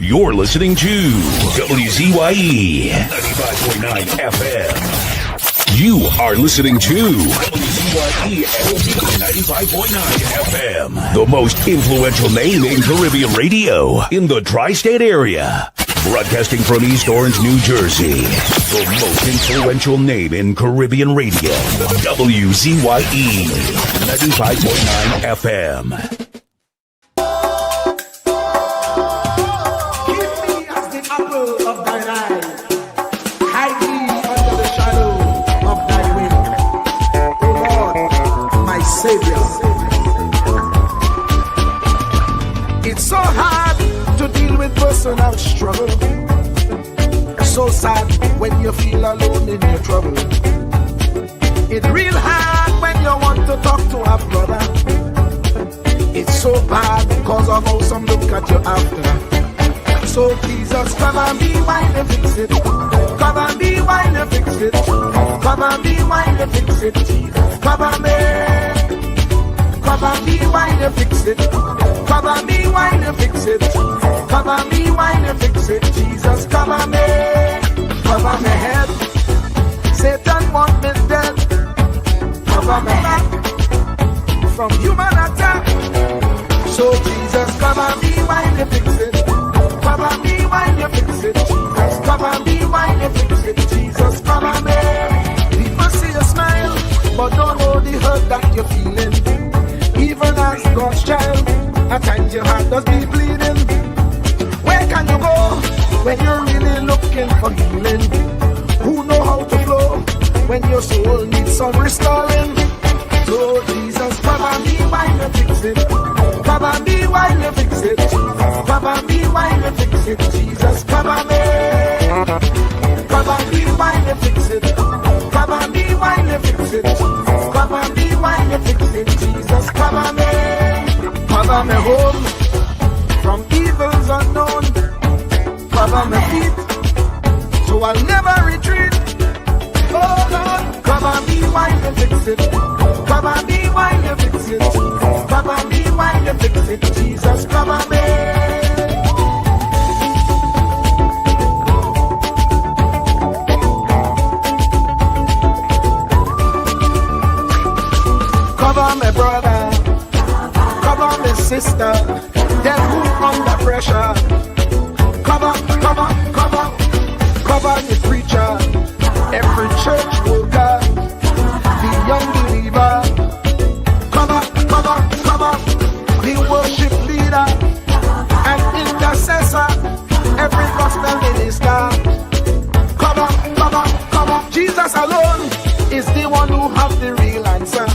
You're listening to WZYE 95.9 FM. You are listening to WZYE 95.9 FM. The most influential name in Caribbean radio in the tri-state area. Broadcasting from East Orange, New Jersey. The most influential name in Caribbean radio. WZYE 95.9 FM. Savior. It's so hard to deal with personal struggle. So sad when you feel alone in your trouble. It's real hard when you want to talk to a brother. It's so bad because of how some look at you after. So Jesus, come and be while you fix it. Come and be while you fix it. Come and be while you fix it. Jesus, come and be. Cover me while you fix it. Cover me while you fix it. Cover me while you fix it. Jesus, cover me. Cover my head. Satan want me dead. Cover my back from human attack. So Jesus, cover me while you fix it. Cover me while you fix it. Jesus, cover me while you fix it. Jesus, cover me. People see you smile, but don't know the hurt that you're feeling. Even as God's child, at times your heart does be bleeding. Where can you go when you're really looking for healing? Who know how to flow when your soul needs some restoring? So Jesus, cover me while you fix it. Cover me while you fix it. Cover me while you fix it. Jesus, cover me. Cover me while you fix it. Cover me while you fix it. Cover me while you fix it. Jesus, cover me. Cover me home from evils unknown. Cover my feet so I'll never retreat. Oh Lord, cover me while you fix it. Cover me while you fix it. Cover me while you fix it. Jesus, cover me. Cover my brother, cover my sister, them who under pressure. Cover the preacher, every church worker, the young believer. Cover the worship leader and intercessor, every gospel minister. Cover. Jesus alone is the one who has the real answer.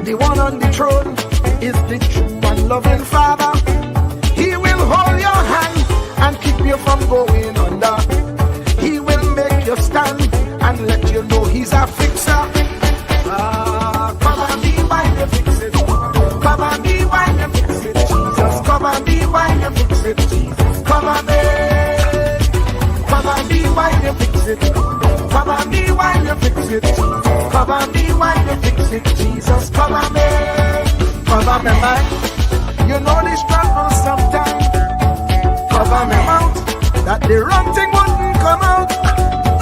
The one on the throne is the true and loving Father. He will hold your hand and keep you from going under. He will make you stand and let you know he's a fixer. Cover me while you fix it. Cover me while you fix it. Jesus, cover me while you fix it. Jesus, cover me. Cover me while you fix it. Cover me while you fix it. Cover me while you fix it. Jesus, cover me. Cover me mind. You know the struggle sometimes. Cover me mouth, that the wrong thing wouldn't come out.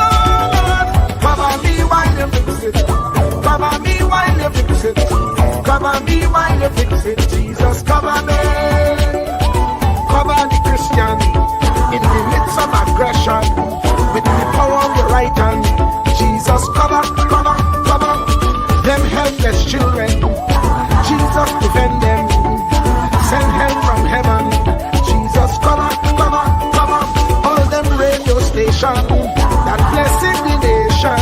Oh Lord, cover me while you fix it. Cover me while you fix it. Cover me while you fix it. Jesus, cover me. Cover the Christian in the midst of aggression with the power of your right hand. Jesus, cover them helpless children. Jesus, defend them. Send help from heaven. Jesus, cover all them radio stations that blessing the nation.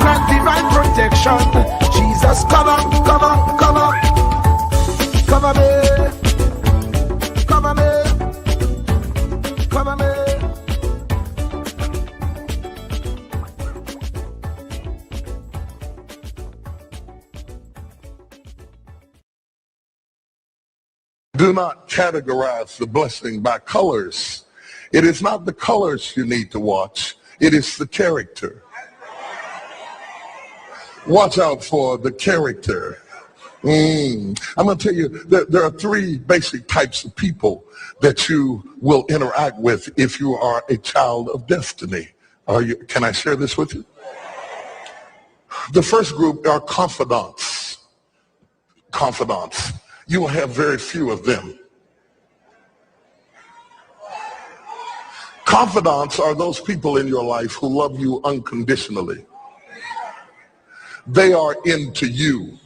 Grant divine protection. Jesus, cover me. Do not categorize the blessing by colors. It is not the colors you need to watch. It is the character. Watch out for the character I'm going to tell you that there are three basic types of people that you will interact with if you are a child of destiny. Can I share this with you? The first group are confidants. Confidants. You will have very few of them. Confidants are those people in your life who love you unconditionally. They are into you.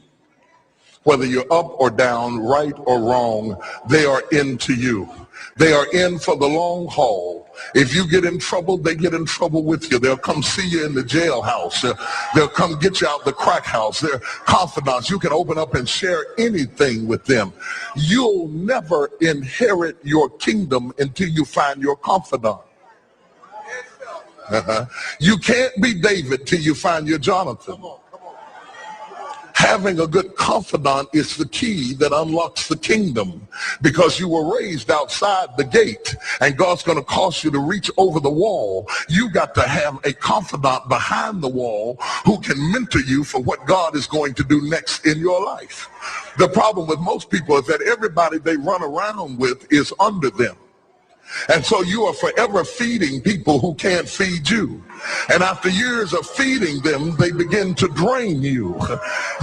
Whether you're up or down, right or wrong, they are into you. They are in for the long haul. If you get in trouble, they get in trouble with you. They'll come see you in the jailhouse. They'll come get you out the crack house. They're confidants. You can open up and share anything with them. You'll never inherit your kingdom until you find your confidant. You can't be David till you find your Jonathan. Having a good confidant is the key that unlocks the kingdom, because you were raised outside the gate and God's going to cause you to reach over the wall. You got to have a confidant behind the wall who can mentor you for what God is going to do next in your life. The problem with most people is that everybody they run around with is under them. And so you are forever feeding people who can't feed you. And after years of feeding them, they begin to drain you.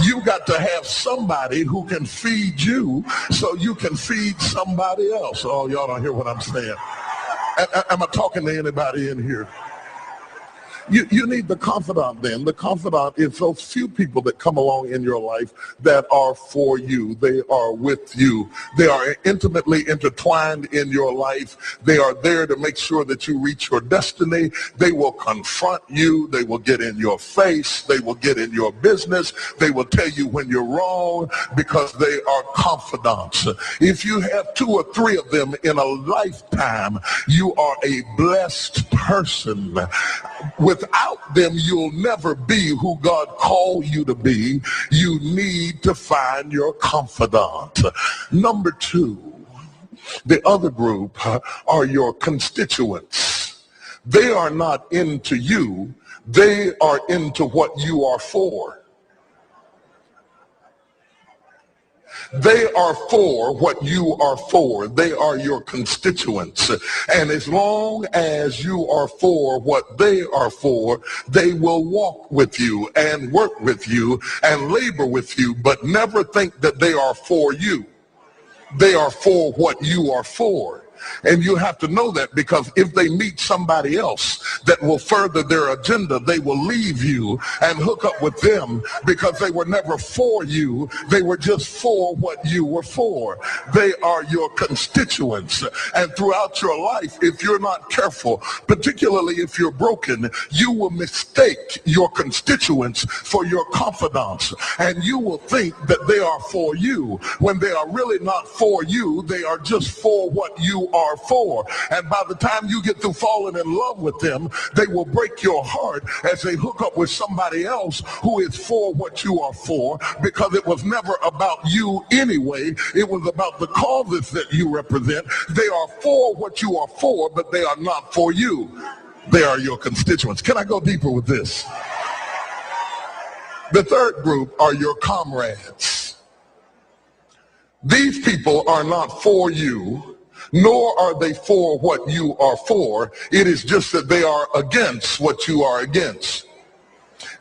You got to have somebody who can feed you so you can feed somebody else. Oh, y'all don't hear what I'm saying. Am I talking to anybody in here? You need the confidant then. The confidant is those few people that come along in your life that are for you. They are with you. They are intimately intertwined in your life. They are there to make sure that you reach your destiny. They will confront you. They will get in your face. They will get in your business. They will tell you when you're wrong, because they are confidants. If you have 2 or 3 of them in a lifetime, you are a blessed person. Without them, you'll never be who God called you to be. You need to find your confidant. Number 2, the other group are your constituents. They are not into you. They are into what you are for. They are for what you are for. They are your constituents. And as long as you are for what they are for, they will walk with you and work with you and labor with you, but never think that they are for you. They are for what you are for. And you have to know that, because if they meet somebody else that will further their agenda, they will leave you and hook up with them, because they were never for you. They were just for what you were for. They are your constituents. And throughout your life, if you're not careful, particularly if you're broken, you will mistake your constituents for your confidants. And you will think that they are for you when they are really not for you. They are just for what you are for. And by the time you get through falling in love with them, they will break your heart as they hook up with somebody else who is for what you are for, because it was never about you anyway. It was about the causes that you represent. They are for what you are for, but they are not for you. They are your constituents. Can I go deeper with this? The third group are your comrades. These people are not for you, nor are they for what you are for. It is just that they are against what you are against.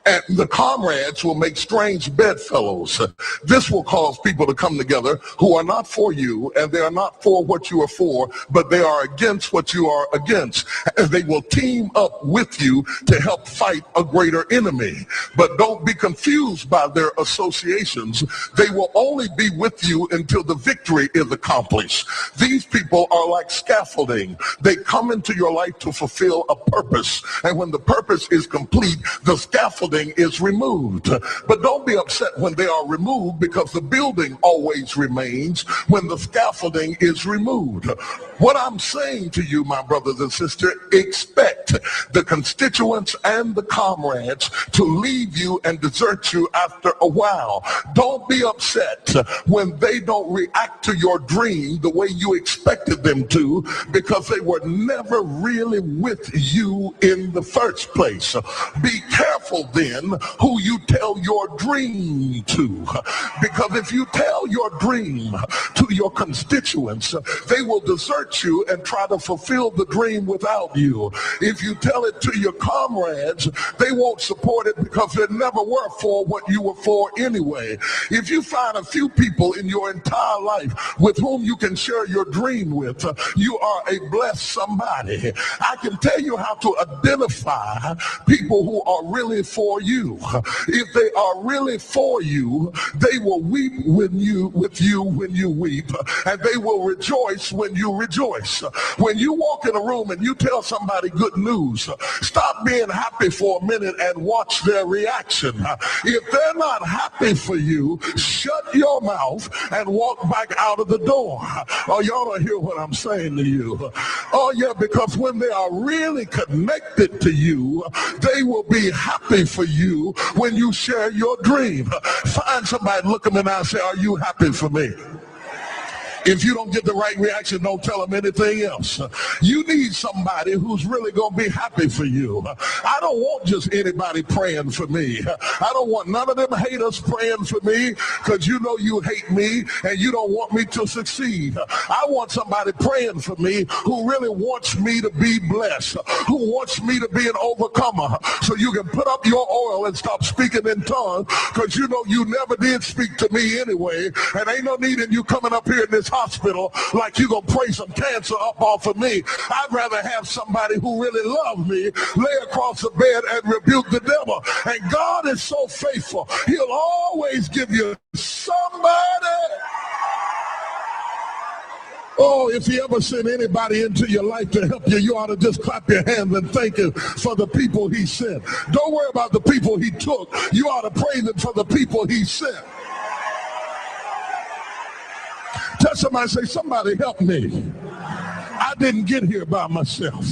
And the comrades will make strange bedfellows. This will cause people to come together who are not for you, and they are not for what you are for, but they are against what you are against. And they will team up with you to help fight a greater enemy. But don't be confused by their associations. They will only be with you until the victory is accomplished. These people are like scaffolding. They come into your life to fulfill a purpose. And when the purpose is complete, the scaffolding is removed. But don't be upset when they are removed, because the building always remains when the scaffolding is removed. What I'm saying to you, my brothers and sisters, expect the constituents and the comrades to leave you and desert you after a while. Don't be upset when they don't react to your dream the way you expected them to, because they were never really with you in the first place. Be careful then who you tell your dream to. Because if you tell your dream to your constituents, they will desert you and try to fulfill the dream without you. If you tell it to your comrades, they won't support it because they never were for what you were for anyway. If you find a few people in your entire life with whom you can share your dream with, you are a blessed somebody. I can tell you how to identify people who are really for you. If they are really for you, they will weep with you when you weep, and they will rejoice when you rejoice. When you walk in a room and you tell somebody good news, stop being happy for a minute and watch their reaction. If they're not happy for you, shut your mouth and walk back out of the door. Oh, y'all don't hear what I'm saying to you. Oh, yeah, because when they are really connected to you, they will be happy for you when you share your dream. Find somebody, look them in the eye and say, are you happy for me? If you don't get the right reaction, don't tell them anything else. You need somebody who's really going to be happy for you. I don't want just anybody praying for me. I don't want none of them haters praying for me because you know you hate me and you don't want me to succeed. I want somebody praying for me who really wants me to be blessed, who wants me to be an overcomer, so you can put up your oil and stop speaking in tongues because you know you never did speak to me anyway, and ain't no need in you coming up here in this hospital like you gonna pray some cancer up off of me. I'd rather have somebody who really loves me lay across the bed and rebuke the devil. And God is so faithful, he'll always give you somebody. Oh, if he ever sent anybody into your life to help you, you ought to just clap your hands and thank him for the people he sent. Don't worry about the people he took. You ought to praise him for the people he sent. Tell somebody, say, somebody help me. I didn't get here by myself.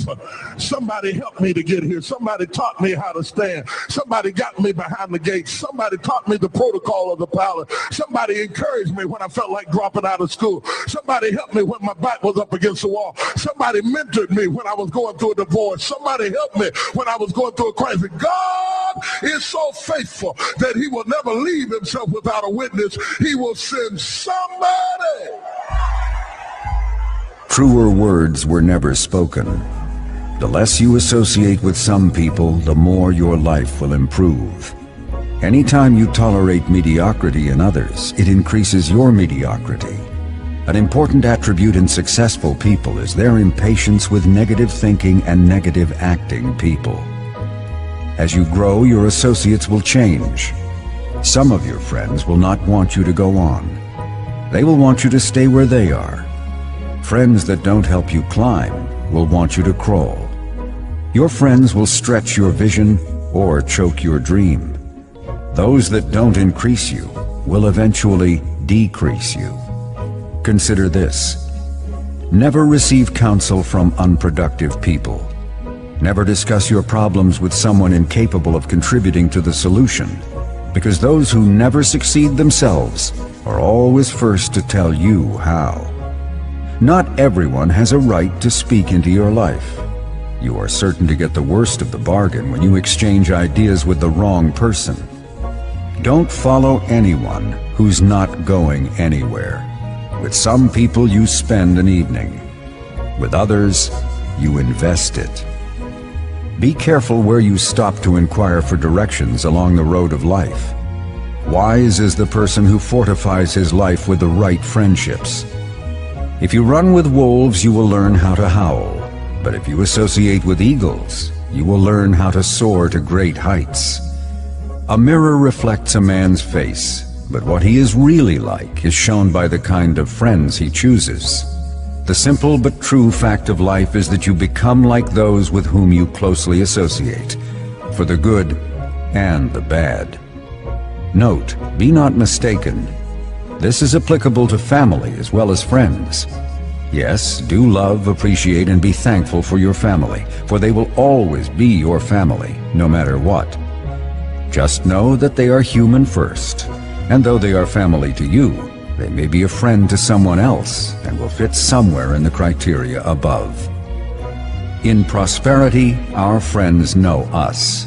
Somebody helped me to get here. Somebody taught me how to stand. Somebody got me behind the gates. Somebody taught me the protocol of the palace. Somebody encouraged me when I felt like dropping out of school. Somebody helped me when my back was up against the wall. Somebody mentored me when I was going through a divorce. Somebody helped me when I was going through a crisis. God is so faithful that he will never leave himself without a witness. He will send somebody. Truer words were never spoken. The less you associate with some people, the more your life will improve. Anytime you tolerate mediocrity in others, it increases your mediocrity. An important attribute in successful people is their impatience with negative thinking and negative acting people. As you grow, your associates will change. Some of your friends will not want you to go on. They will want you to stay where they are. Friends that don't help you climb will want you to crawl. Your friends will stretch your vision or choke your dream. Those that don't increase you will eventually decrease you. Consider this. Never receive counsel from unproductive people. Never discuss your problems with someone incapable of contributing to the solution, because those who never succeed themselves are always first to tell you how. Not everyone has a right to speak into your life. You are certain to get the worst of the bargain when you exchange ideas with the wrong person. Don't follow anyone who's not going anywhere. With some people you spend an evening. With others, you invest it. Be careful where you stop to inquire for directions along the road of life. Wise is the person who fortifies his life with the right friendships. If you run with wolves, you will learn how to howl. But if you associate with eagles, you will learn how to soar to great heights. A mirror reflects a man's face, but what he is really like is shown by the kind of friends he chooses. The simple but true fact of life is that you become like those with whom you closely associate, for the good and the bad. Note, be not mistaken. This is applicable to family as well as friends. Yes, do love, appreciate, and be thankful for your family, for they will always be your family, no matter what. Just know that they are human first, and though they are family to you, they may be a friend to someone else and will fit somewhere in the criteria above. In prosperity, our friends know us.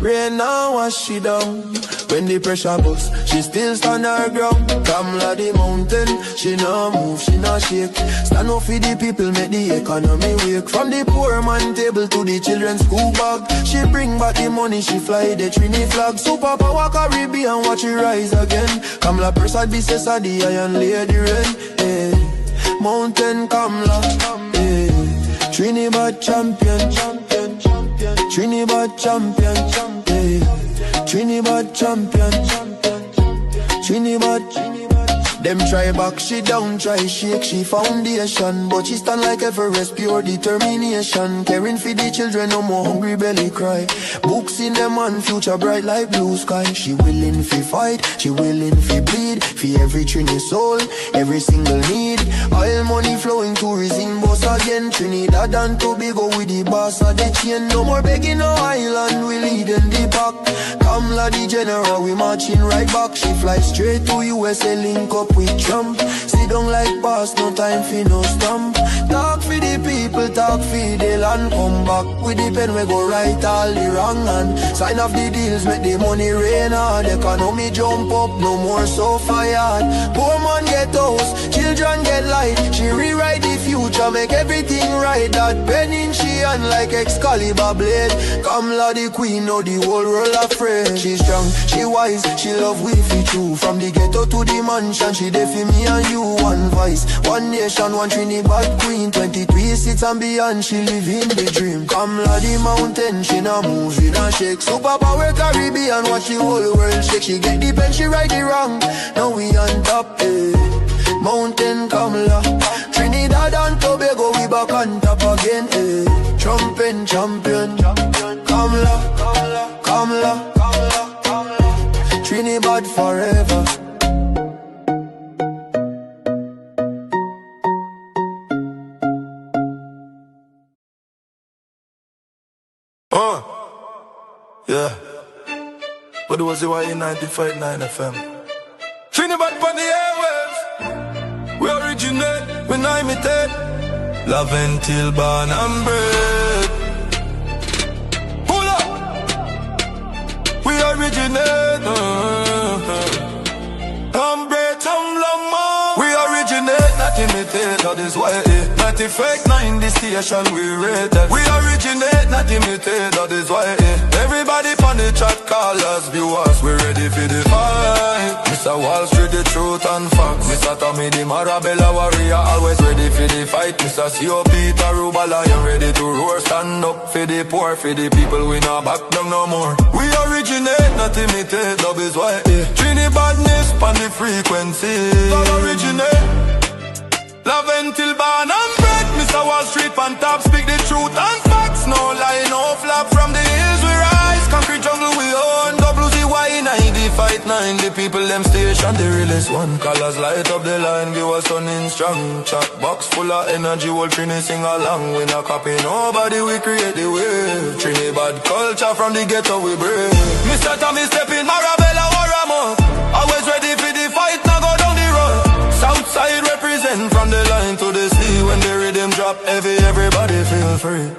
Rain now wash she down. When the pressure bust, she still stand her ground. Kamla the mountain, she no move, she no shake. Stand up for the people, make the economy wake. From the poor man table to the children's school bag, she bring back the money, she fly the Trini flag. Superpower Caribbean, watch it rise again. Kamla Persad, Bissessa, the Iron Lady Rain. Mountain Kamla, Trinidad champion, Trinidad champion, Trinidad champion, Trinidad. Them try back, she down, try shake, she foundation. But she stand like Everest, pure determination. Caring for the children, no more hungry belly cry. Books in them and future bright like blue sky. She willing fi fight, she willing fi bleed. For every Trini soul, every single need. Oil money flowing, tourism boss again. Trinidad and Tobago with the boss of the chain. No more begging no island, we leading the pack. Kamla the general, we marching right back. She fly straight to USA, link up with Trump. Sit down like boss, no time for no stump. Talk for the people, talk for the land. Come back with the pen, we go right all the wrong. And sign off the deals, make the money rain hard. Economy jump up, no more so fired. Poor man get house, children get light. She rewrite the future, make everything right. That pen in she hand like Excalibur blade. Kamla the queen, know the whole world afraid. She strong, she wise, she love we fi true. From the ghetto to the mansion, she there for me and you. One voice, one nation, one Trinidad queen. 23 seats and beyond, she live in the dream. Kamla the mountain, she no move, she no shake. Superpower Caribbean, watch the whole world shake. She get the pen, she right the wrong. Now we on top, Mountain Kamla, Trinidad and Tobago, we back on top again, Trumpin' champion, Kamla, Kamla, Trinidad forever. Yeah. But it was WZYE 95.9 FM. Trinidad on the airwaves. We originate, we not imitate. Love until born and bred. Pull up. We originate. We originate, not imitate. That is why not fake, not in the station we rated. We originate, not imitate. That is why everybody on the chat call us viewers. We ready for the fight. Mr. Wall Street, the truth and facts. Mr. Tommy the Marabella warrior, always ready for the fight. Mr. C.O. Peter Rubala, you ready to roar. Stand up for the poor, for the people. We not back down no more. We originate, not imitate. That is why Trinidadness on the frequency. God originate. Love until born and bred. Mr. Wall Street on top, speak the truth and facts. No lie, no flap. From the hills we rise, concrete jungle we own. WZYE 95.9. The people them station, the realest one. Colors light up the line, give us something strong. Chat box full of energy, whole Trini sing along. We not copy nobody, we create the wave. Trini bad culture from the ghetto we brave. Mr. Tommy step in, Marabella Waramo. Always ready for the fight, now go down the road. Southside represent from the line to the sea. When the rhythm drop heavy, everybody feel free.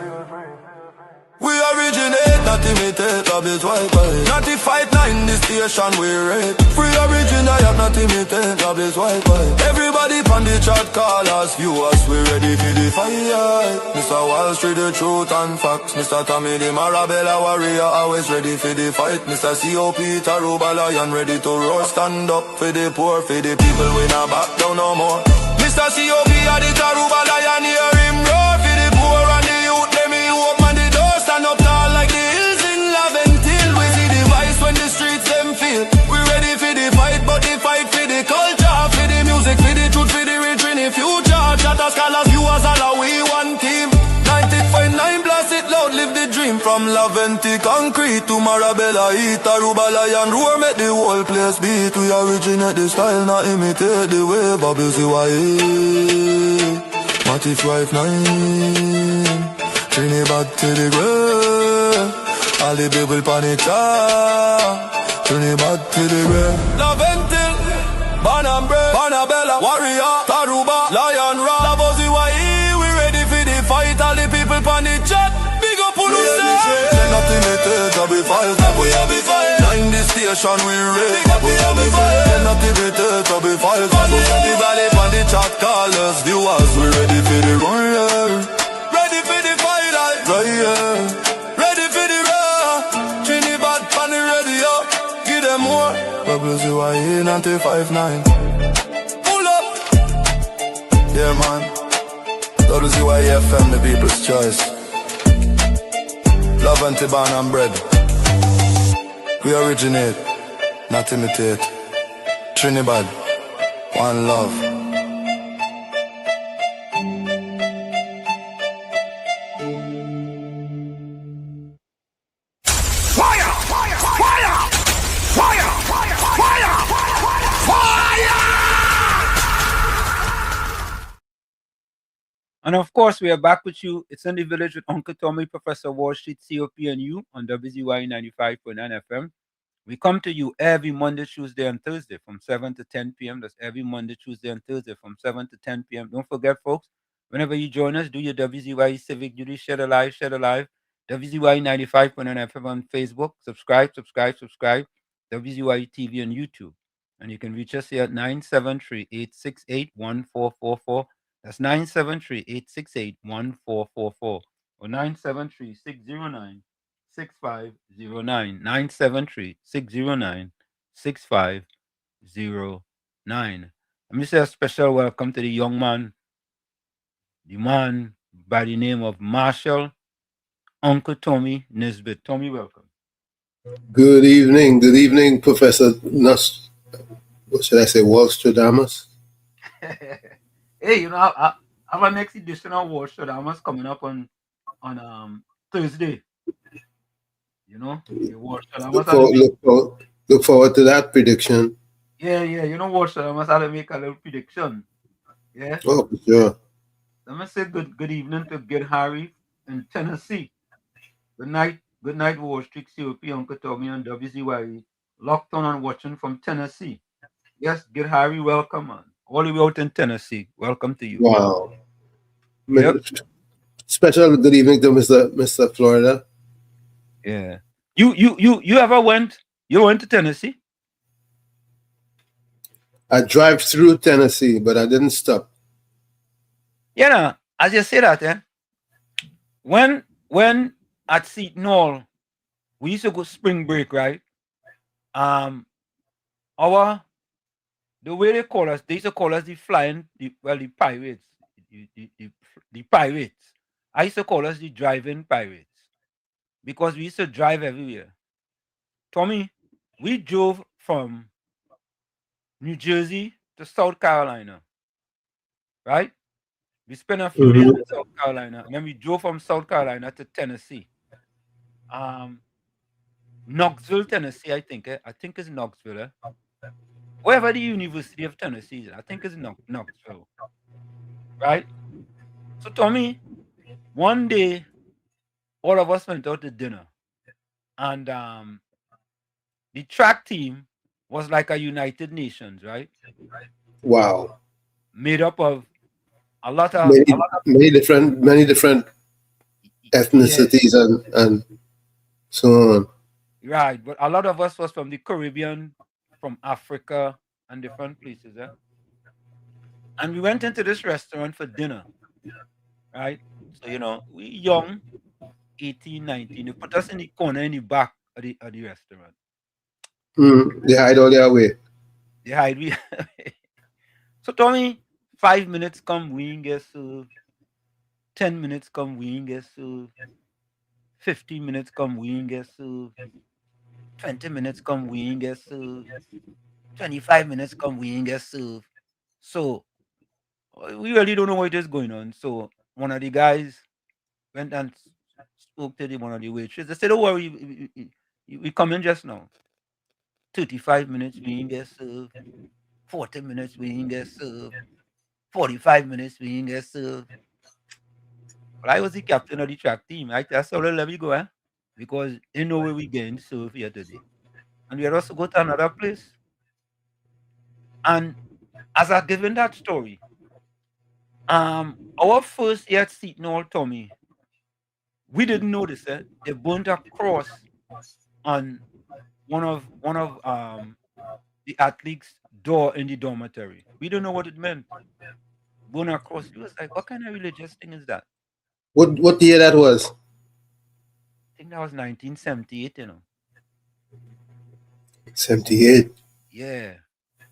We originate, not imitate, love is white boy. 95.9, the station we rate. Free original, not imitate, love is white boy. Everybody on the chat call us viewers, we ready for the fight. Mr. Wall Street, the truth and facts. Mr. Tommy the Marabella warrior, always ready for the fight. Mr. C.O. Peter Rubala, ready to roar. Stand up for the poor, for the people, we not back down no more. Mr. C.O. Peter Rubala, hear him roar. For the poor and the youth, let me open the door. Stand up tall like the hills in love until we see the vice when the streets them feel. We ready for the fight, but the fight for the culture, for the music, for the truth, for the rich in the future. Chatter scholars, viewers, all are we one team. 90.9 blast it loud, live the dream. From Laventi concrete to Marabella, Ita, Rubala, and Roar, make the whole place beat. We originate the style, not imitate the way. WZYE, Matty 5-9. Trinidad to the grave. All the people panic. Trinidad to the grave. Love until born and bred. Marabella warrior, Taruba, Lion Rock. WZYE, we ready for the fight. All the people panic chat. Big up on us. Not imitate, imitate, I'll be five. We have be five. Nine the station, we rate. We have be five. Cannot imitate, I'll be five. Everybody on the chat, call us viewers. We ready for the run, yeah. Ready for the fight, right, yeah. Ready for the raw. Trinidad on the radio. Give them more. WZYE 95.9. Pull up. Yeah, man. WZYE FM, the people's choice. Love and Tiban and bread. We originate, not imitate. Trinidad, one love. Fire! Fire! Fire! Fire! Fire! Fire! Fire! And of course, we are back with you. It's in the village with Uncle Tommy, Professor Wall Street, COP, and you on WZYE 95.9 FM. We come to you every Monday, Tuesday, and Thursday from 7 to 10 p.m. That's every Monday, Tuesday, and Thursday from 7 to 10 p.m. Don't forget, folks, whenever you join us, do your WZYE Civic Duty, share the live, WZYE 95.9 FM on Facebook. Subscribe. WZYE TV on YouTube. And you can reach us here at 973-868-1444. That's 973-868-1444 or 973-609-6509. 973-609-6509. Let me say a special welcome to the young man, the man by the name of Marshall Uncle Tommy Nisbet. Tommy, welcome. Good evening, Professor Nuss. What should I say, Walstradamus? Hey, you know, I have a next edition of Walstradamus coming up on Thursday. You know, look forward to that prediction. Yeah. You know, Walstradamus, I'll make a little prediction. Yeah. Oh, for sure. Let me say good evening to Good Harry in Tennessee. Good night, Wall Street, COP, Uncle Tommy, and WZYE. Locked on and watching from Tennessee. Yes, Good Harry, welcome, man. All the way out in Tennessee. Welcome to you. Wow. Yep. Special good evening to Mr. Florida. Yeah. You ever went? You went to Tennessee? I drive through Tennessee, but I didn't stop. Yeah, as you say that, when at Seton Hall, we used to go spring break, right? The way they call us, they used to call us the pirates. The pirates. I used to call us the driving pirates because we used to drive everywhere. Tommy, we drove from New Jersey to South Carolina, right? We spent a few days in South Carolina, and then we drove from South Carolina to Tennessee. Knoxville, Tennessee, I think it's Knoxville. Wherever the University of Tennessee is, I think it's Knoxville. Right? So, Tommy, one day, all of us went out to dinner. And the track team was like a United Nations, right? Wow. Made up of a lot of many different ethnicities and so on. Right, but a lot of us was from the Caribbean, from Africa, and different places. And we went into this restaurant for dinner, right? So, you know, we young, 18, 19. They put us in the corner in the back of the restaurant. They hide all their way. They hide we. So, Tommy, 5 minutes come, we ain't get served. 10 minutes come, we ain't get served. 15 minutes come, we ain't get served. 20 minutes come, we ain't get served. 25 minutes come, we ain't get served. So we really don't know what is going on. So one of the guys went and spoke to one of the waitresses. They said, "Don't worry, we come in just now. 35 minutes, we ain't get served. 40 minutes, we ain't get served. 45 minutes, we ain't get served." But I was the captain of the track team. I said, "Let me go, because you know where we getting served here today." And we had also go to another place. And as I given that story, our first year at Seton Hall, Tommy, we didn't notice it. They burnt a cross on one of the athletes' door in the dormitory. We don't know what it meant. Going across, he was like, "What kind of religious thing is that?" What year that was? I think that was 1978. 78. Yeah,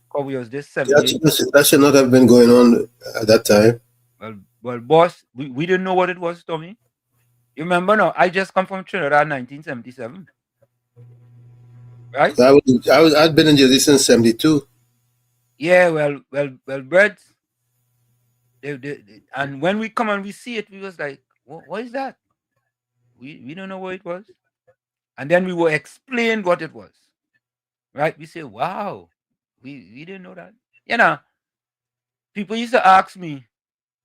Kobe was this That 78. that should not have been going on at that time. Well, boss, we didn't know what it was, Tommy. You remember now? I just come from Trinidad, 1977, right? I'd been in Jersey since 72. Yeah, well, Brett. And when we come and we see it, we was like, what is that? We don't know what it was. And then we were explained what it was. Right? We say, wow, we didn't know that. People used to ask me,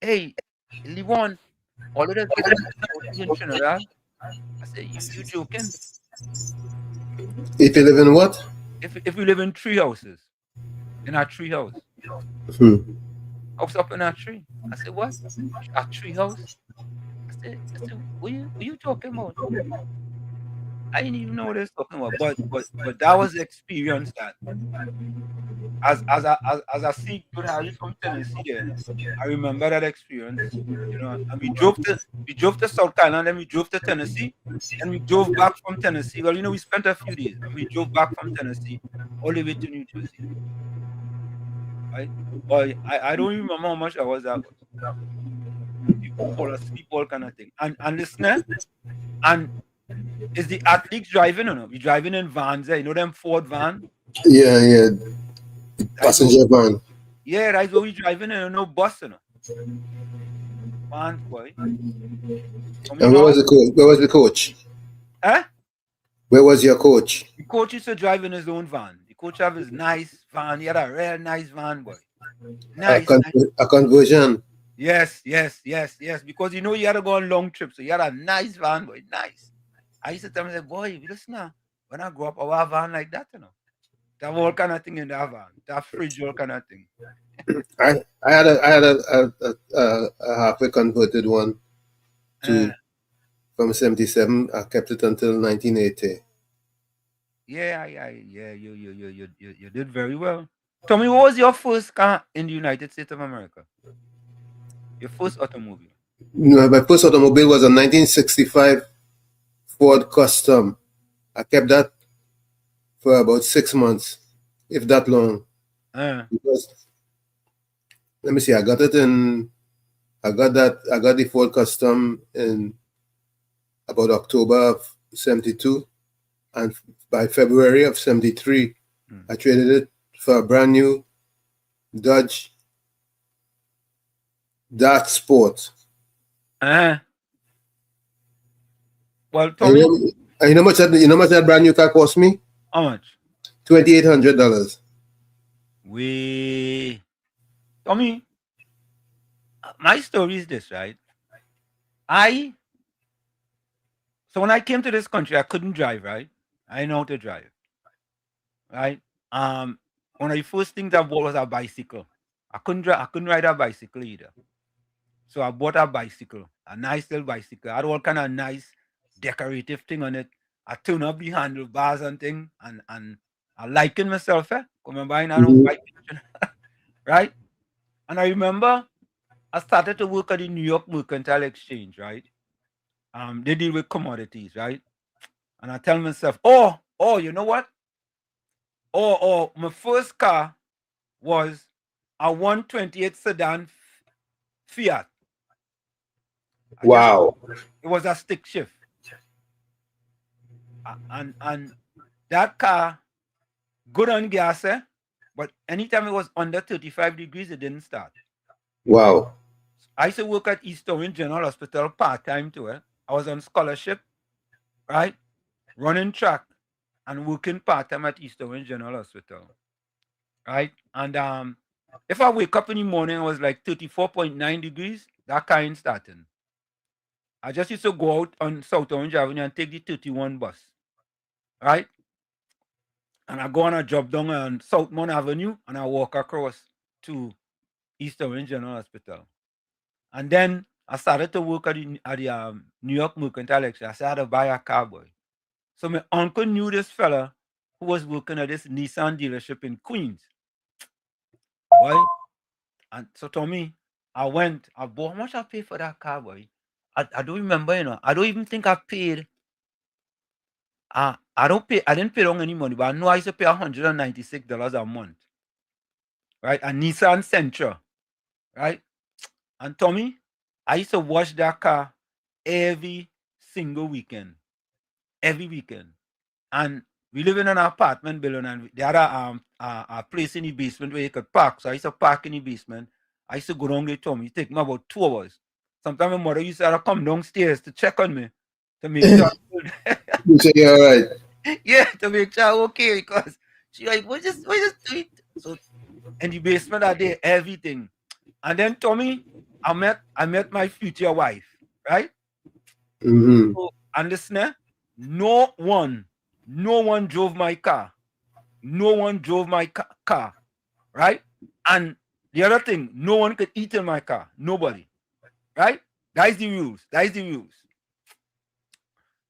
hey, Levon, all of the things in Trinidad. I say, you joking? If you live in what? If we live in tree houses, in our tree house. I was up in our tree. I said, what? A tree house? I said, what you talking about? I didn't even know what they was talking about. But that was the experience that as I see good Harry from Tennessee there, I remember that experience. And we drove to South Carolina, then we drove to Tennessee, and we drove back from Tennessee. Well, we spent a few days, and we drove back from Tennessee all the way to New Jersey. Right? But I don't remember how much hours that was. People fall asleep, all kind of thing. And listen, and is the athletes driving or not? We driving in vans there, them Ford van? Yeah. Passenger van. Yeah, that's what we driving in, no bus, Vans, boy. And where was the coach? Where was the coach? Huh? Where was your coach? The coach used to drive in his own van. The coach have his nice van. He had a real nice van, boy. Nice. A conversion. Yes. Because he had to go on long trips, so he had a nice van, boy. Nice. I used to tell him, boy, listen now, when I grow up, I want a van like that, That all kind of thing in that van, that fridge, all kind of thing. I had a halfway converted one from 77. I kept it until 1980. Yeah. You did very well. Tommy, what was your first car in the United States of America? Your first automobile? No, my first automobile was a 1965 Ford Custom. I kept that for about 6 months, if that long. Because, let me see, I got the Ford Custom in about October of 72. And by February of 73, I traded it for a brand new Dodge Dart Sport. Well, Tommy, you know much that brand new car cost me? How much? $2,800. Tommy, my story is this, right? So when I came to this country, I couldn't drive, right? I didn't know how to drive, right? One of the first things I bought was a bicycle. I couldn't ride a bicycle either. So I bought a bicycle, a nice little bicycle. I had all kind of nice decorative thing on it. I turned up the handlebars and thing, and I liking myself, Come buying a bike, right? And I remember I started to work at the New York Mercantile Exchange, right? They deal with commodities, right? And I tell myself, oh, you know what? My first car was a 128 sedan Fiat. Wow. It was a stick shift. And that car, good on gas, but anytime it was under 35 degrees, it didn't start. Wow. I used to work at East Orange General Hospital part-time too. I was on scholarship, right? Running track and working part-time at East Orange General Hospital, right? And if I wake up in the morning, it was like 34.9 degrees, that car ain't starting. I just used to go out on South Orange Avenue and take the 31 bus, right? And I go on a job down on Southmont Avenue and I walk across to East Orange General Hospital. And then I started to work at the New York Mercantile Exchange. I said I had to buy a car, boy. So my uncle knew this fella who was working at this Nissan dealership in Queens. Boy. And so to me, I went, I bought, how much I paid for that car, boy? I don't remember, you know. I don't even think I paid. I didn't pay wrong any money, but I know I used to pay $196 a month. Right? A Nissan Sentra. Right? And Tommy, I used to wash that car every single weekend. Every weekend. And we live in an apartment building, and they had a place in the basement where you could park. So I used to park in the basement. I used to go down there, Tommy. It take me about 2 hours. Sometimes my mother used to have to come downstairs to check on me to make sure You say you're all right. yeah, to make sure I'm okay, because she like, what just do it? So in the basement I did everything. And then Tommy, I met my future wife, right? Mm-hmm. So, and listen, no one drove my car. No one drove my car, right? And the other thing, no one could eat in my car. Nobody, right? That is the rules. That is the rules.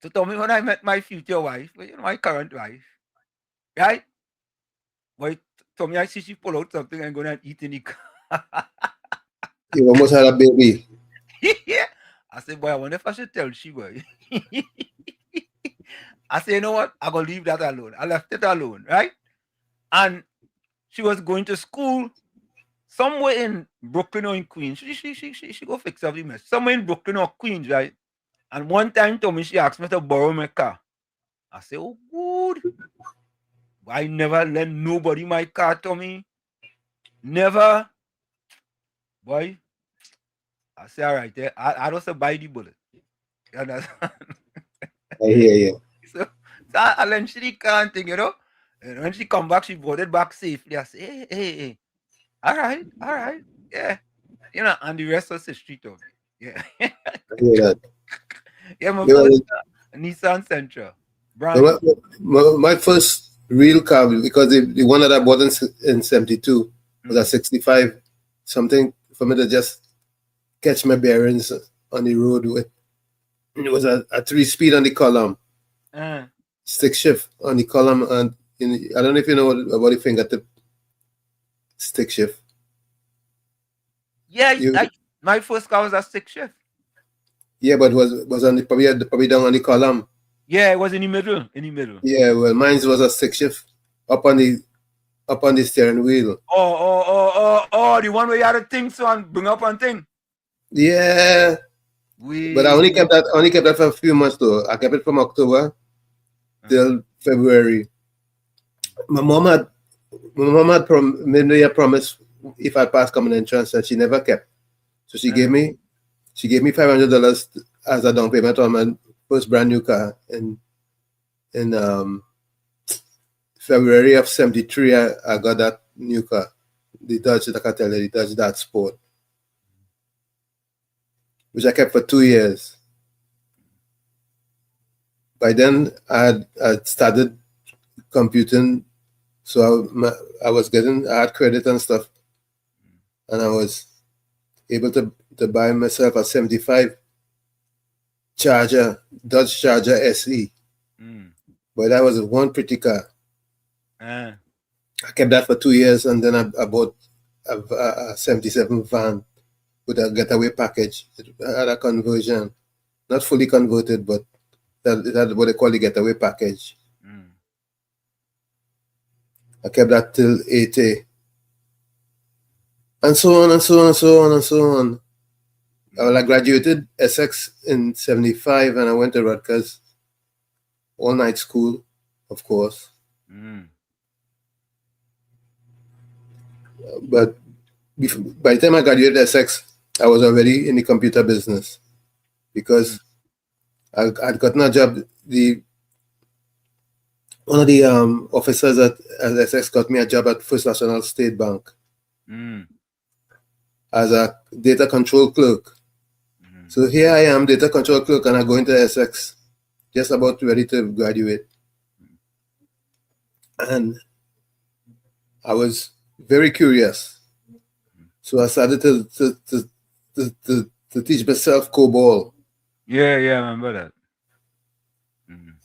So tell me, when I met my future wife, my current wife, right? But told me I see she pull out something and go and eat in the car. You almost had a baby. Yeah. I said, boy, I wonder if I should tell she, boy. I said, you know what? I'm going to leave that alone. I left it alone, right? And she was going to school somewhere in Brooklyn or in Queens. She go fix up the mess. Somewhere in Brooklyn or Queens, right? And one time, told me, she asked me to borrow my car. I said, oh, good. I never lend nobody my car, Tommy. Never. Boy. I say, all right, I don't say buy the bullet. You understand? I hear you. So I lent she the car and thing, you know. And when she come back, she brought it back safely. I say, hey. All right. Yeah. You know, and the rest was the street of it. Yeah. I hear that. Yeah, my You know, first Nissan Sentra. Brand my first real car, because the one that I bought in 72 was a 65 something for me to just catch my bearings on the road with. It was a 3-speed on the column, 6 shift on the column, and I don't know if you know about the fingertip stick shift. Yeah, my first car was a 6 shift. Yeah, but was on the probably down on the column. Yeah, it was in the middle. Yeah, well, mine was a 6 shift up on the steering wheel. Oh, the one where you had a thing so and bring up and thing. Yeah. But I only kept that for a few months though. I kept it from October till February. My mom had made me a promise if I passed common entrance, and she never kept. So she gave me $500 as a down payment on my first brand new car in February of 73. I got that new car, the Dodge Dart Sport, which I kept for 2 years. By then, I had started computing, so I had credit and stuff, and I was able to buy myself a 75 Dodge Charger SE. But that was one pretty car. I kept that for 2 years, and then I bought a 77 van with a getaway package. It had a conversion, not fully converted, but it had what they call the getaway package. I kept that till 80. And so on and so on and so on and so on. Well, I graduated Essex in 75, and I went to Rutgers all-night school, of course. But by the time I graduated Essex, I was already in the computer business because I'd gotten a job. One of the officers at Essex got me a job at First National State Bank as a data control clerk. So here I am, data control clerk, and I go into Essex, just about ready to graduate. And I was very curious. So I started to teach myself COBOL. Yeah, I remember that.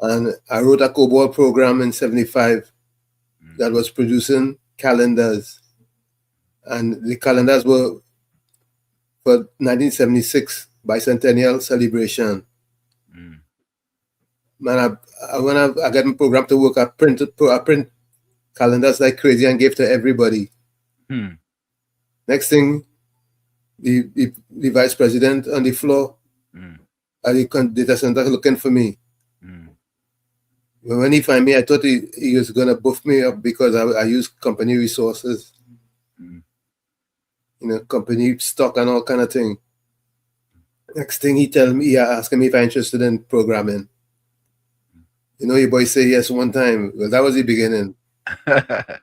And I wrote a COBOL program in 75 that was producing calendars. And the calendars were for 1976 bicentennial celebration. Man, when I got my program to work, I print calendars like crazy and gave to everybody. Next thing, the vice president on the floor at the data center looking for me. When he found me, I thought he was going to buff me up because I use company resources, company stock and all kind of thing. Next thing he asked me if I'm interested in programming. Your boy say yes one time. Well, that was the beginning. That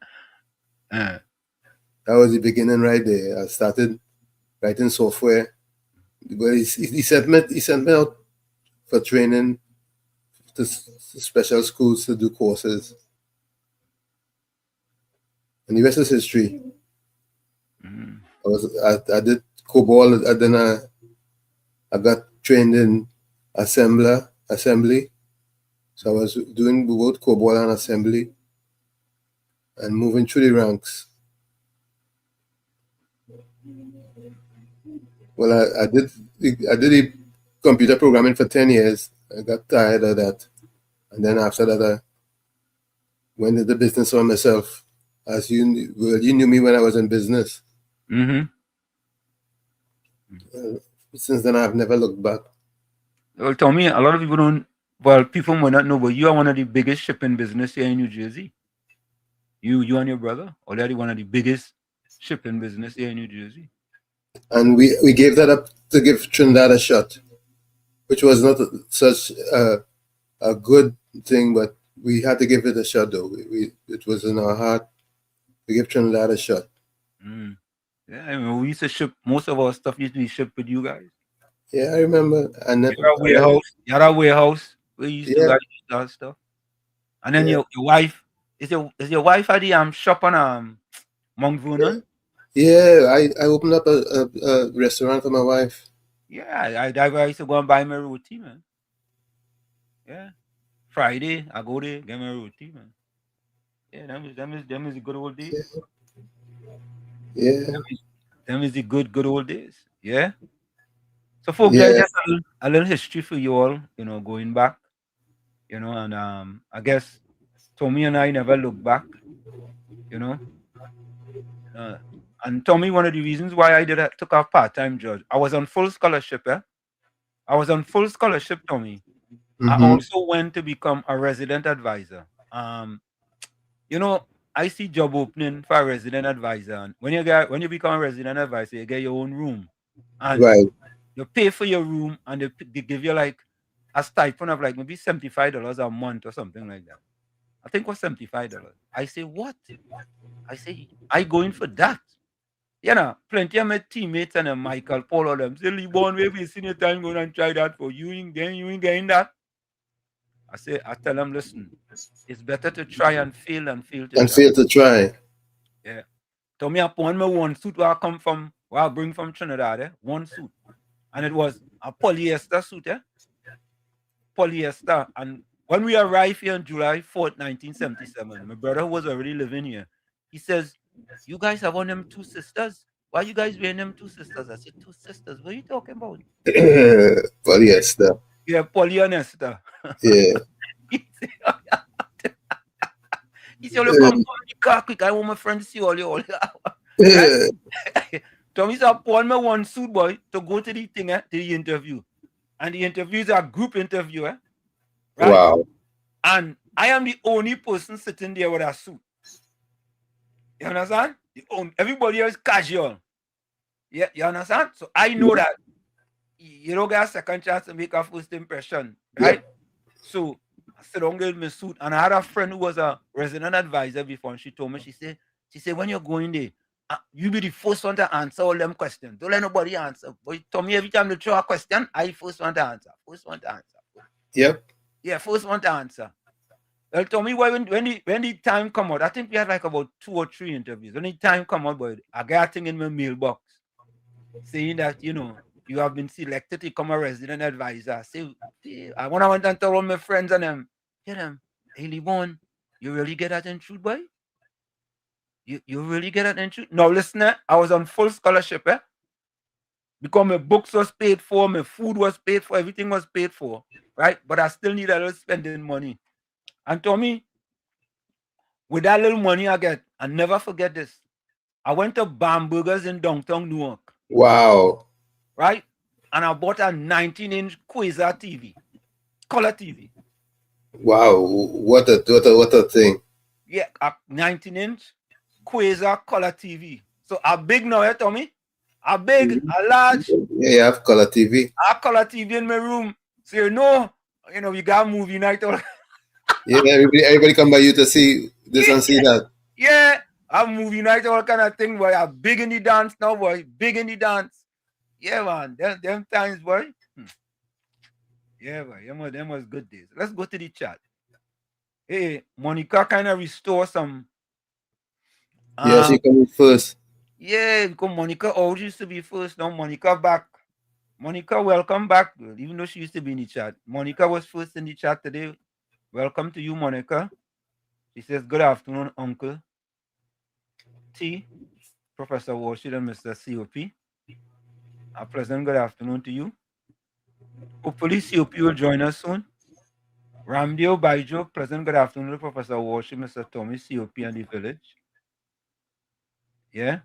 was the beginning right there. I started writing software. But he sent me out for training to special schools to do courses. And the rest is history. I did COBOL, and then I got trained in assembly. So I was doing both COBOL and assembly and moving through the ranks. Well, I did the computer programming for 10 years. I got tired of that. And then after that, I went into business for myself. As you knew me when I was in business. Since then, I've never looked back. Well, Tommy, a lot of people don't. Well, people might not know, but you are one of the biggest shipping business here in New Jersey. You and your brother, already one of the biggest shipping business here in New Jersey. And we gave that up to give Trinidad a shot, which was not such a good thing, but we had to give it a shot, though. It was in our heart to give Trinidad a shot. Yeah, I mean, we used to ship, most of our stuff used to be shipped with you guys. Yeah, I remember. And you had a warehouse where you used to guys use that stuff. And then your wife, is your wife at the shop on Mount Vernon? Yeah, I opened up a restaurant for my wife. Yeah, I used to go and buy my roti, man. Yeah. Friday, I go there, get my roti, man. Yeah, them is the good old days. Yeah. Them is the good old days. Yeah. So folks, there's just a little history for you all, going back. And I guess Tommy and I never look back, and Tommy, one of the reasons why I took a part-time job, I was on full scholarship, I was on full scholarship, Tommy. I also went to become a resident advisor. I see job opening for a resident advisor, and when you become a resident advisor, you get your own room, and you pay for your room, and they give you like a stipend of like maybe $75 a month or something like that. I think it was $75. I say, what? I say, I going for that. Plenty of my teammates and Michael, Paul, all them say, Lebon, we're wasting your time going and try that for you. You ain't getting that. I tell them, listen, it's better to try and fail than fail to try. Yeah. Tell me upon my one suit where I come from, where I bring from Trinidad, one suit. And it was a polyester suit, polyester. And when we arrived here on July 4th, 1977, my brother who was already living here, he says, you guys have on them two sisters? Why you guys wearing them two sisters? I said, two sisters? What are you talking about? Polyester. Yeah, polyester. Yeah. He said, come to the car quick. I want my friend to see all you all. Tommy said, upon my one suit, boy, to go to the thing, to the interview. And the interview is a group interview, right? Wow. And I am the only person sitting there with a suit. You understand? Everybody else casual. Yeah, you understand? So I know that you don't get a second chance to make a first impression, right? Yeah. So I sit down with my suit, and I had a friend who was a resident advisor before, and she told me, she said, when you're going there, you be the first one to answer all them questions. Don't let nobody answer. But tell me every time they throw a question, I first one to answer. Yep. Yeah, first one to answer. Well, tell me when the time come out, I think we had like about 2 or 3 interviews. When the time come out, boy, I got a thing in my mailbox saying that, you have been selected to become a resident advisor. I say, I went and tell all my friends and them, Hear them. Hey, Lebon, you really get that in truth, boy? You really get that in truth? No, listen, I was on full scholarship, because my books was paid for, my food was paid for, everything was paid for, right? But I still need a little spending money. And Tommy, with that little money I get, I never forget this. I went to Bamburgers in downtown Newark. Wow. Right? And I bought a 19-inch Quasar TV, color TV. Wow, what a thing. Yeah, a 19-inch Quasar color TV. So a big now, Tommy? A big, a large. Yeah, you have color TV. I have color TV in my room. So we got movie night. Yeah, everybody come by you to see this and see that. Yeah, I have movie night, all kind of thing, boy. I'm big in the dance now, boy. Big in the dance. Yeah, man. Them times, boy. Yeah, boy. Them was good days. Let's go to the chat. Hey, Monica kind of restore some. Yeah, she coming first. Yeah, because Monica always used to be first. Now Monica back. Monica, welcome back. Even though she used to be in the chat. Monica was first in the chat today. Welcome to you, Monica. She says, good afternoon, Uncle T, Professor Warshid and Mr. COP. A pleasant good afternoon to you. Hopefully COP will join us soon. Ramdeo Baijo, pleasant good afternoon to Professor Warshid, Mr. Tommy, COP and the village. Yeah.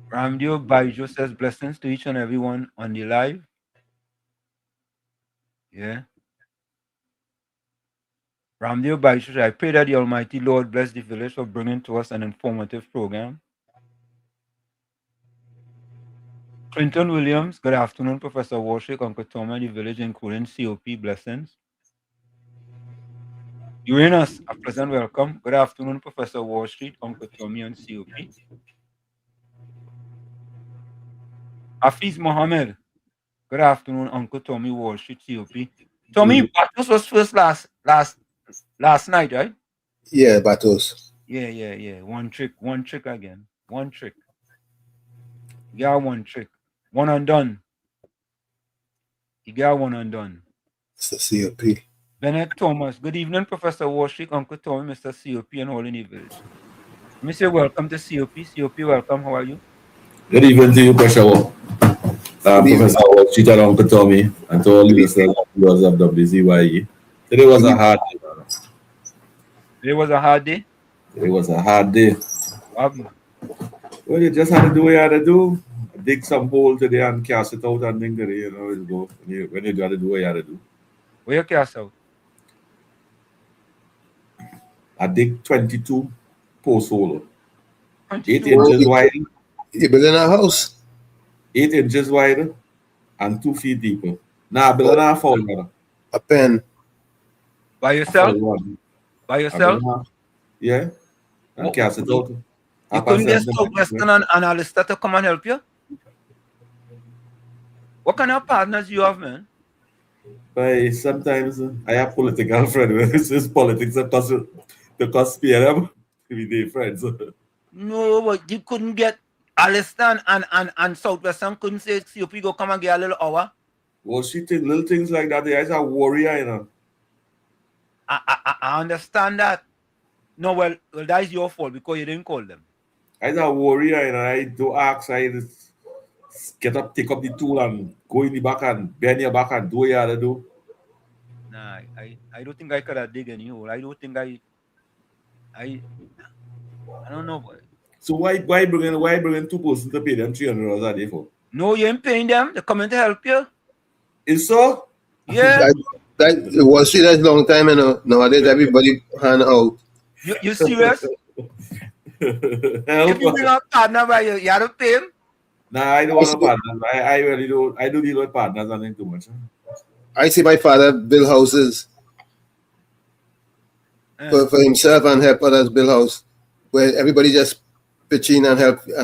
Ramdeo Baijo says blessings to each and everyone on the live. Yeah. Ramdeo Baijo, I pray that the Almighty Lord bless the village for bringing to us an informative program. Clinton Williams, good afternoon, Professor Warshik, Uncle Tom and the village, including COP, blessings. Uranus, a pleasant welcome. Good afternoon, Professor Wall Street, Uncle Tommy and COP. Hafiz Mohammed, good afternoon, Uncle Tommy, Wall Street, COP. Tommy, Batos was first last night, right? Yeah, Batos. Yeah. One trick again. One trick. You got one trick. One and done. You got one and done. Mr. COP. Bennett Thomas, good evening, Professor Wall Street, Uncle Tommy, Mr. COP, and all in the village. Let me say welcome to COP. COP, welcome. How are you? Good evening to you, Professor Wall Street and Uncle Tommy, and to all the listeners of WZYE. Today was a hard day, man. Today was a hard day? It was a hard day. Well, you just had to do what you had to do. Dig some hole today and cast it out and think today, you go. When you got to do what you had to do. Where you cast out? I dig 22 post hole. 8 inches wide. You building a house? 8 inches wide and 2 feet deep. Nah, building a foul. A pen. By yourself? By yourself? Yeah. And cast it out. You couldn't get Western and Alistair to come and help you? What kind of partners you have, man? But sometimes I have political friends. It's politics that cause them with their friends. No, but you couldn't get Alistair and Southwestern couldn't say COP go come and get a little hour. Well, she did little things like that. They are a warrior, you know. I understand that. No, well, that is your fault because you didn't call them. I'm a warrior, you know. I do ask, I just get up, take up the tool and go in the back and bend your back and do what you have to do. Nah, I don't think I could have dig any hole. I don't think I don't know, boy. So why bringing 2 persons to pay them $300 a day for? No, you ain't paying them. They're coming to help you. Is so? Yeah. That Wall Street that's long time, you know. Nowadays everybody hand out. You serious? If you bring a partner by you have to pay him? Nah, I don't want a partner. I really don't. I don't deal with partners and think too much. I see my father build houses for himself and help others build house, where everybody just pitch in and help. Yeah.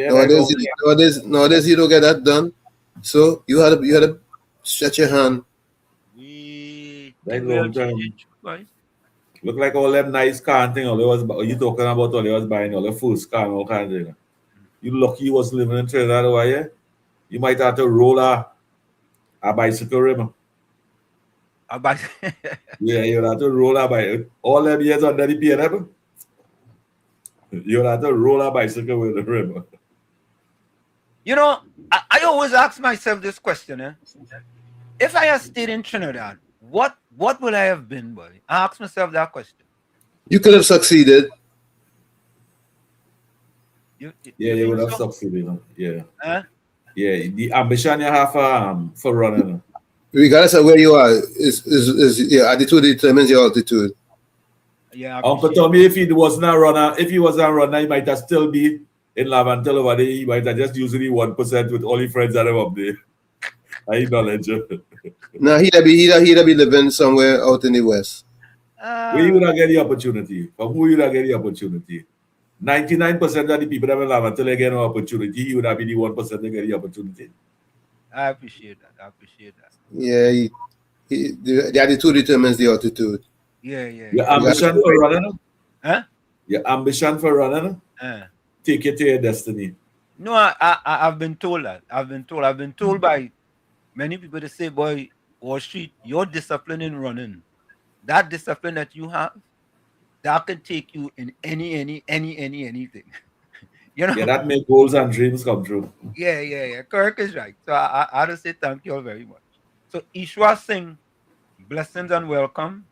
Nowadays you don't get that done. So you had to stretch your hand. Look like all them nice car thing. You talking about all they was buying all the first car and all kinds of things. You lucky you was living in Trinidad over here. You might have to roll a bicycle rim. Yeah, you have to roll a bike. All them years under the PNM, you have to roll a bicycle with the rim. You know, I always ask myself this question, eh? If I had stayed in Trinidad, what would I have been, boy? I ask myself that question. You could have succeeded. You would have succeeded. Yeah. Huh? Yeah, the ambition you have for running. Regardless of where you are, is your attitude determines your altitude. Yeah. Uncle Tommy, if he wasn't a runner, he might have still be in Lavantel over there. He might have just usually 1% with all his friends that are up there. I acknowledge you. No, he'd be living somewhere out in the west. Where you would have get the opportunity? From who you would have get the opportunity? 99% of the people that will have until they get an opportunity, you would have been the 1% that get the opportunity. I appreciate that. Yeah, the attitude determines the altitude. Yeah. Your ambition for running? Huh? Your ambition for running? Take it to your destiny. No, I've been told that. I've been told by many people to say, boy, Wall Street, your discipline in running, that discipline that you have, that can take you in anything. You know? Yeah, that make goals and dreams come true. Yeah. Kirk is right. So I just say thank you all very much. So Ishwa Singh, blessings and welcome.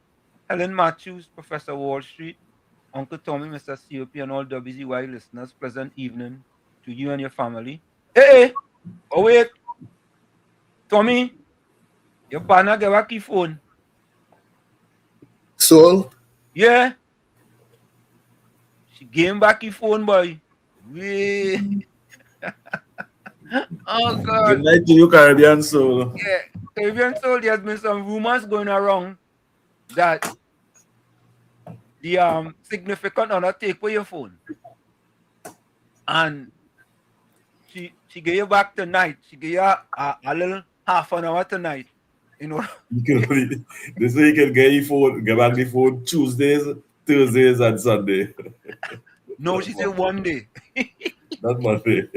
Helen Matthews, Professor Wall Street, Uncle Tommy, Mr. COP, and all WZYE listeners, pleasant evening to you and your family. Hey! Oh, wait. Tommy, your partner gave a key phone. Soul? Yeah. She gave back your phone, boy. Oh, God. Good night to you, Caribbean Soul. Yeah, Caribbean Soul, there's been some rumors going around that the significant other take away your phone. And she gave you back tonight. She gave you a little half an hour tonight. You know. This way you can get back the phone Tuesdays, Thursdays, and Sunday. No, she said one day. Not Monday.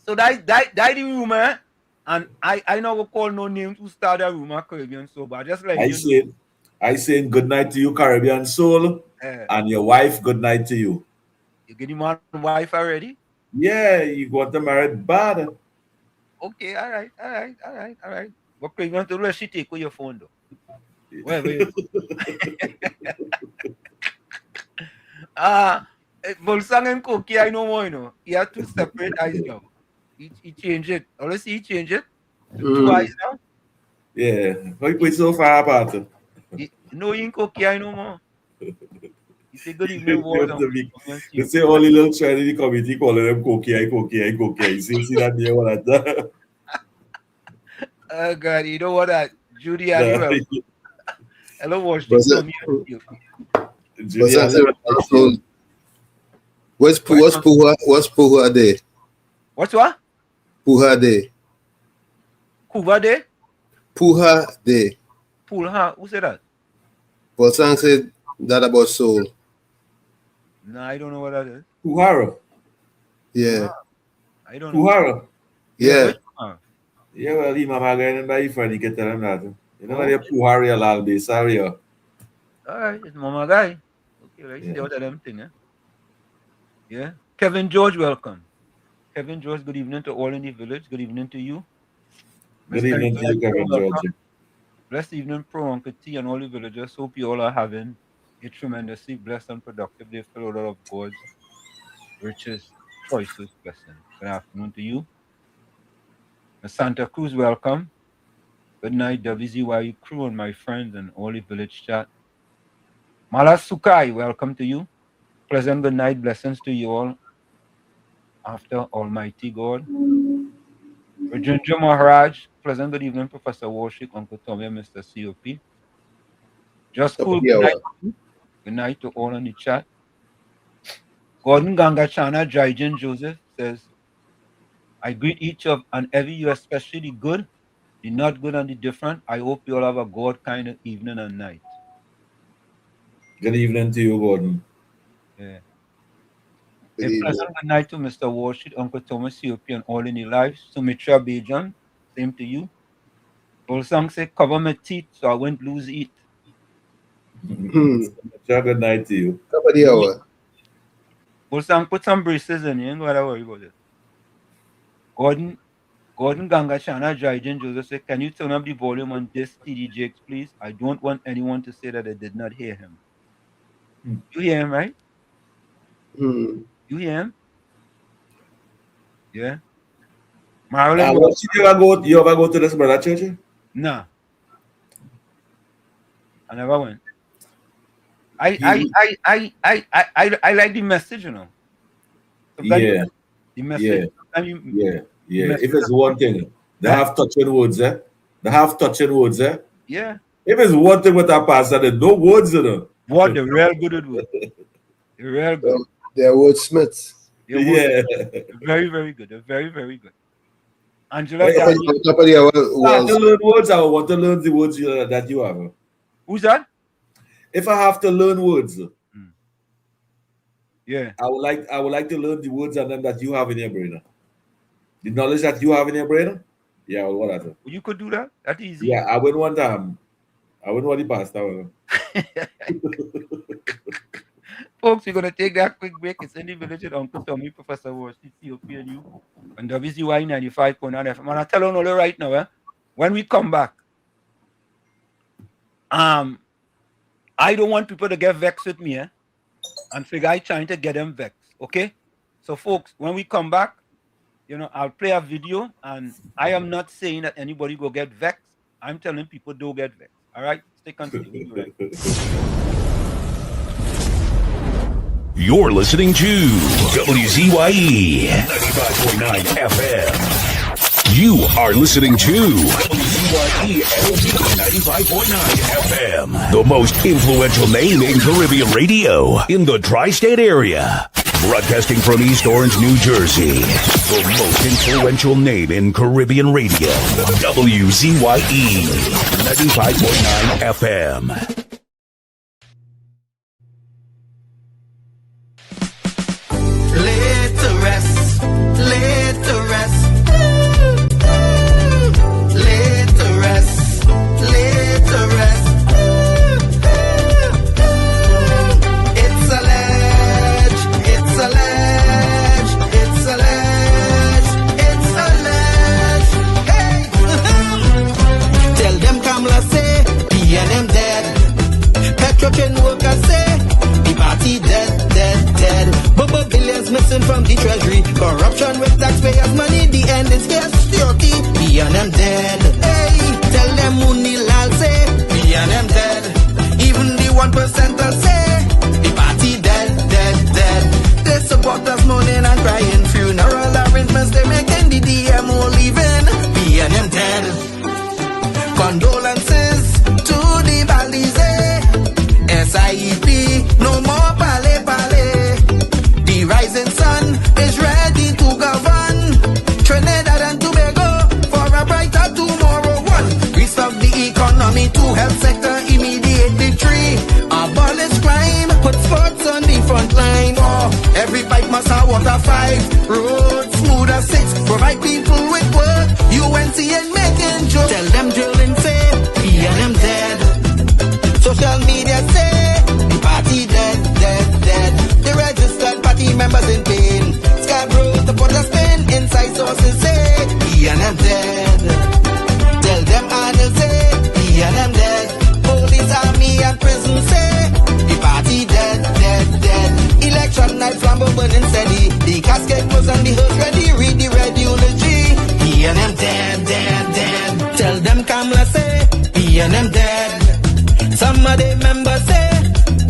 So that the rumor, and I never call no names who start a rumor Caribbean Soul, but just like I saying good night to you, Caribbean Soul, and your wife, good night to you. You get him on wife already? Yeah, you got to marry bad. Okay, all right. What Caribbean Soul will she take with your phone though? Wherever you Volkswagen and Koki, I know more, you know. He had two separate eyes now. He changed it. Honestly, he changed it. Two eyes now. Yeah. Why you put so far apart? No, he ain't Koki, I know more. He said good evening, They say all the little child in the committee calling them Koki. You see that near one at that? Oh, God, you know what that? Judy, I well. Hello, Washington. What's Puha Day? What's what? Puha Day. Kuva Day? Puha Day. Puha? Who said that? Well, Sang said that about soul. No, I don't know what that is. Puhara. Yeah. I don't know. Puhara. Yeah. Yeah, well, he mama going by your friend, you can tell him that. You know, they're Puhari a lot, be sorry. All right, it's mama guy. Okay, let's see what them thing, Yeah. Kevin George, welcome. Kevin George, good evening to all in the village. Good evening to you. Good evening to you, Kevin George. Blessed evening, Pro Uncle T, and all the villagers. Hope you all are having a tremendously blessed and productive day full of God's richest, choicest blessings. Good afternoon to you. Santa Cruz, welcome. Good night, WZYE crew and my friends and all the village chat. Malasukai, welcome to you. Pleasant good night, blessings to you all. After Almighty God. Rajendra Maharaj, pleasant good evening, Professor Warshik, Uncle Tommy, and Mr. COP. Just cool, good night. Good night to all on the chat. Gordon Gangachana Jaijan Joseph says, I greet each of and every you, especially the good, the not good, and the different. I hope you all have a God kind of evening and night. Good evening to you, Gordon. Yeah. A pleasant good night to Mr. Warshit, Uncle Thomas, COP, and all in your lives. Sumitra Bejan, same to you. Old song say, cover my teeth so I won't lose it. Good night to you. Cover the hour. Old song, put some braces in. You ain't got to worry about it. Gordon Ganga Shana Jaijin Joseph said, can you turn up the volume on this TD Jakes, please? I don't want anyone to say that I did not hear him. You hear him, right? You hear him? Yeah. Marilyn. You ever go to this brother church? Nah. I never went. I like the message, you know. Yeah. The message. Yeah. If it's one thing, they have touching words, eh? Yeah. If it's one thing with that pastor, there's no words in it. What the real good at work. They're real good. They're wordsmiths. Yeah. Very, very good. They're very, very good. Angela, I want to learn words. I want to learn the words that you have. Who's that? If I have to learn words, yeah, I would like to learn the words and them that you have in your brain. The knowledge that you have in your brain. Yeah, what I do. You could do that. That's easy. Yeah, I wouldn't want the pastor. Folks, we're gonna take that quick break. It's in the village with Uncle Tommy, Professor Walsh, COPNU, on WZYE 95.9 FM. And I tell you all right now, when we come back, I don't want people to get vexed with me, and figure I trying to get them vexed. Okay? So folks, when we come back, I'll play a video, and I am not saying that anybody will get vexed. I'm telling people don't get vexed. All right? Stay consistent. Right. You're listening to WZYE 95.9 FM. You are listening to WZYE 95.9 FM, the most influential name in Caribbean radio in the tri-state area. Broadcasting from East Orange, New Jersey, the most influential name in Caribbean radio. WZYE 95.9 FM. Missing from the treasury, corruption with taxpayers' money. The end is here, security. B&M dead. Hey, tell them Munilal say B&M dead. Even the 1% say the party dead, dead, dead. They support us moaning and crying. Funeral arrangements they making. The DMO leaving. B&M dead. Condolences to the Balize. SIEP, no more pale pale. The rising sun is ready to govern Trinidad and Tobago for a brighter tomorrow. 1. Restart the economy. 2. Health sector immediate victory. Abolish crime. Put sports on the front line. 4. Every pipe must have water. 5. Roads smooth as 6. Provide people with work. UNC and making jokes. Tell them drilling say B&M dead. Social media say the party dead, dead, dead. The registered party members in pain. Scarborough to put a spin. Inside sources say B&M dead. Tell them Arnold say B&M dead. Police, army and prison say the party dead, dead, dead. Election night flambeau burning steady. The casket was on the hearse ready. Read the red eulogy. B&M dead, dead, dead. Tell them Kamala say B&M dead. Some of the members say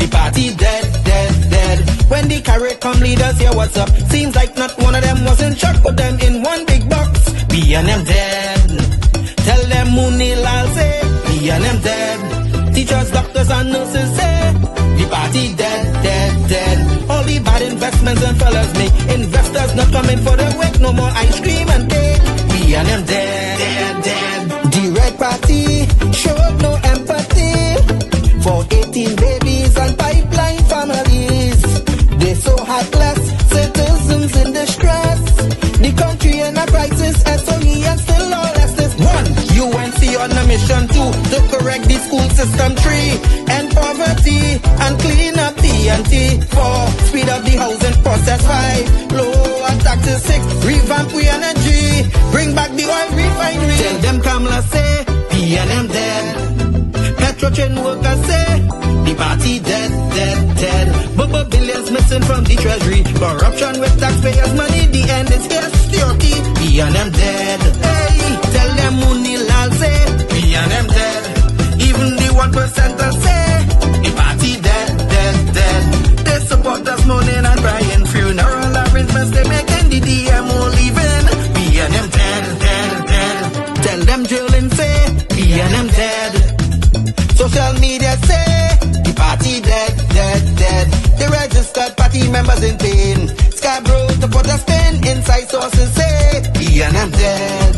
the party dead, dead, dead. When the carrot come leaders hear what's up. Seems like not one of them was in shock. Put them in one big box. B&M dead. Tell them Munilal say B&M dead. Teachers, doctors and nurses say the party dead, dead, dead. All the bad investments and fellas make. Investors not coming for the work. No more ice cream and cake. B&M dead, dead, dead. The red party showed no empathy for 18 babies and pipeline families. They so heartless, citizens in distress. The country in a crisis, SOE and still all less this. 1. UNC on a mission. Action 2 to correct the school system. 3, end poverty and clean up TNT. 4, speed up the housing process. 5, lower taxes. 6, revamp we energy. Bring back the oil refinery. Tell them Kamala say, PNM dead. Petro train workers say, the party dead, dead, dead. But billions missing from the treasury. Corruption with taxpayers' money, the end is here. Security, PNM dead. Hey, tell them Munilal say, PNM dead. Even the 1%ers say, the party dead, dead, dead. They support us mourning and crying. Funeral arrangements they making, the DMO leaving. PNM dead, dead, dead. Tell them drilling say, PNM dead. Social media say, the party dead, dead, dead. The registered party members in pain. Scarborough to put a spin. Inside sources say, PNM dead.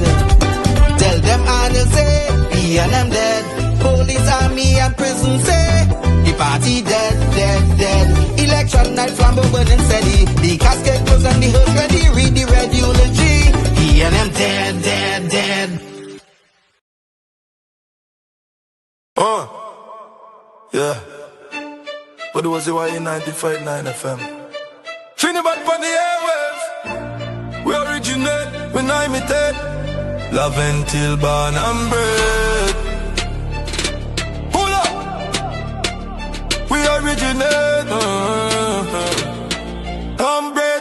Tell them Arnold say, PNM dead. Police, army and prison say, the party dead, dead, dead. Election night flambeau burning steady. The casket closed and the hearse ready. Read the red eulogy. PNM dead, dead, dead. Yeah. But WZYE 95.9 FM. Trinidad on the airwaves. We originate, we imitate. Love until born and bred. Pull up. We originate. Hombre,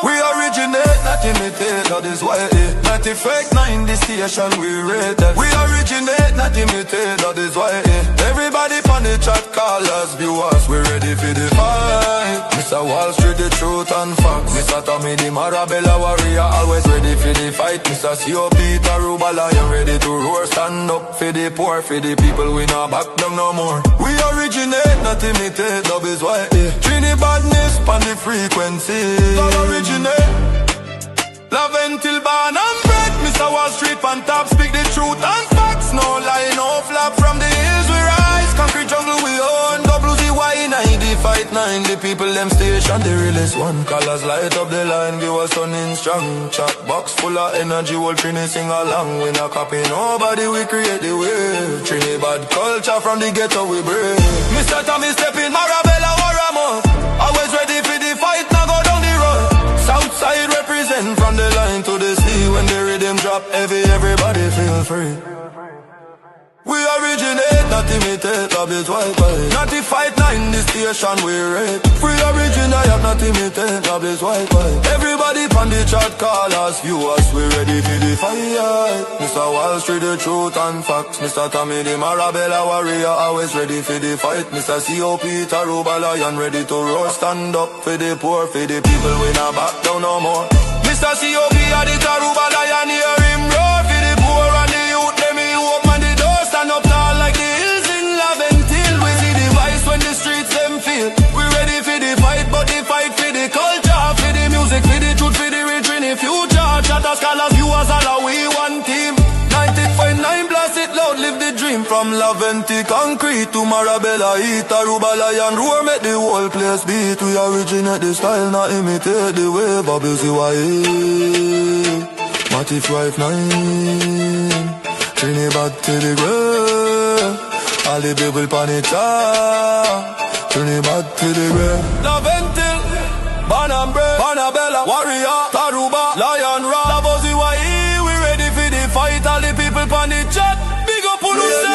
we originate, not imitate, that is why 95.9 the station we rated. We originate, not imitate, that is why everybody on the chat call us viewers. We ready for the fight. Mr. Wall Street, the truth and facts. Mr. Tommy the Marabella warrior, always ready for the fight. Mr. C.O. Peter Rubala, you ready to roar. Stand up for the poor, for the people, we not back down no more. We originate, not imitate, that is why Trini badness on the frequency. God originate. Love until born and bred. Mr. Wall Street on top, speak the truth and facts. No lie, no flap. From the hills we rise, concrete jungle we own. WZYE 95.9, the people them station, the realest one. Colors light up the line, give us stunning strong. Chat box full of energy, whole Trini sing along. We not copy nobody, we create the wave. Trini bad culture from the ghetto we brave. Mr. Tommy step in, Marabella Waramo. Always ready for the fight, now go down the road. Southside represent from the line to the sea. When the rhythm drop heavy, everybody feel free. We originate, not imitate, love is white boy. 95.9 the station we rate. We originate, not imitate, love is white boy. Everybody on the chat call us viewers. We ready for the fight. Mr. Wall Street, the truth and facts. Mr. Tommy the Marabella warrior, always ready for the fight. Mr. C.O. Peter Rubala, lion ready to roar. Stand up for the poor, for the people, we not back down no more. Mr. C.O. Peter Rubala, lion hear him roar. For the poor and the youth, let me open the door. Stand up tall like the hills in Laventille. We see the vice when the streets them feel. We ready for the fight, but the fight for the culture, for the music, for the truth, for the rich in the future. Chatter scholars, viewers, all we one team. 95.9 blast it loud, live the dream. From Laventi concrete to Marabella, Ita, Rubala, and roar, make the whole place beat. We originate the style, not imitate the way. WZYE, Matty 5.9. Trinidad to the grave. All the people on the top. Trinidad to the grave. Love until born and bred. Banabella, warrior, Taruba, lion, rock. WZYE, we ready for the fight. All the people on the chat. Big up on us.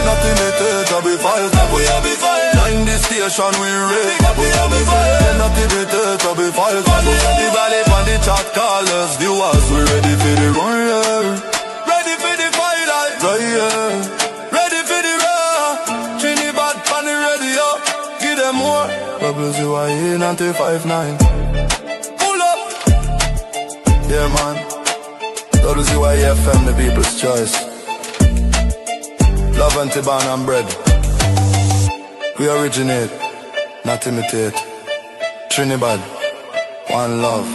Not imitate, I'll be fight. We have be fight. Nine the station we ready. We have be fight. Not imitate, I'll be fight. Everybody on the chat call us viewers. We ready for the warrior. Ready for the raw. Trinidad on the radio. Give them more. WZYE 95.9. Pull up. Yeah man. WZYE FM, the people's choice. Love and Tiban and bread. We originate, not imitate. Trinidad, one love.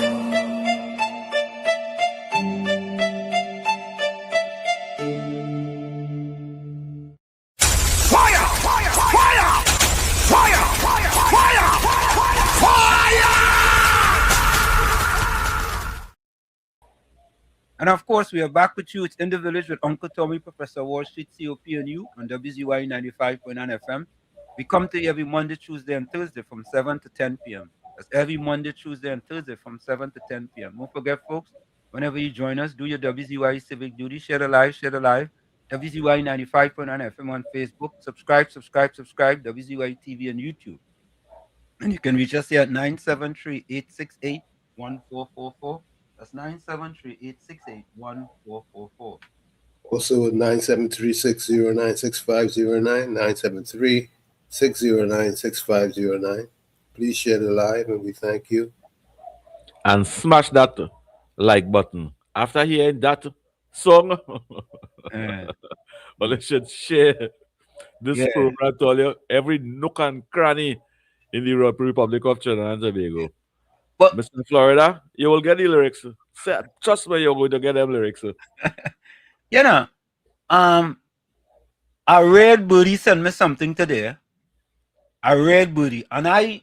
And of course, we are back with you. It's In the Village with Uncle Tommy, Professor Wall Street, COP and you on WZYE 95.9 FM. We come to you every Monday, Tuesday, and Thursday from 7 to 10 p.m. That's every Monday, Tuesday, and Thursday from 7 to 10 p.m. Don't forget, folks, whenever you join us, do your WZYE civic duty. Share the live, share the live. WZYE 95.9 FM on Facebook. Subscribe, WZYE TV and YouTube. And you can reach us here at 973-868-1444. That's 973-868-1444. Also 973-609-6509, 973-609-6509. Please share the live and we thank you. And smash that like button. After hearing that song, well, you should share this program to all you, every nook and cranny in the Republic of Trinidad and Tobago. But Mr. Florida, you will get the lyrics. Trust me, you're going to get them lyrics. You know, a red booty sent me something today. A red booty. And I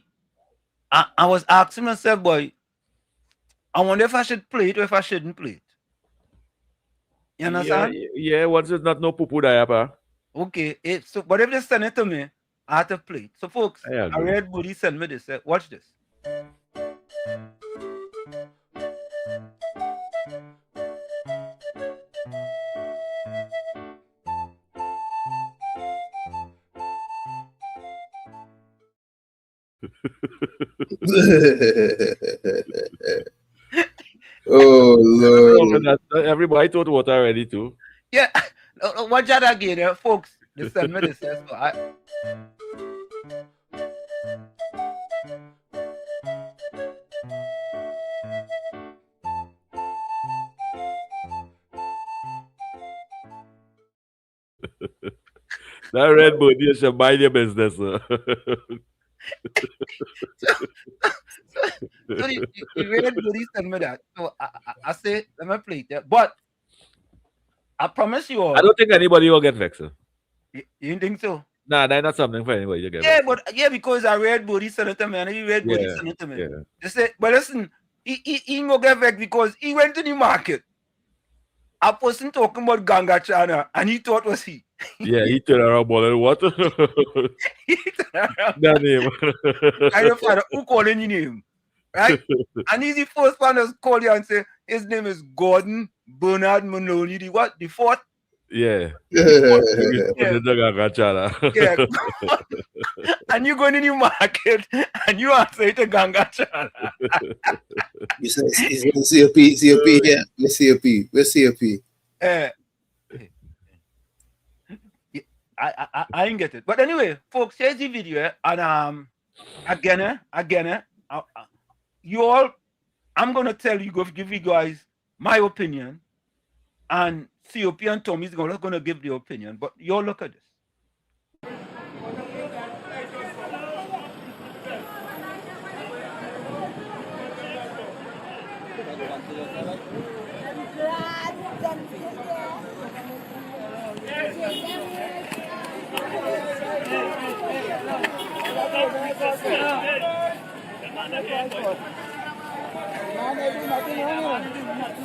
was asking myself, boy, I wonder if I should play it or if I shouldn't play it. You understand? Yeah, once it's not no poo-poo diaper. Okay. But if they send it to me, I have to play it. So, folks, a red booty sent me this. Watch this. Oh Lord! Everybody thought what already too. Yeah, watch that again, folks. They send me this. So that red booty, you should mind your business. So the red booty sent me that. So I say, let me play it. But I promise you all. I don't think anybody will get vexed. You think so? Nah, that's not something for anybody to get vexed. But because I red booty sent it to me and he red booty sent it to me. Yeah. They say, but listen, he ain't get vexed because he went to the market. A person talking about Ganga Chana and he thought was he. Yeah, he turned around boiling water. He turned around. That name. I don't find out who calling your name. Right? And he's the first one that's called you and say his name is Gordon Bernard Maloney. The what? The fourth? Yeah. Yeah. And you going in the market and you answer to Ganga Chana. You say it's COP here. Let's COP. Where's COP? I ain't get it. But anyway, folks, here's the video. And again, you all, I'm gonna tell you, give you guys my opinion, and COP and Tommy's gonna give the opinion. But you all look at this.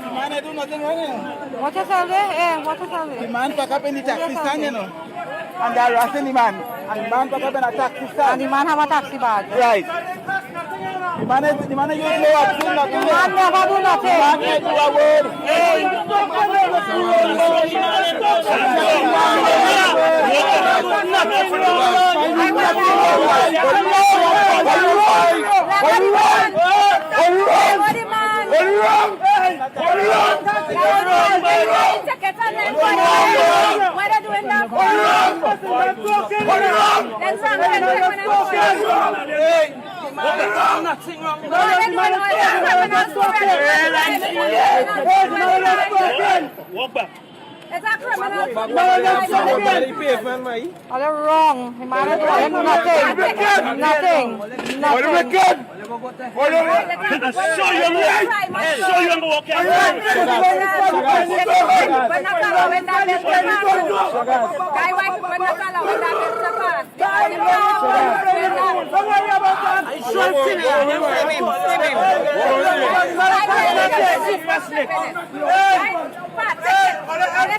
Man, I do nothing wrong here. What is all there? What is all there? The man pack up in the taxi stand, you know. And they're harassing the man. And the man pack up in a taxi stand. And the man have a taxi badge. Right. The man is using no action, nothing. The man never do nothing. The man can't do a word. Hey. Nothing wrong. Walk back. It's a criminal. Are they wrong? He might have done nothing. What are we good? What are we? Show you show you walk out. Yeah,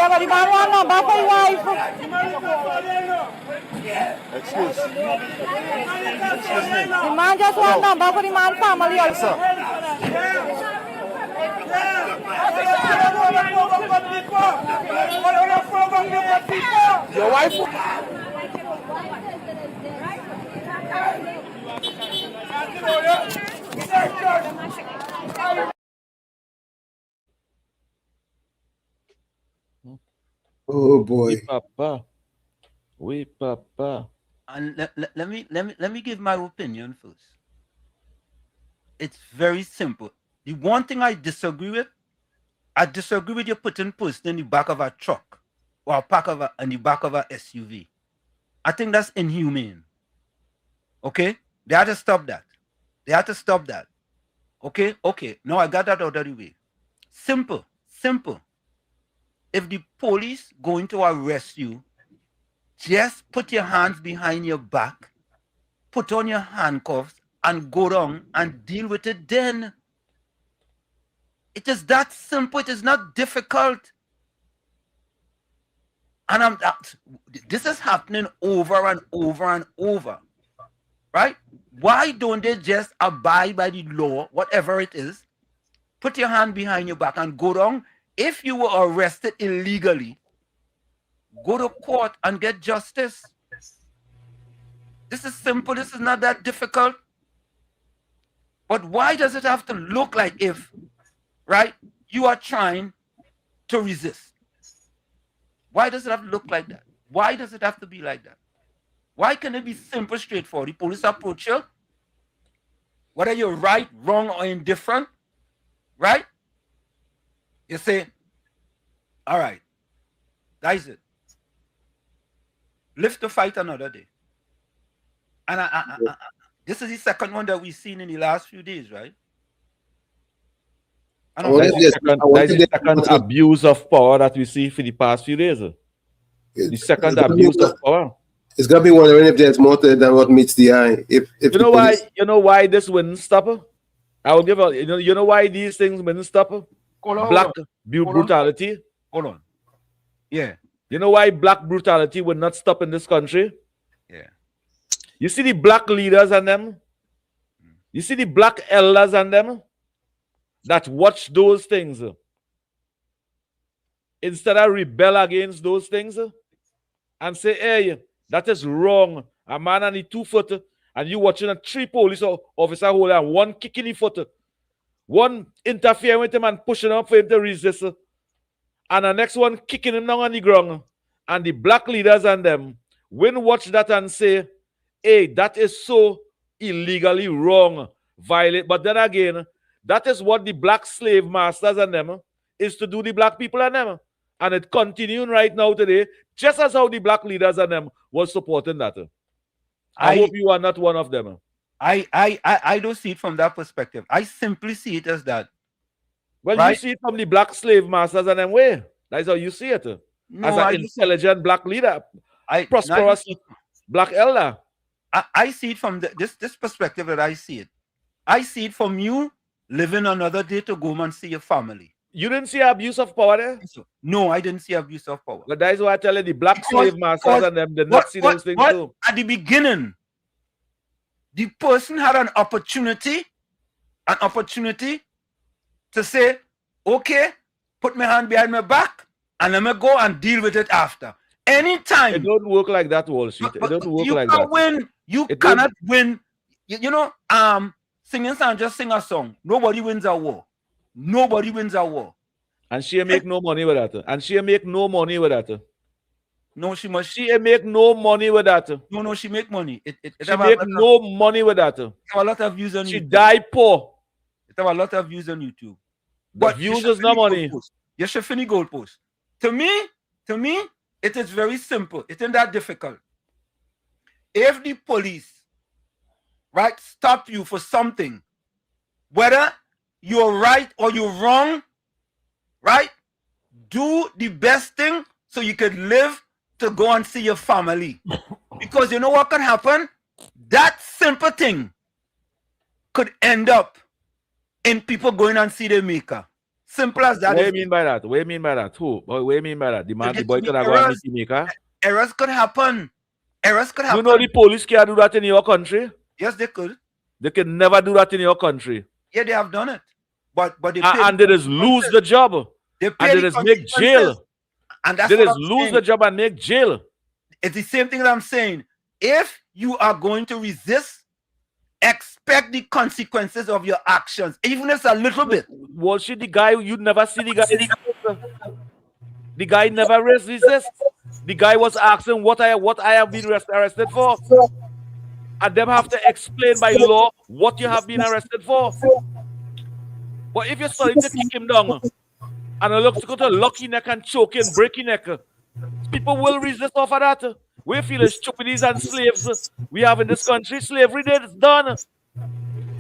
but the man want number for your wife. Excuse. The man just want number for the man family also. Your wife? Oh boy. Oui, papa. Oui, papa. And let me give my opinion first. It's very simple. The one thing I disagree with you putting person in the back of a truck or in the back of a SUV. I think that's inhumane. Okay? They have to stop that. Okay? Now I got that out of the way. Simple. If the police going to arrest you, just put your hands behind your back, put on your handcuffs, and go down and deal with it then. It is that simple. It is not difficult. And this is happening over and over and over. Right? Why don't they just abide by the law, whatever it is, put your hand behind your back and go down? If you were arrested illegally, go to court and get justice. This is simple. This is not that difficult. But why does it have to look like if, right, you are trying to resist? Why does it have to look like that? Why does it have to be like that? Why can it be simple, straightforward? The police approach you, whether you're right, wrong, or indifferent, right? You say, all right, that is it. Live to fight another day. And this is the second one that we've seen in the last few days, right? That's the second abuse of power that we see for the past few days. The second abuse of power. It's gonna be wondering if there's more to it than what meets the eye. If you know why this wouldn't stop her? I will give her. You know why these things wouldn't stop her? Black brutality. Hold on. Yeah. You know why black brutality would not stop in this country? Yeah. You see the black leaders and them. You see the black elders and them that watch those things. Instead of rebel against those things and say, hey, that is wrong. A man on the 2 foot and you watching a 3 police officer hold and one kicking the foot, one interfering with him and pushing up for him to resist, and the next one kicking him down on the ground. And the black leaders and them when watch that and say, hey, that is so illegally wrong, violate. But then again, that is what the black slave masters and them is to do the black people and them. And it continuing right now today, just as how the black leaders and them was supporting that. I hope you are not one of them. I don't see it from that perspective. I simply see it as that. Well, right? You see it from the black slave masters and them way. That's how you see it. No, as an intelligent black leader, prosperous black elder. I see it from this perspective that I see it. I see it from you living another day to go and see your family. You didn't see abuse of power there? No, I didn't see abuse of power. But that is why I tell you the black slave masters and them did not see those things too. At the beginning, the person had an opportunity to say, okay, put my hand behind my back and let me go and deal with it after. Anytime. It don't work like that, Wall Street. It don't work like that. Win. You cannot win. You know, singing song, just sing a song. Nobody wins a war. Nobody wins a war. And she make no money with that. And she make no money with that. No, she must. She make no money with that. No, she make money. She make no money with that. It have a lot of views on YouTube. She die poor. It have a lot of views on YouTube. But views is no money. You should finish goal post. To me, it is very simple. It isn't that difficult. If the police, right, stop you for something, whether you're right or you're wrong, right, do the best thing so you could live to go and see your family. Because you know what could happen? That simple thing could end up in people going and see their maker. Simple as that. What do you mean by that? What do you mean by that? Who? What do you mean by that? The boy could have gone and meet the maker? Errors could happen. Errors could happen. You know the police can't do that in your country? Yes, they could. They can never do that in your country. Yeah, they have done it. But they and they just lose the job. They and they just make jail. And that's they what just I'm lose saying. the job and make jail. It's the same thing that I'm saying. If you are going to resist, expect the consequences of your actions, even if it's a little bit. Was she the guy you never see the guy? The guy never resist. The guy was asking what I have been arrested for. And them have to explain by law what you have been arrested for. But if you're starting to kick him down and go to lucky neck and choke him, breaking neck, people will resist off of that. We feel as stupidities and slaves we have in this country. Slavery day is done.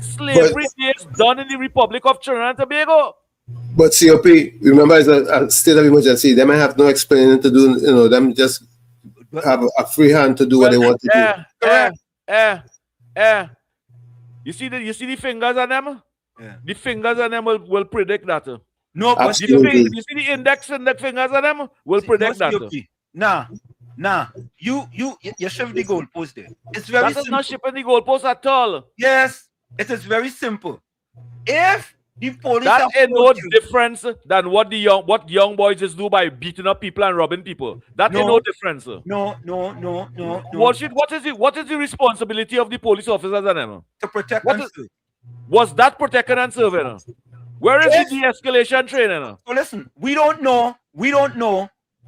Slavery day is done in the Republic of Trinidad and Tobago. But COP, remember, it's a state of emergency. They might have no explaining to do. You know, them just have a free hand to do what they want to do. You see the fingers on them? Yeah. The fingers on them will predict that. No, but you see the index and the fingers on them will predict that. Nah. You shift the goalpost there. It's very simple. That is not shifting the goalpost at all. Yes, it is very simple. If the police that ain't no difference than what young boys just do by beating up people and robbing people. That ain't no difference. No. What is the responsibility of the police officers and them? To protect and serve. Was that protecting and serving? Where is the de-escalation training? So listen, we don't know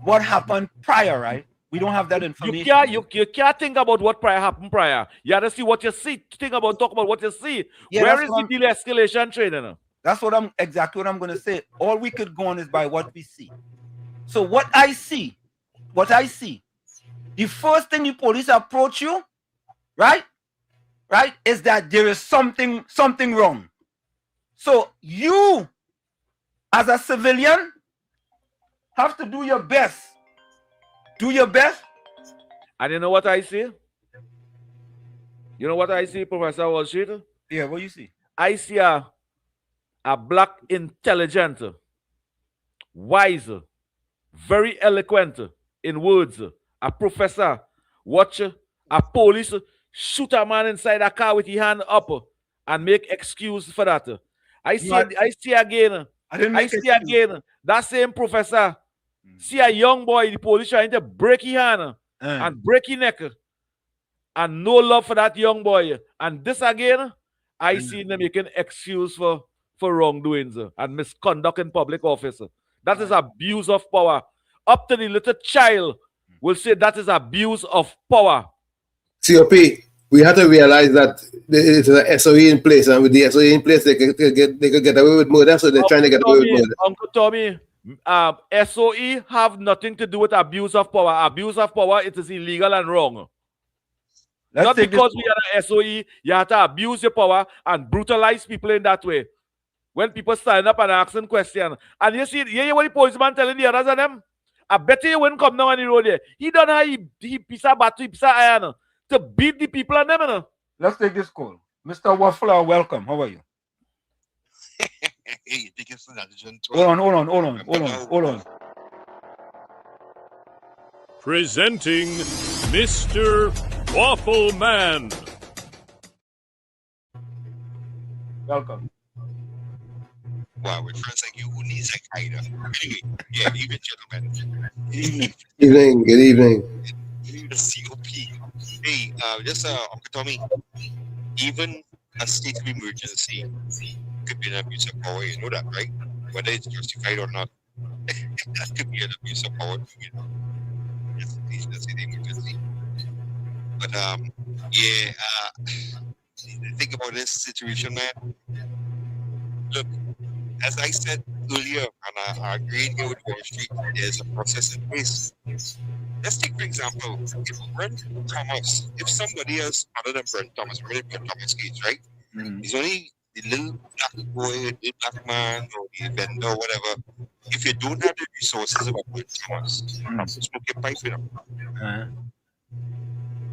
what happened prior, right? We don't have that information. You can't think about what happened prior. You have to see what you see. Talk about what you see. Yeah, where is the de-escalation training? That's exactly what I'm going to say. All we could go on is by what we see. So what I see, the first thing the police approach you, right, is that there is something wrong. So you, as a civilian, have to do your best. Do your best. And you know what I see? You know what I see, Professor Wall Street? Yeah, what do you see? I see a black, intelligent, wise, very eloquent in words, a professor, watch a police shoot a man inside a car with his hand up and make excuse for that. I see again that same professor see a young boy, the police trying to break his hand and break his neck, and no love for that young boy. And this again, I see them making excuse for wrongdoings and misconduct in public office. That is abuse of power. Up to the little child will say that is abuse of power. COP, we have to realize that it's an SOE in place, and with the SOE in place, they could get away with murder, so they're trying to get away with murder. Uncle Tommy, SOE have nothing to do with abuse of power. Abuse of power, it is illegal and wrong. Not because we are an SOE, you have to abuse your power and brutalize people in that way. When people stand up and asking questions, and you hear what the policeman telling the others of them, I bet you wouldn't come down on the road there. He done how he piece of battery, piece of iron to beat the people on them. You know? Let's take this call. Mr. Waffler, welcome. How are you? Hold on. Presenting Mr. Waffle Man. Welcome. Wow, with friends like you, who needs a hider? Yeah, even gentlemen. Good evening. COP. Hey, Uncle Tommy, even a state of emergency could be an abuse of power, you know that, right? Whether it's justified or not, that could be an abuse of power, you know. Yes, it's a state of emergency. But, think about this situation, man. Look, as I said earlier, and I agreed here with Wall Street, there's a process in place. Let's take, for example, if Brent Thomas, if somebody else other than Brent Thomas, really Brent Thomas case, right? He's only the little black boy, the little black man, or the vendor, or whatever, if you don't have the resources of a Thomas, you have to smoke your pipe, you know.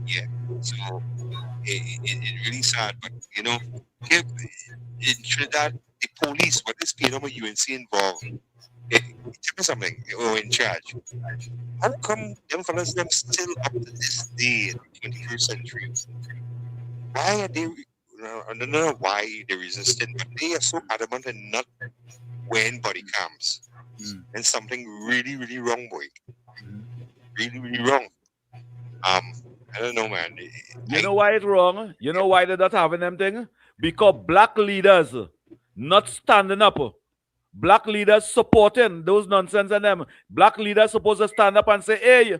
Yeah. So it's really sad, but you know, here in Trinidad, the police, what is PNM or UNC involved? Tell me something, or in charge. How come them fellas them still up to this day in the 21st century? Why are they? I don't know why they're resistant, but they are so adamant and not wearing body cams. And something really, really wrong, boy. Really, really wrong. I don't know, man. You know why it's wrong? You know why they're not having them thing? Because black leaders not standing up. Black leaders supporting those nonsense and them. Black leaders supposed to stand up and say, hey,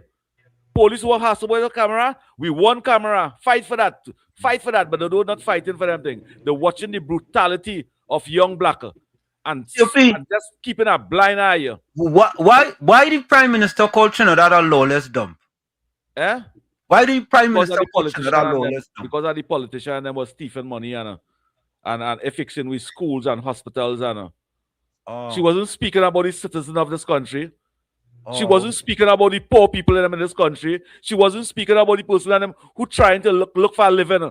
police won't have to wear a camera. We want camera. Fight for that. Fight for that. But they're not fighting for them thing. They're watching the brutality of young black and just keeping a blind eye. Why the Prime Minister called Trinidad a lawless dump? Eh? Why the Prime Because Minister called Trinidad a lawless dump? Because of the politician and them was thieving money and affixing with schools and hospitals and she wasn't speaking about the citizens of this country. She wasn't speaking about the poor people in this country. She wasn't speaking about the person in them who trying to look for a living.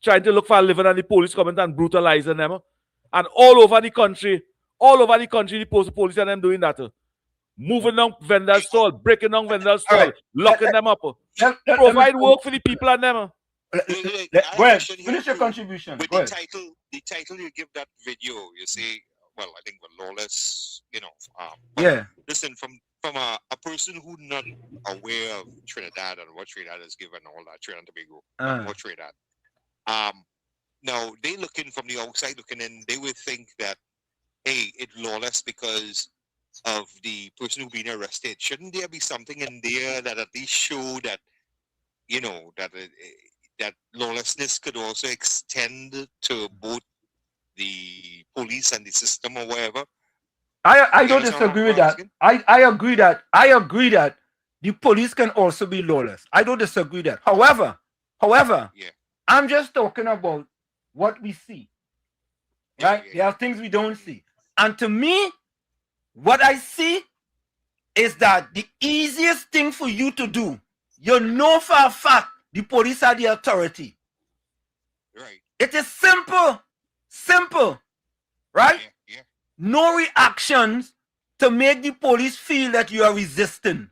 Trying to look for a living and the police coming and brutalizing them. And all over the country, the police and them doing that. Moving down vendors' stall, breaking down vendors' stall, locking them up. Provide work for the people and them. Go ahead, finish your contribution. With the title you give that video, you say, well, I think we're lawless, you know. Listen, from a person who's not aware of Trinidad and what Trinidad is given, all that, Trinidad and Tobago, what Trinidad. Now, they looking from the outside looking in, they would think that, hey, it's lawless because of the person who being arrested. Shouldn't there be something in there that at least show that, you know, that that lawlessness could also extend to both the police and the system or whatever? I don't disagree with that. I agree that the police can also be lawless. I don't disagree that. However, I'm just talking about what we see. Right? There are things we don't see. And to me, what I see is that the easiest thing for you to do, you know for a fact the police are the authority. Right. It is simple, right? Yeah. No reactions to make the police feel that you are resisting.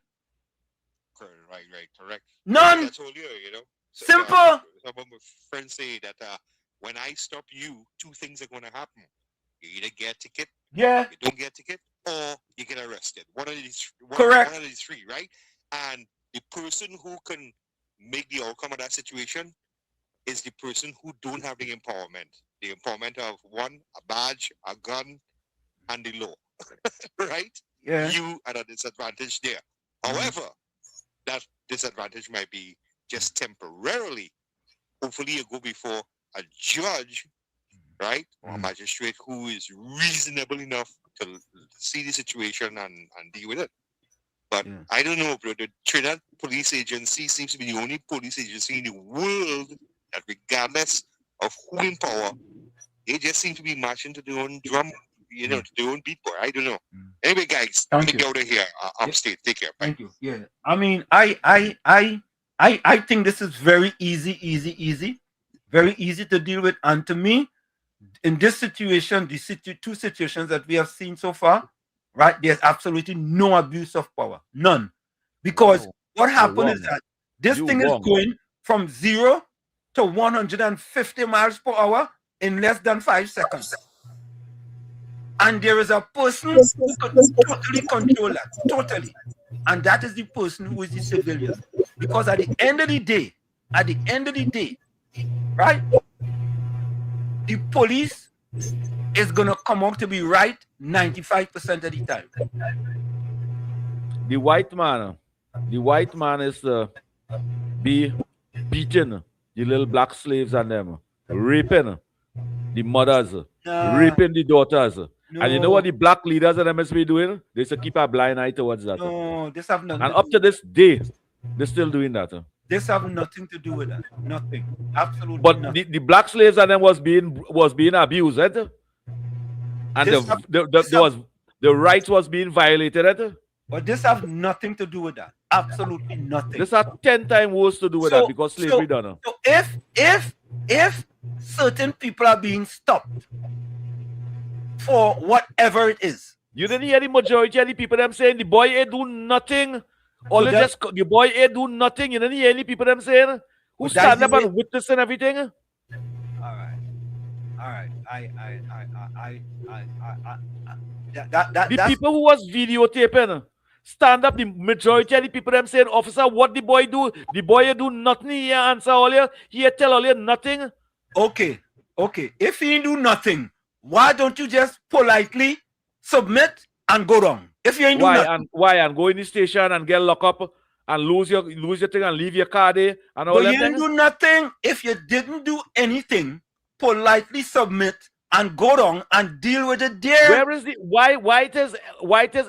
Right, correct. None. I told you know. Simple. Some of my friends say that when I stop you, two things are going to happen. You either get a ticket, you don't get a ticket, or you get arrested. One of these, correct. One of these three, right? And the person who can make the outcome of that situation is the person who don't have the empowerment. The empowerment of one, a badge, a gun, and the law. Right? Yeah. You are at a disadvantage there. However, that disadvantage might be just temporarily. Hopefully you go before a judge, right? Or a magistrate who is reasonable enough to see the situation and deal with it. But I don't know, bro. The Trinidad Police Agency seems to be the only police agency in the world that, regardless of who in power, they just seem to be marching to their own drum, you know, to their own beat, boy. I don't know. Anyway, guys, let me get out of here. Upstate. Take care. Bye. Thank you. Yeah. I mean, I think this is very easy. Very easy to deal with. And to me, in this situation, the two situations that we have seen so far, right, there's absolutely no abuse of power. None. Because what happened is that this thing is going from 0 to 150 miles per hour in less than 5 seconds. And there is a person who can totally control that. Totally. And that is the person who is the civilian. Because at the end of the day, right, the police is going to come out to be right 95% of the time. The white man is be beating the little black slaves and them, raping the mothers, raping the daughters. No. And you know what the black leaders and them must be doing? They should keep a blind eye towards that. No, this have nothing. And up to this day, they're still doing that. This have nothing to do with that. Nothing. Absolutely But nothing. the black slaves and them was being abused, right? And the rights was being violated, right? But this have nothing to do with that. Absolutely nothing. This are 10 times worse to do with that because slavery done. So if certain people are being stopped for whatever it is, you didn't hear the majority of the people them saying the boy ain't do nothing. Or just the boy ain't do nothing. You didn't hear any people them saying who stand up and witness and everything. All right. The people who was videotaping stand up. The majority of the people them saying, officer, what the boy do? The boy do nothing. He answer all you. He tell all you nothing. Okay. If he do nothing, why don't you just politely submit and go down? If you ain't do nothing, why and go in the station and get locked up and lose your thing and leave your car there and all but that. You didn't do nothing. If you didn't do anything, politely submit and go down and deal with it there. Where is the why it is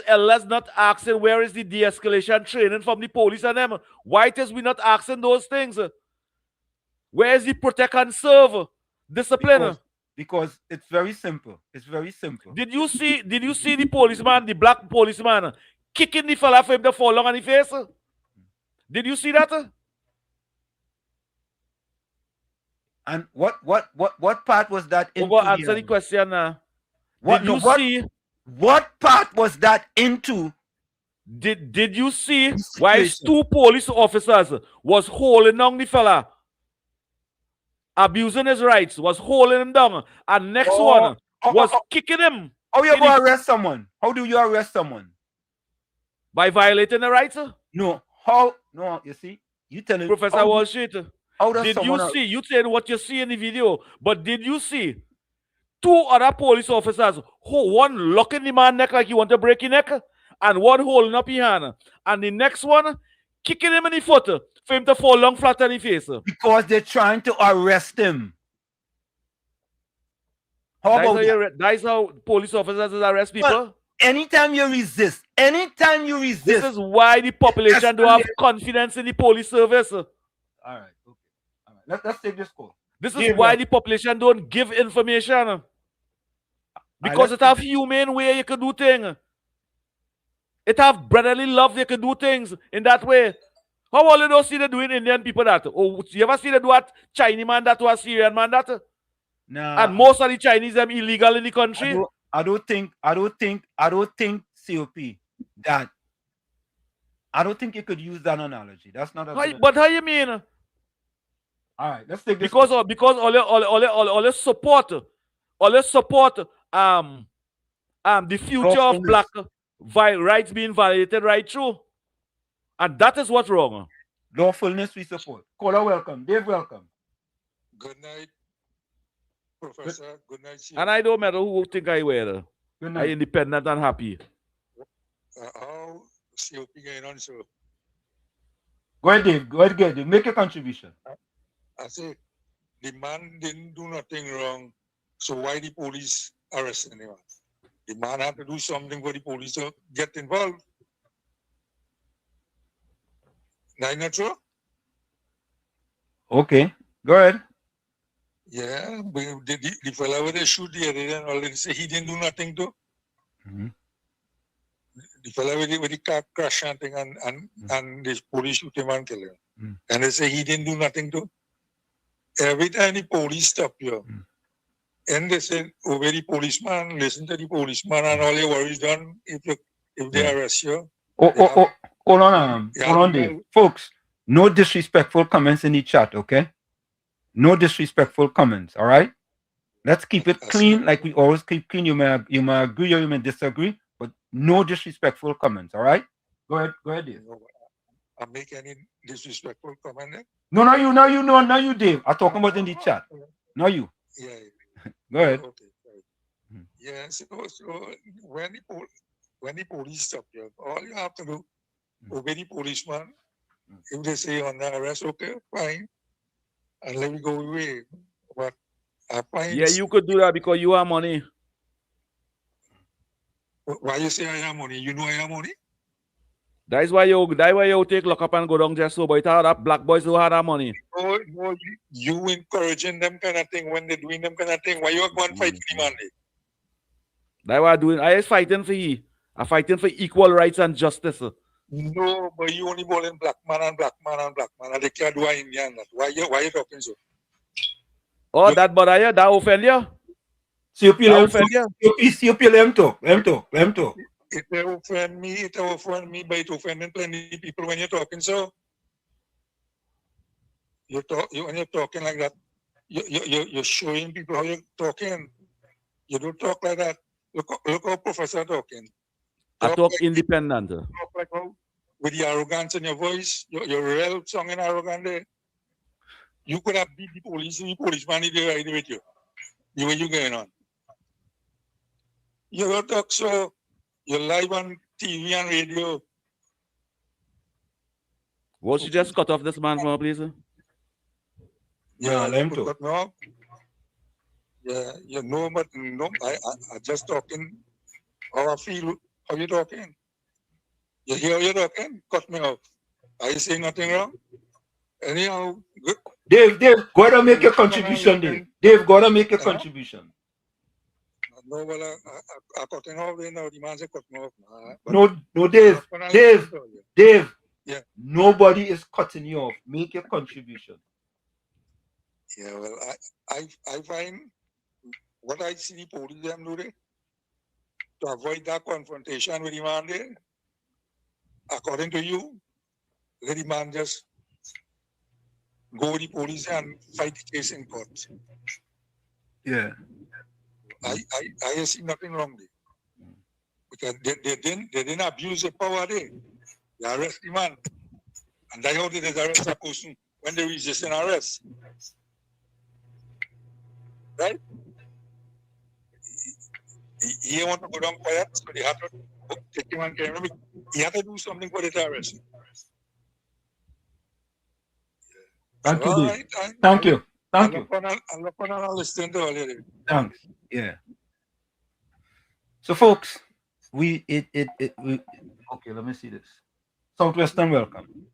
LS not asking where is the de-escalation training from the police and them? Why it is we not asking those things? Where is the protect and serve discipline? Because it's very simple. It's very simple. Did you see the policeman, the black policeman, kicking the fella for him to fall on the face? Did you see that? And what part was that into? Go answer the question now. What part was that into? Did you see why 2 police officers was holding on the fella, abusing his rights, was holding him down, and next one was kicking him? How you go arrest someone? How do you arrest someone? By violating the rights? No. How? No, you see? You telling Professor Wall Street. Did you see? You saying what you see in the video, but did you see 2 other police officers, one locking the man neck like he want to break his neck, and one holding up his hand, and the next one kicking him in the foot for him to fall long flat on his face? Because they're trying to arrest him. That's how police officers arrest people. Well, anytime you resist, this is why the population don't have confidence in the police service. All right. Let's take this call. This is why the population don't give information. Because it have humane way you can do things. It have brotherly love, you can do things in that way. How all you don't see they doing Indian people that? Oh, you ever see they do that Chinese man that or Syrian man that? No. And most of the Chinese them illegal in the country. I don't think COP that. I don't think you could use that analogy. That's not a but how you mean? All right, let's take this. Because all the support the future of black rights being violated right through. And that is what's wrong. Lawfulness we support. Caller, welcome. Dave, welcome. Good night, Professor. Good night. And I don't matter who think I wear. Good night. I independent and happy. How COP going on, sir? Go ahead, Dave. Go ahead. Make a contribution. I say the man didn't do nothing wrong, so why the police arresting him? The man had to do something for the police to get involved. Not true? Okay, go ahead. Yeah, the fellow with the shoot the other and already say he didn't do nothing to. Mm-hmm. The fellow with the car crash and thing and the police shoot him and kill him. Mm-hmm. And they say he didn't do nothing to. Every time the police stop you, and they say, obey the policeman, listen to the policeman, and all your worries done if they arrest you. Hold on, Dave. Folks, no disrespectful comments in the chat, okay? No disrespectful comments, all right? Let's keep it clean, like we always keep clean. You may agree or you may disagree, but no disrespectful comments, all right? Go ahead, Dave. I make any disrespectful comment there? No, you, Dave. I'm talking about in the chat. No, you. Yeah. Go ahead. Okay. Yeah, so when the police stop you, all you have to do, obey the policeman. If they say on the arrest, okay, fine. And let me go away. But I find... Yeah, you could do that because you have money. Why you say I have money? You know I have money? That's why you take lock up and go down just so, but it all that black boys who had that money. No, you encouraging them kind of thing when they're doing them kind of thing. Why you go and fight for the man? That's what I'm doing. I is fighting for you. I'm fighting for equal rights and justice. No, but you only balling black man and black man and black man, and they can't do Indian. Why you talking so? Oh, that bother you? That offend you? You feel them talk. It offend me, but it offending plenty people when you're talking so. When you're talking like that, you're showing people how you're talking. You don't talk like that. Look how professor talking. I talk like independent. Talk like how, with the arrogance in your voice, your real song and arrogant there. You could have beat the police and the policeman if they ride with you. The way you going on. You don't talk so. You're live on TV and radio. Won't you just cut off this man for me, please? Yeah, let him talk. No. Yeah, you know, but no, I just talking how I feel, how you talking. You hear you talking? Cut me off. Are you saying nothing wrong? Anyhow, good. Dave, gotta make a contribution, Dave. Dave, gotta make a contribution. No, well, I cut him off now. The man said cut me off. No, Dave. Yeah. Nobody is cutting you off. Make a contribution. Yeah, well, I find what I see the police them do there, to avoid that confrontation with the man there, according to you, let the man just go with the police and fight the case in court. Yeah. I see nothing wrong there. Because they didn't abuse the power there. They arrest the man. And that's how they arrest a person when they resist an arrest. Right? He want to go down quiet, so they have to take him and carry him. He had to do something for the terrorists. Thank you, Dave. Thank you. I'll look on and listen to all of it. Thanks. Yeah. So, folks, we okay. Let me see this. Southwestern, welcome.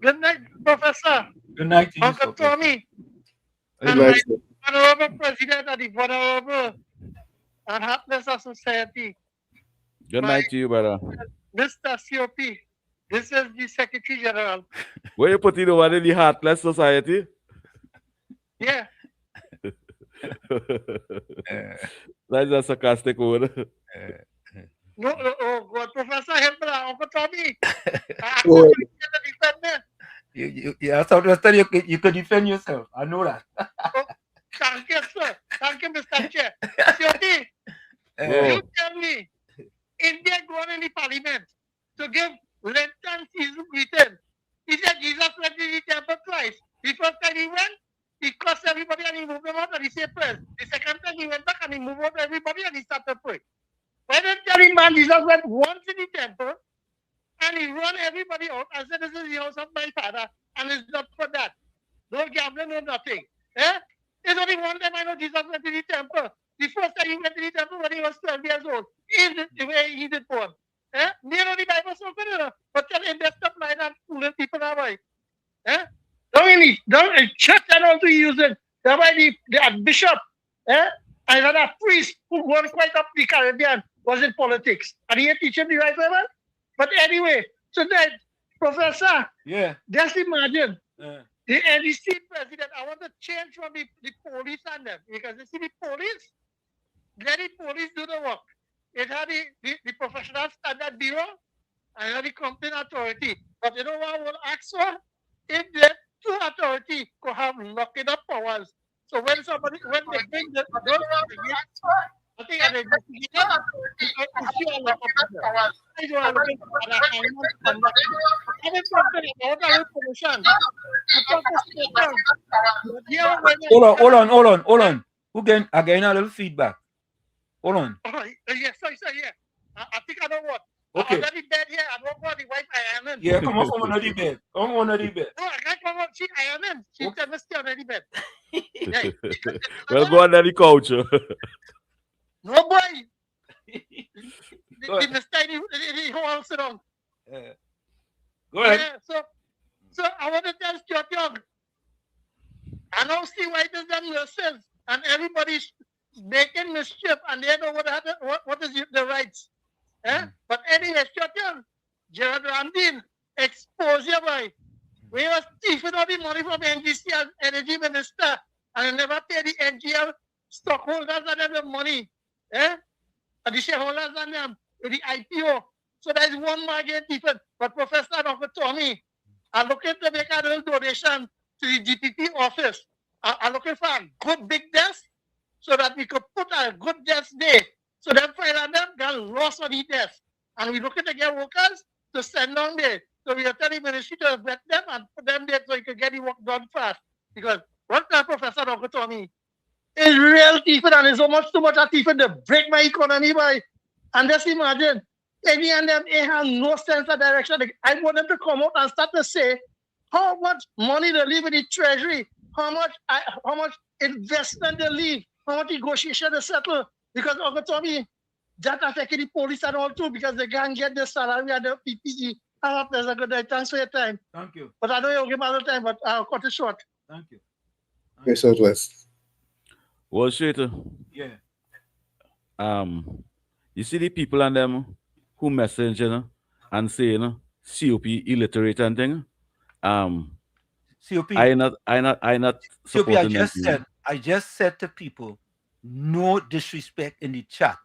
Good night, Professor. Good night, Uncle Tommy. Good night. Honorable President of the Vulnerable and Hapless of Society. Good night to you, brother. Mr. COP. This is the Secretary General. Where you put it over in the Heartless Society? Yeah. That's a sarcastic word. No, oh God, Professor Helper, Uncle Tommy. Yeah, Southwestern, you could defend yourself. I know that. Thank you, sir. Thank you, Mr. Chair. COP, you tell me, India going in the parliament to give Lenten season greeting. He said Jesus went to the temple twice. The first time he went, he cursed everybody and he moved them out and he said prayers. The second time he went back and he moved out everybody and he started praying. When they tell him, man, Jesus went once in the temple and he run everybody out and said, this is the house of my father and it's not for that. No gambling, no nothing. Eh? There's only one time I know Jesus went to the temple. The first time he went to the temple when he was 12 years old. Is the way he did born. Eh? Near the Bible so good, but tell him they stop lying and fooling people that way. Eh? Don't church and all to use it. That's why the bishop, and that priest who won quite up the Caribbean was in politics. And he teach him the right way. But anyway, so that Professor, just imagine the NDC president. I want to change from the police and them because you see the police, let the police do the work. It had the Professional Standard Bureau and had the Complaint Authority. But you know what I will ask for? If the two authorities could have locking up powers. So when they bring the I think I Hold on. Who getting again a little feedback? Hold on. Yes, sir, yeah. I think I know what. Okay. I'm already bed here. I don't want the wife ironing. Yeah, come on under the bed. Come on under the bed. No, I can't come on. She ironing. She never stay under the bed. Well, go under the couch. No, boy. The mistake the whole sit down. Go ahead. Yeah, so I want to tell Stuart Young, I know see why it is done yourselves, and everybody's making mischief, and they know what is the rights. But anyway, Stuart Young, Gerard Ramdin, expose your boy. We was thieving all the money from NGC as energy minister, and never pay the NGL stockholders and them the money. And the shareholders and them with the IPO. So there's one margin different. But Professor Dr. Tommy, I'm looking to make a little donation to the DPP office. I'm looking for a good big desk so that we could put a good desk there. So them file and them got lost on the desk. And we're looking to get workers to send down there. So we are telling the ministry to vet them and put them there so you can get the work done fast. Because what that Professor Dr. Tommy is real thief and it's so much too much a thief to break my economy by. And just imagine, any and them they have no sense of direction. I want them to come out and start to say how much money they leave in the treasury, how much investment they leave, how much negotiation they settle. Because Uncle Tommy, that affects the police and all too, because they can't get the salary and the PPE. I hope there's a good day. Thanks for your time. Thank you. But I know you'll give me other time, but I'll cut it short. Thank you. Okay, Southwest. Well, straighter. Yeah. You see the people and them who message, you know, and say, you know, COP illiterate and thing. COP. I not supporting COP, I just said to people, no disrespect in the chat.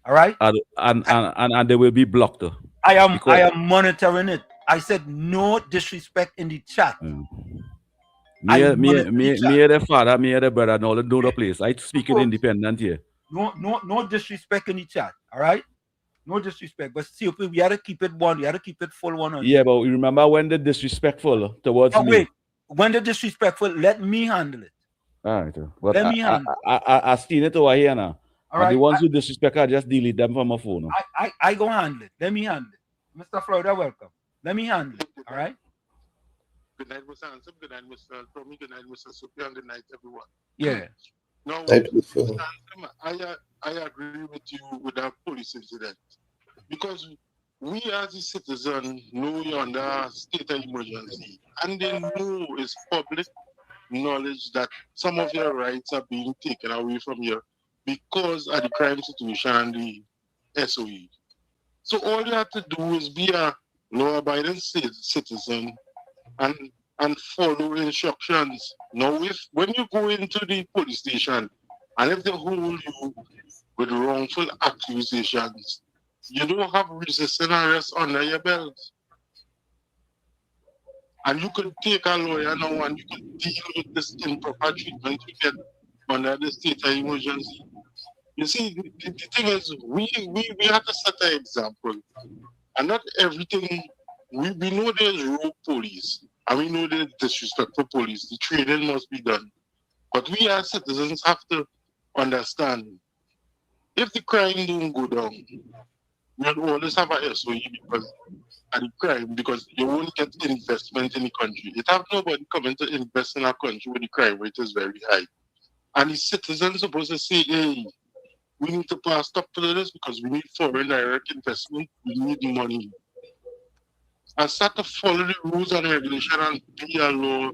All right? And they will be blocked. I am monitoring it. I said no disrespect in the chat. Me the father, me the brother, no the place. I speaking independent here. No disrespect in the chat. All right? No disrespect. But COP, we had to keep it one. We had to keep it full 100. Yeah, but you remember when the disrespectful towards me? Wait. When the disrespectful, let me handle it. All right. But let me handle it. I seen it over here now. All right. The ones who disrespect, I just delete them from my phone. I go handle it. Let me handle it. Mr. Florida, welcome. Let me handle it. All right? Good night, Mr. Hanson. Good night, Mr. Tommy. Good night, Mr. Supi. And good night, everyone. Yeah. Now, Mr. Hanson, I agree with you with that police incident. Because we as a citizen know you're under state of emergency. And they know it's public knowledge that some of your rights are being taken away from you because of the crime situation and the SOE. So all you have to do is be a law-abiding citizen and follow instructions. Now, when you go into the police station and if they hold you with wrongful accusations, you don't have resisting arrest under your belt. And you could take a lawyer now and you could deal with this improper treatment you get under the state of emergency. You see, the thing is, we have to set an example. And not everything, we know there's rogue police. And we know there's disrespectful police. The training must be done. But we as citizens have to understand, if the crime don't go down, we'll always have a SOE because of the crime, because you won't get investment in the country. It have nobody coming to invest in our country where the crime rate is very high. And the citizens supposed to say, hey, we need to pass up to this because we need foreign direct investment, we need money. And start to follow the rules and regulation and be a law.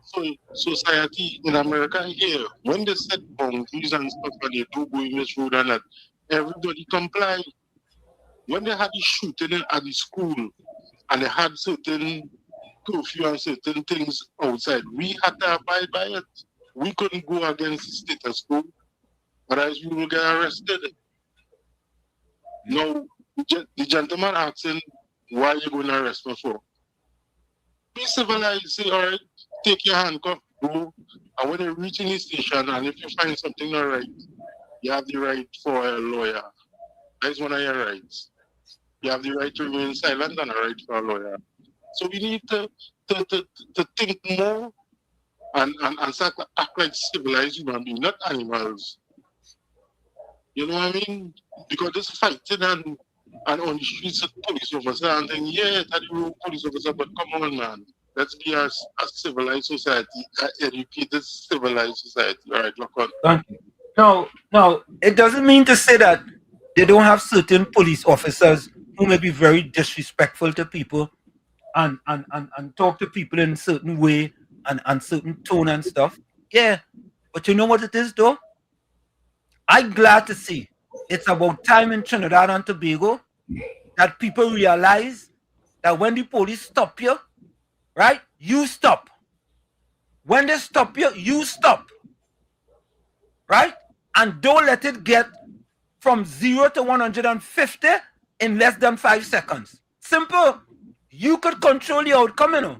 So society in America here, when they set boundaries and stuff and they do go in this road and that, everybody comply. When they had the shooting at the school and they had certain curfew and certain things outside, we had to abide by it. We couldn't go against the status quo, otherwise we will get arrested. Now, the gentleman asking, why are you going to arrest me for? Be civilized, say, all right, take your handcuff, go, and when you reach in the station, and if you find something not right, you have the right for a lawyer. That's one of your rights. You have the right to remain silent and a right for a lawyer. So we need to think more and start to act like civilized human beings, not animals. You know what I mean? Because this fighting and on the streets of police officer and then, yeah, that's the real police officer, but come on, man. Let's be a civilized society, an educated, civilized society. All right, look on. Thank you. No, it doesn't mean to say that they don't have certain police officers who may be very disrespectful to people and talk to people in a certain way and certain tone and stuff. Yeah. But you know what it is though? I'm glad to see it's about time in Trinidad and Tobago that people realize that when the police stop you, right, you stop. When they stop you, you stop. Right? And don't let it get from 0 to 150 in less than 5 seconds. Simple. You could control the outcome, you know.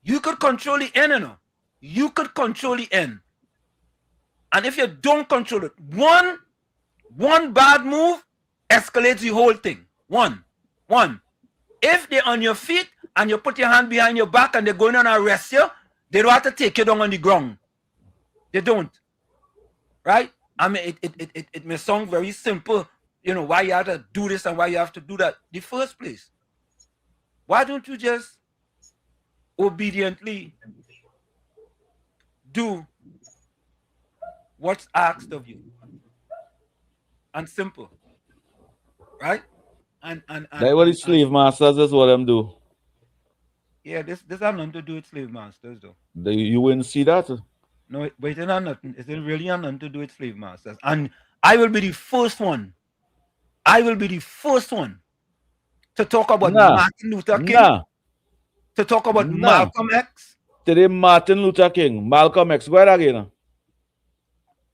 You could control the end, you know. You could control the end. And if you don't control it, one bad move escalates the whole thing. One. If they're on your feet and you put your hand behind your back and they're going to arrest you, they don't have to take you down on the ground. They don't. Right? I mean, it may sound very simple, you know, why you have to do this and why you have to do that. The first place, why don't you just obediently do what's asked of you? And simple, right? And That's what the slave masters is what them do. Yeah, this has nothing to do with slave masters, though. You wouldn't see that. No, but it has nothing. It really has nothing to do with slave masters. And I will be the first one. To talk about Martin Luther King. To talk about Malcolm X. Today, Martin Luther King, Malcolm X, go ahead again.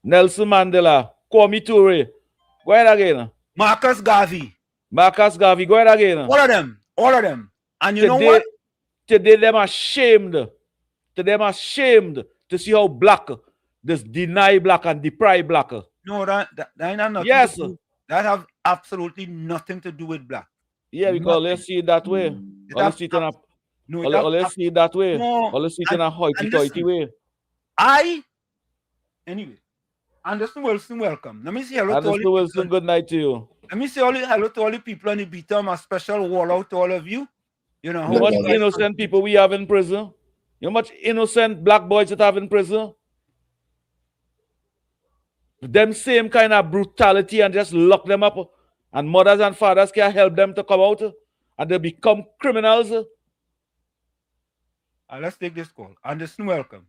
Nelson Mandela, Kwame Ture, go ahead again. Marcus Garvey, go ahead again. All of them. And you know what? Today, them ashamed. To see how black, this deny black and deprive black. No, that ain't nothing. Yes. That have absolutely nothing to do with black. Yeah, because let's see it that way. Let's see it in a hoity-toity way. Anyway, Anderson Wilson, welcome. Let me say hello Anderson to all Wilson, good night to you. Let me say hello to all the people on the beat. A special wall out to all of you. You know how much innocent people we have in prison. You know how much innocent black boys that have in prison. Them same kind of brutality and just lock them up. And mothers and fathers can't help them to come out. And they become criminals. Let's take this call. Anderson, welcome.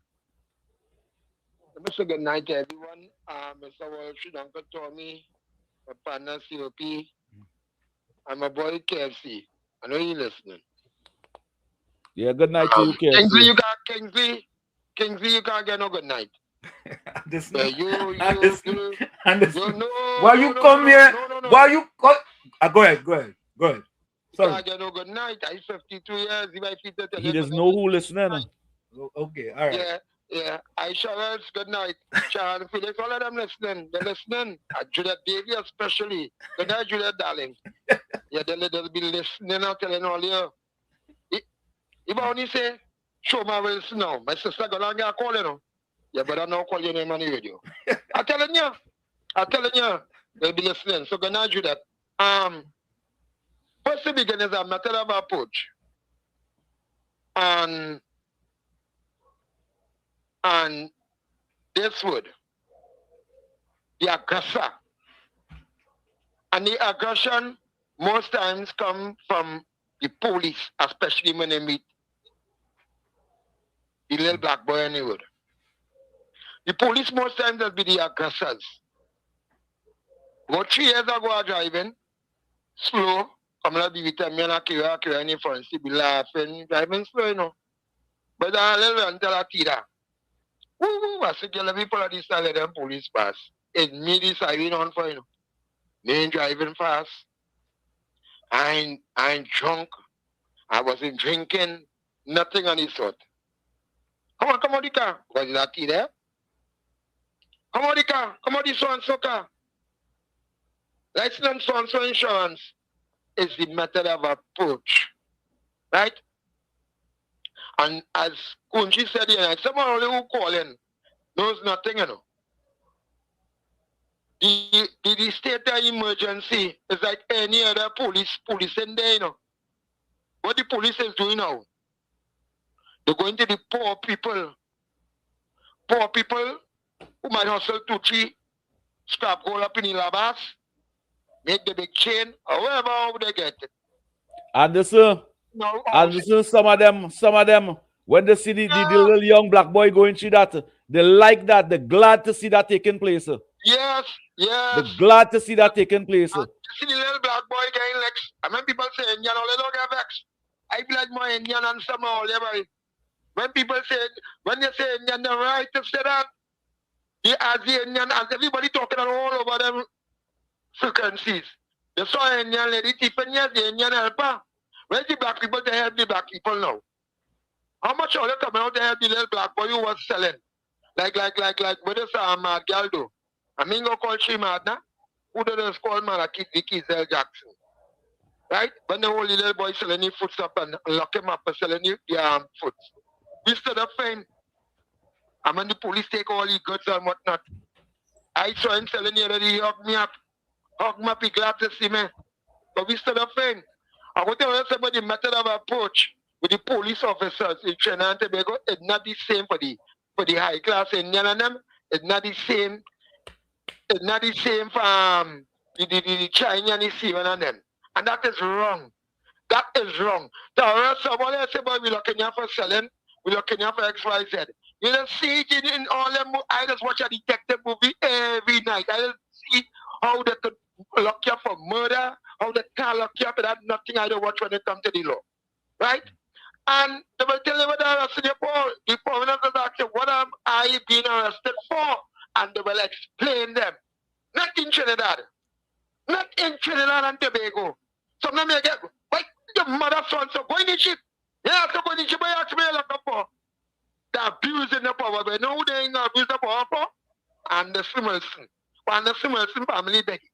Mr. Good night, everyone. Mr. Walsh, Uncle Tommy, my partner COP, and my boy KFC. I know you're listening. Yeah, good night to you, KFC. Kingsley, you can't get no good night. Why you come here? Why you go ahead. Sorry. You can't get no good night. I'm 52 years. He doesn't know who listening. Okay, all right. Yeah. I Charles, good night. Sharon Felix, all of them listening. They're listening. Juliet Davy especially. Good night, Juliet, darling. Yeah, they'll be listening and telling all you. If I only say, show my Wilson now. My sister got on here calling you. Yeah, but I don't call your name on the radio. I'm telling you, they'll be listening. So good night, Juliet. First to begin is a method of approach. And this would, the aggressor. And the aggression most times come from the police, especially when they meet the little black boy in the wood. The police most times will be the aggressors. About 3 years ago, I was driving, slow, coming out the time, me and I carry in front, she be laughing, driving slow, you know. But I little until I see that. I said, let me follow this side of them police pass. It me this highway on for, you know. Me ain't driving fast. I ain't drunk. I wasn't drinking. Nothing on this sort. Come on the car. Was that key there? Come on the car. Come on the so-and-so car. License so-and-so insurance is the method of approach. Right? And as Kunji said here, someone only who calling knows nothing, you know. The state of emergency is like any other police in there, you know. What the police is doing now, they're going to the poor people who might hustle 2-3 scrap gold up in the labas, make the big chain, however how they get it. And this, No, and this, some of them, when they see the little young black boy going through that, they like that. They're glad to see that taking place. Yes, yes. They're glad to see that taking place. You see the little black boy getting legs. I mean, people say Indian, all they don't get vexed. I feel like more Indian and some all everybody. When people say, when they say Indian, they're right to say that. As the Indian, as everybody talking all over them frequencies. You saw Indian lady tipping yes, the Indian helper. Where's the black people to help the black people now? How much are they coming out to help the little black boy who was selling? Like, what is girl do? I mean, go call she mad, nah? Who does call man a kid, Kizel Jackson? Right? When the whole little boy selling his foods up and lock him up and selling his foods. We stood up fine. And when the police take all his goods and whatnot, I saw him selling here that he hugged me up, he glad to see me. But we stood up fine. I want to tell you about the method of approach with the police officers in Trinidad and Tobago. It's not the same for the high class Indian and them. It's not the same. It's not the same for the Chinese and the Syrian and them. And that is wrong. That is wrong. The rest of all I say about we looking here for selling, we looking here for XYZ. You don't see it in all them. I just watch a detective movie every night. I just see how they could lock you up for murder, how they can't lock you up, and that's nothing I don't watch when it comes to the law. Right? And they will tell you what they're arresting you for. The police will ask you, what am I being arrested for? And they will explain them. Not in Trinidad. Not in Trinidad and Tobago. Sometimes you get, wait, your mother son, so go in the ship. Yeah, so go in the ship, but you ask me a lot of for. They're abusing the power, but now they're abusing the power for. And the Simerson. And the Simerson family begging.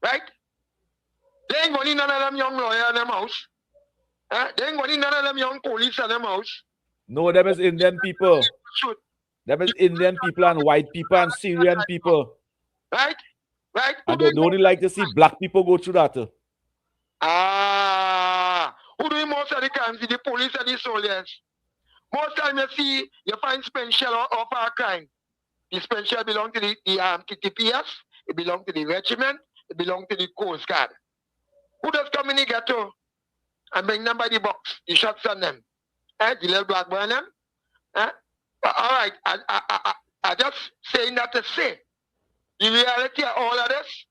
Right? They ain't going in none of them young lawyers in them house. They ain't going in none of them young police in them house. No, them is Indian people. Them is Indian people and white people and Syrian people. Right? Right? And they only like to see black people go through that. Who do most of the crimes? The police and the soldiers. Most time you see, you find special of our crime. The special belong to the TTPS, it belong to the regiment, it belong to the Coast Guard. Who does come in the ghetto and bring them by the box, the shots on them? The little black boy on them? All right, I just saying that to say, the reality of all of this,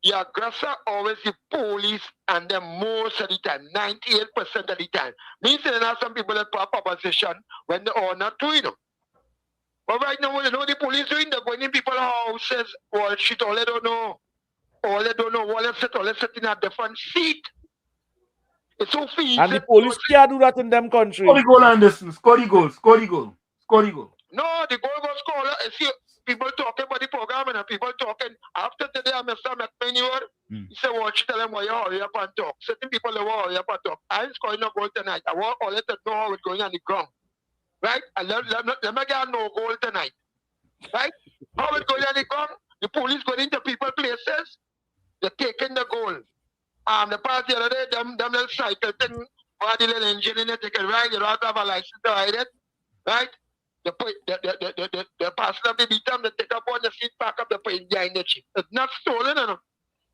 the aggressor always the police and them most of the time, 98% of the time. Me saying that some people that pop opposition when they are not doing it. But right now, you know the police doing, they're going in people's houses, all shit, all they don't know. All they don't know, all they sit in a different seat. It's so easy. And the police can't do that in them countries. Score the goal, Anderson. Score the goal. Score the goal. Score the goal. No, the goal goes score. See, people talking about the program and people talking. After today, I Mr. McMahon, he said, watch, tell them why you hurry up and talk. Certain people they want hurry up and talk. I ain't scoring no goal tonight. I want all to know how it's going on the ground. Right? And let me get no goal tonight. Right? How it's going on the ground? The police going into people's places. They're taking the goal. The past the other day, them little cycle thing, the little engine in it, they can ride, you don't have to have a license to ride it. Right? They pass up the beat them, they take up on the seat, pack up, they put it behind the chip. It's not stolen, you know.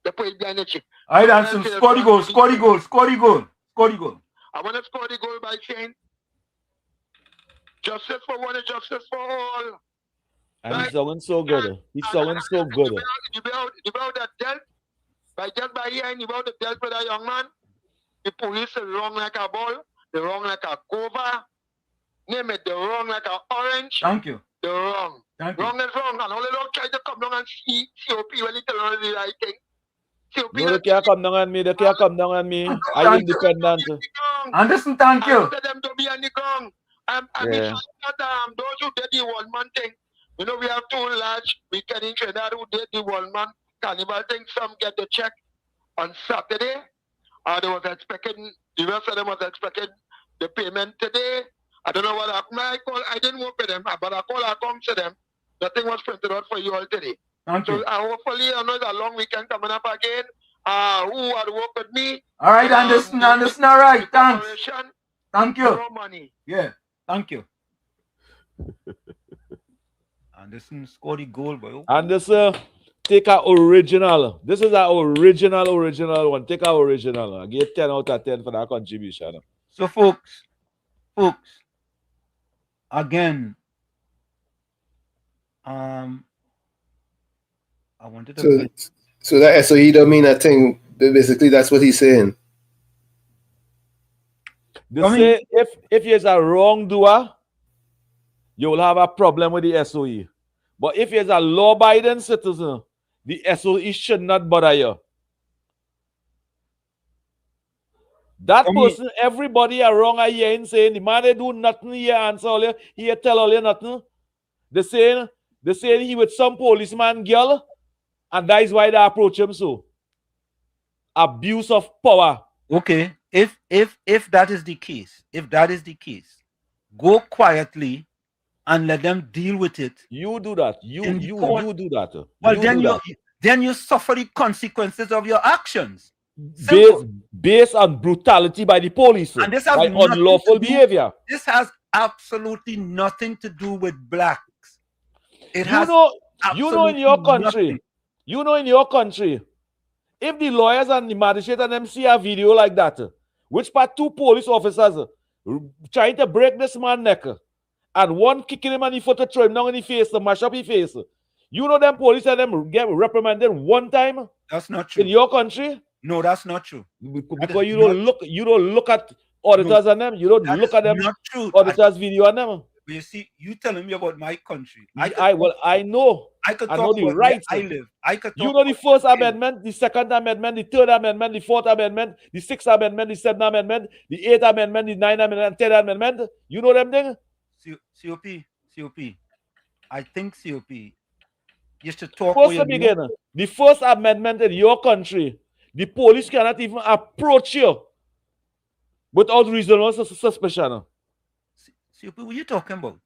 They put it behind the chip. All right, Anderson, score the goal, score the goal, score the goal, score the goal. I want to score the goal by saying, justice for one and justice for all. And right? He's sounding so good. He's sounding so good. You be out that dealt, by hearing about the dealt with a young man, the police is wrong like a ball, they're wrong like a cover. Name it, they're wrong like an orange. Thank you. They're wrong. Thank you. Wrong is wrong. And all they don't try to come down and see COP when they tell them the right thing. COP no, they can't come down on me. They can't come down on me. I'm independent. Anderson, thank you. I wanted them to be on the ground. And yeah. Those who did the one-man thing, you know, we have two large weekend in Trinidad who did the one-man carnival thing. Some get the check on Saturday. They was expecting, the rest of them was expecting the payment today. I don't know what happened. I didn't work with them, but I come to them. Nothing was printed out for you all today. Thank you. Hopefully, I know it's a long weekend coming up again. Who had worked with me? All right, Anderson, all right. Thanks. Thank you. No money. Yeah, thank you. Anderson scored the goal, boy. Anderson, Take our original. This is our original one. Take our original. I give 10 out of 10 for that contribution. So, folks, again, I wanted to. So that SOE don't mean a thing. Basically, that's what he's saying. They say if you're a wrongdoer, you will have a problem with the SOE. But if you're a law-abiding citizen, the SOE should not bother you. That person, everybody around here ain't saying the man they do nothing here, answer all you, he tell all you nothing. They saying he with some policeman girl, and that is why they approach him so. Abuse of power. Okay, if that is the case, go quietly and let them deal with it. You do that. You do that. Well, then you suffer the consequences of your actions. Based on brutality by the police and this has by unlawful behavior. This has absolutely nothing to do with blacks. It you know in your country, if the lawyers and the magistrate and them see a video like that, which part two police officers trying to break this man's neck, and one kicking him on the foot to throw him down in the face, to mash up his face. You know them police and them get reprimanded one time? That's not true. In your country? No, that's not true. Because you don't look at auditors and them. You don't look at them auditors video on them. But you see, you telling me about my country. I know. I know the rights. I live. You know the First Amendment, the Second Amendment, the Third Amendment, the Fourth Amendment, the Sixth Amendment, the Seventh Amendment, the Eighth Amendment, the Ninth Amendment, the 10th Amendment. You know them things? COP. I think COP. You should talk. The First Amendment in your country, the police cannot even approach you without reasonable suspicion. COP, what are you talking about?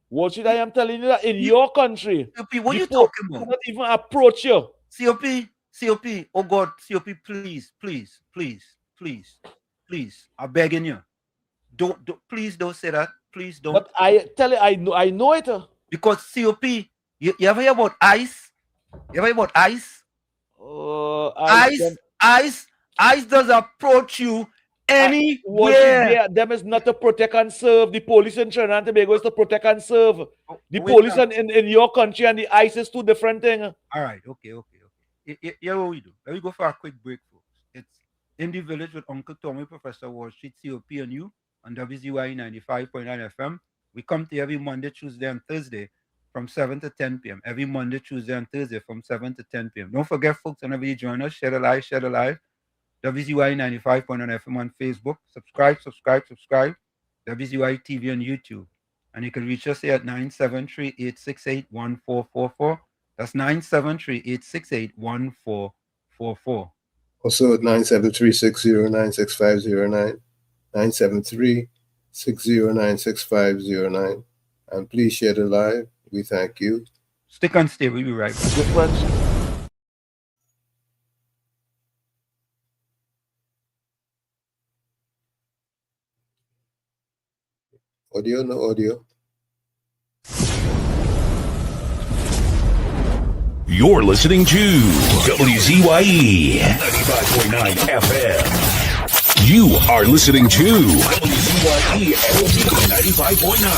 What should I am telling you that in your country, COP, what are you talking about? Cannot even approach you. COP, oh God, COP, please, I'm begging you. Please don't say that. Please don't. But I tell you, I know it. Because COP, you ever hear about ICE? You ever hear about ICE? ICE does approach you anywhere. Them is not to protect and serve. The police in Trinidad and Tobago is to protect and serve. The police in your country and the ICE is two different things. All right, okay. Here what we do. Let me go for a quick break, folks. It's In the Village with Uncle Tommy, Professor Wall Street, COP and you on WZYE 95.9 FM. We come to you every Monday, Tuesday, and Thursday from 7 to 10 p.m. Every Monday, Tuesday, and Thursday from 7 to 10 p.m. Don't forget, folks, whenever you join us, share the live. WZYE 95.9 FM on Facebook. Subscribe. WZYE TV on YouTube. And you can reach us here at 973-868-1444. That's 973-868-1444. Also at 973-609-6509. 973-609-6509. And please share the live. We thank you. Stick and stay. We'll be right back. Audio, no audio. You're listening to WZYE 95.9 FM. You are listening to WZYE 95.9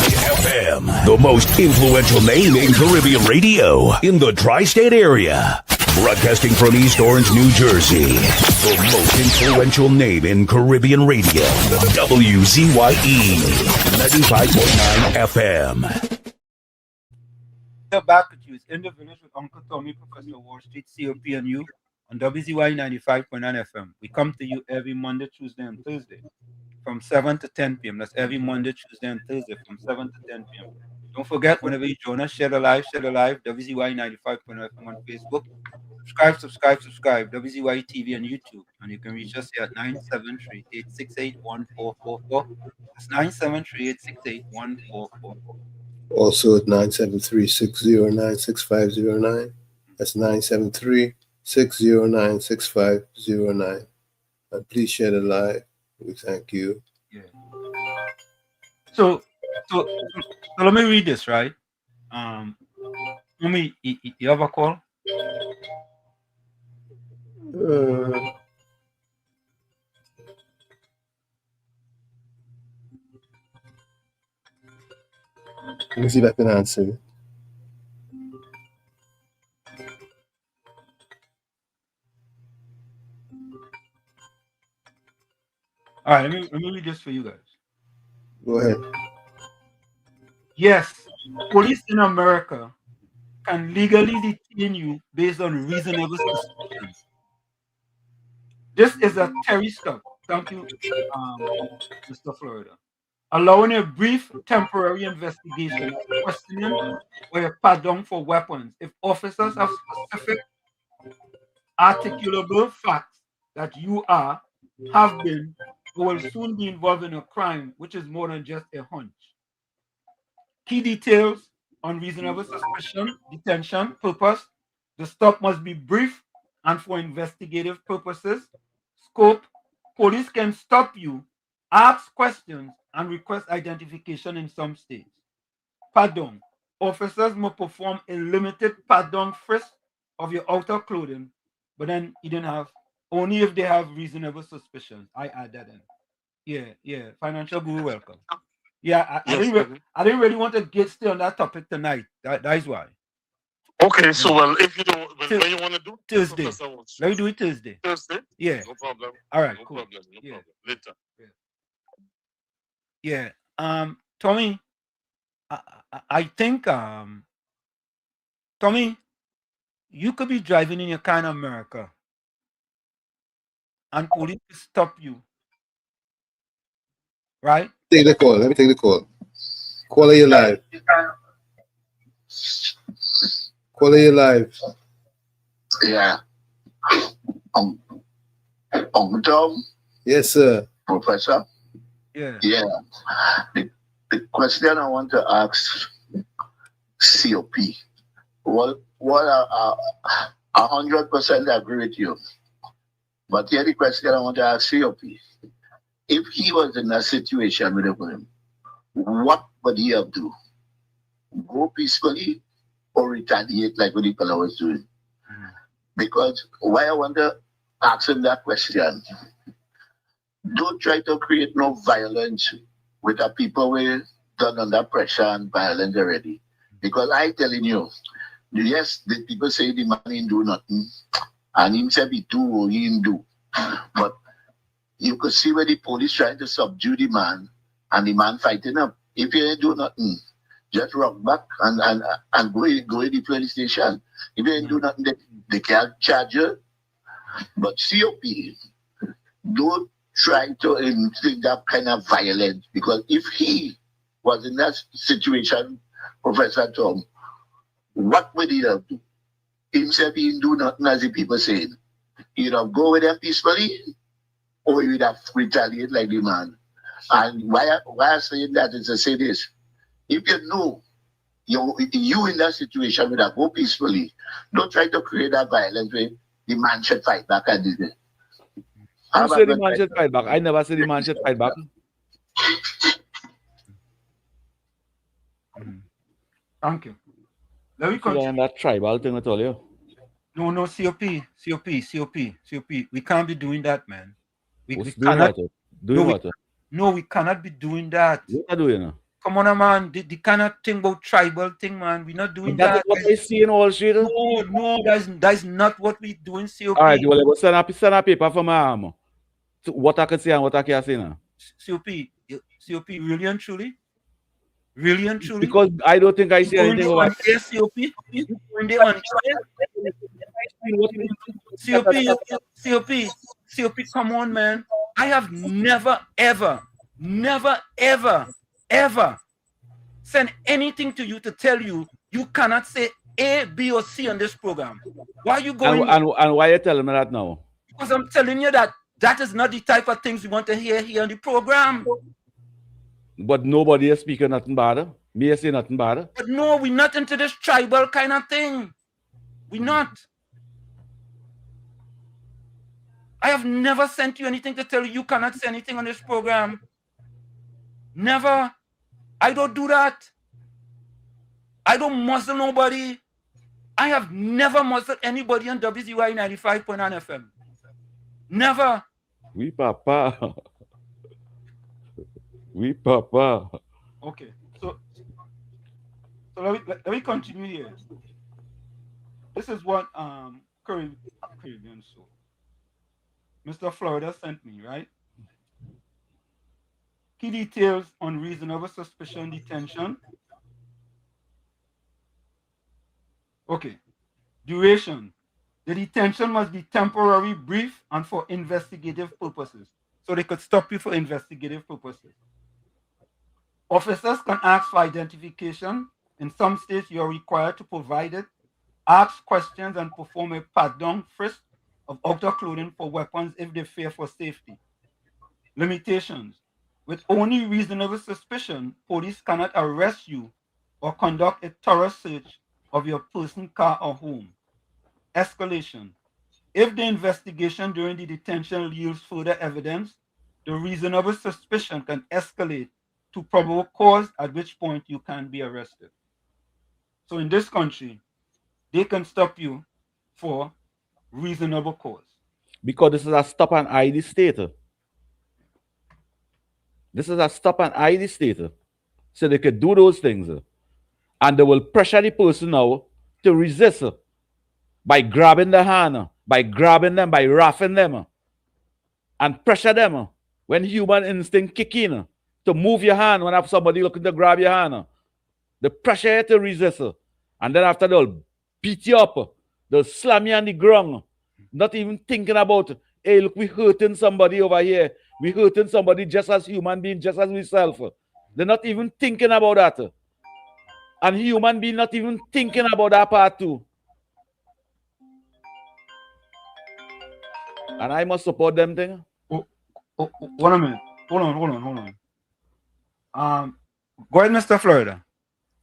FM, the most influential name in Caribbean radio in the tri-state area. Broadcasting from East Orange, New Jersey, the most influential name in Caribbean radio, WZYE 95.9 FM. Back with you. It's In the Village with Uncle Tommy, Professor Wall Street, COP and you on WZYE 95.9 FM. We come to you every Monday, Tuesday, and Thursday from 7 to 10 p.m. That's every Monday, Tuesday, and Thursday from 7 to 10 p.m. Don't forget, whenever you join us, share the live. WZYE 95.9 FM on Facebook. Subscribe. WZYE TV on YouTube. And you can reach us here at 973-868-1444. That's 973-868-1444. Also at 973-609-6509. That's 973-609-6509. And please share the live. We thank you. Yeah. So let me read this, right? You have a call? Let me see if I can answer it. All right, let me read this for you guys. Go ahead. Yes, police in America can legally detain you based on reasonable suspicions. This is a Terry stop. Thank you, Mr. Florida. Allowing a brief temporary investigation, questioning, or a pardon for weapons if officers have specific articulable facts that you are, have been, or will soon be involved in a crime which is more than just a hunch. Key details on reasonable suspicion, detention, purpose. The stop must be brief and for investigative purposes. Scope. Police can stop you, ask questions, and request identification in some states. Pardon. Officers may perform a limited pardon frisk of your outer clothing, but then you don't have, only if they have reasonable suspicions. I add that in. Yeah. Financial Guru, welcome. Yeah, I didn't really want to stay on that topic tonight. That is why. Okay, so well, if you don't, when you want to do Thursday, let me do it Thursday. Thursday? Yeah. No problem. All right, no cool. Problem. No problem. Later. Yeah. Tommy, I think Tommy, you could be driving in your car in America, and police stop you. Right? Take the call. Let me take the call. Caller, you live. Caller, you live. Yeah. Uncle Tom? Yes, sir. Professor? Yeah. Yeah. The question I want to ask COP. What 100% agree with you. But here the question I want to ask COP. If he was in that situation with him, what would he have do? Go peacefully or retaliate like what the fellow was doing? Because why I want to ask him that question, don't try to create no violence with the people who done under pressure and violence already. Because I telling you, yes, the people say the man didn't do nothing, and himself he do or he didn't do. But you could see where the police trying to subdue the man, and the man fighting up. If you ain't do nothing, just rock back and go in the police station. If you ain't do nothing, they can't charge you. But COP, don't try to inflict that kind of violence, because if he was in that situation, Professor Tom, what would he have do? Himself, he didn't do nothing, as the people saying. He'd have go with them peacefully, or you would have retaliate like the man. And why I'm saying that is to say this. If you know you in that situation would have go peacefully, don't try to create that violence where the man should fight back at this day. Who said the man should fight back? I never said the man should fight back. Thank you. Let me continue. That tribal thing at all, yeah. No, COP. We can't be doing that, man. We cannot. No, we cannot be doing that. What are you doing? Come on, man. They cannot think about tribal thing, man. We're not doing that. That's what I see in all shit. No, that's not what we're doing, COP. All right, you will send a paper for my arm. So what I can say and what I can't say now. COP, really and truly? Really and truly? Because I don't think I see anything about it. COP? You going there on COP, come on, man. I have never, ever send anything to you to tell you you cannot say A, B, or C on this program. Why are you going? And why are you telling me that now? Because I'm telling you that is not the type of things we want to hear here on the program. But nobody is speaking nothing bad. Me say nothing bad. But no, we're not into this tribal kind of thing. We're not. I have never sent you anything to tell you cannot say anything on this program. Never. I don't do that. I don't muzzle nobody. I have never muzzled anybody on WZYE 95.9 FM. Never. Oui, papa. Oui, papa. Okay. So let me continue here. This is what Caribbean Soul, Mr. Florida sent me, right? Key details on reasonable suspicion detention. Okay. Duration. The detention must be temporary, brief, and for investigative purposes. So they could stop you for investigative purposes. Officers can ask for identification. In some states, you're required to provide it. Ask questions and perform a pat-down frisk of outer clothing for weapons if they fear for safety. Limitations. With only reasonable suspicion, police cannot arrest you or conduct a thorough search of your person, car, or home. Escalation. If the investigation during the detention yields further evidence, the reasonable suspicion can escalate to probable cause, at which point you can be arrested. So in this country, they can stop you for reasonable cause. Because this is a stop and ID state. This is a stop and ID state. So they could do those things. And they will pressure the person now to resist by grabbing the hand, by grabbing them, by roughing them, and pressure them when human instinct kick in to move your hand when have somebody looking to grab your hand. The pressure you to resist. And then after they'll beat you up. They'll slam you on the ground. Not even thinking about, hey, look, we hurting somebody over here. We hurting somebody just as human being, just as ourselves. They're not even thinking about that. And human being not even thinking about that part too. And I must support them thing. Oh, one minute. Hold on. Go ahead, Mr. Florida.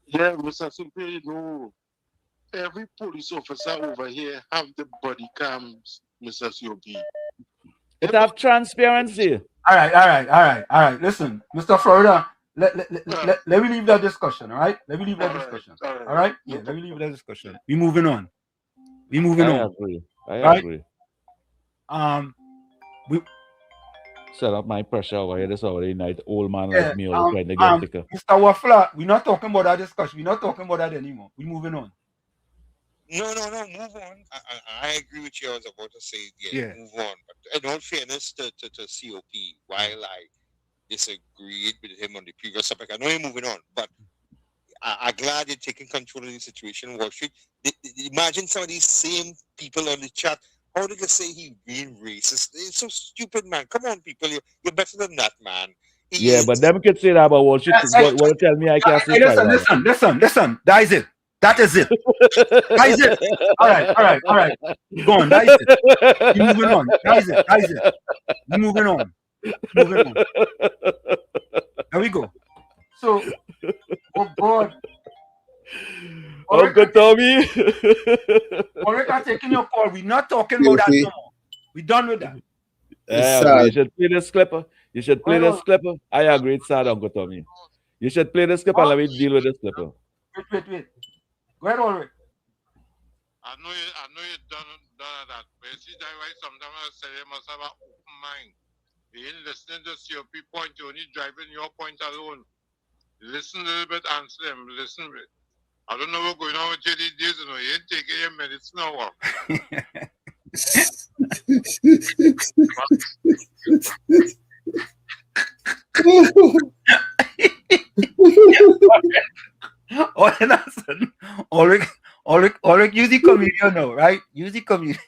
Yeah, Mr. Simple, you know, every police officer over here have the body cams, Mr. COP. It have transparency. All right. Listen, Mr. Florida, let me leave that discussion, all right? Let me leave that discussion. All right? Yeah, let me leave that discussion. We moving on. I agree. We set up my pressure over here this already night. Old man like me always trying to get thicker. Mr. Waffler, we're not talking about that discussion. We're not talking about that anymore. We're moving on. No, move on. I agree with you. I was about to say, move on. But in all fairness to COP, while I disagreed with him on the previous subject, I know you're moving on, but I'm glad you're taking control of the situation. Wall Street. Imagine some of these same people on the chat. How did they say he's being racist? It's so stupid, man. Come on, people. You're better than that, man. But them can say that about Wall Street. What tell me I can't say listen. That is it. That is it. All right. Go on. That is it. You're moving on. That is it. You're moving on. There we go. So, oh God. Uncle Tommy. Already taking your call. We're not talking about that no more. We're done with that. You should play this clipper. I agree. It's sad, Uncle Tommy. You should play this clip and let me deal with this clipper. Wait. Go ahead, Ulrich. I know you done that. But you see that why sometimes I say you must have an open mind. You ain't listening to COP point, you're only driving your point alone. Listen a little bit, answer them. Listen a bit. I don't know what's going on with you these days, you know. You ain't taking your medicine now. Ulrich, use the comedian now, right? Use the comedian.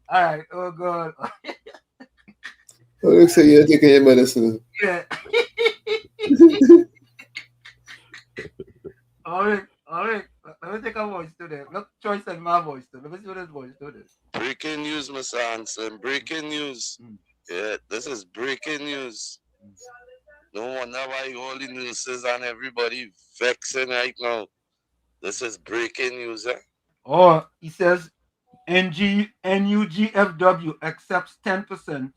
All right. Oh God. Ulrich say you're taking your medicine. Yeah. Ulrich, let me take a voice to them. Look, Choice and my voice to. Let me see what his voice to this. Breaking news, Mr. Hanson. Breaking news. Yeah, this is breaking news. No wonder why all the news is and everybody vexing right now. This is breaking news, eh? Oh, he says NUGFW accepts 10%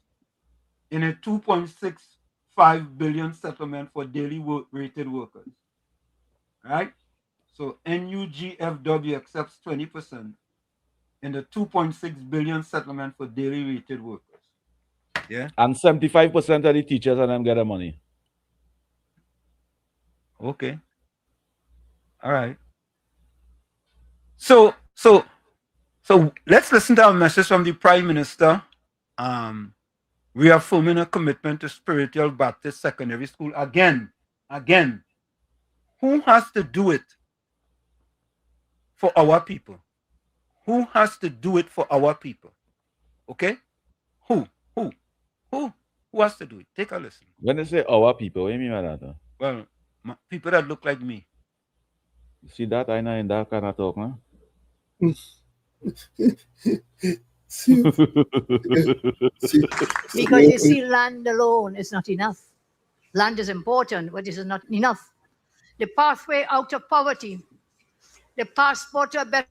in a $2.65 billion settlement for daily rated workers. Right? So NUGFW accepts 20% in the 2.6 billion settlement for daily rated workers. Yeah. And 75% of the teachers and them get the money. Okay. All right. So let's listen to a message from the Prime Minister, reaffirming a commitment to Spiritual Baptist Secondary School. Again, who has to do it for our people? Who has to do it for our people? Okay? Who has to do it? Take a listen. When they say our people, what do you mean by that? Well, people that look like me. See that? I know in that kind of talk, huh? Because you see, land alone is not enough. Land is important, but it is not enough. The pathway out of poverty, the passport to a better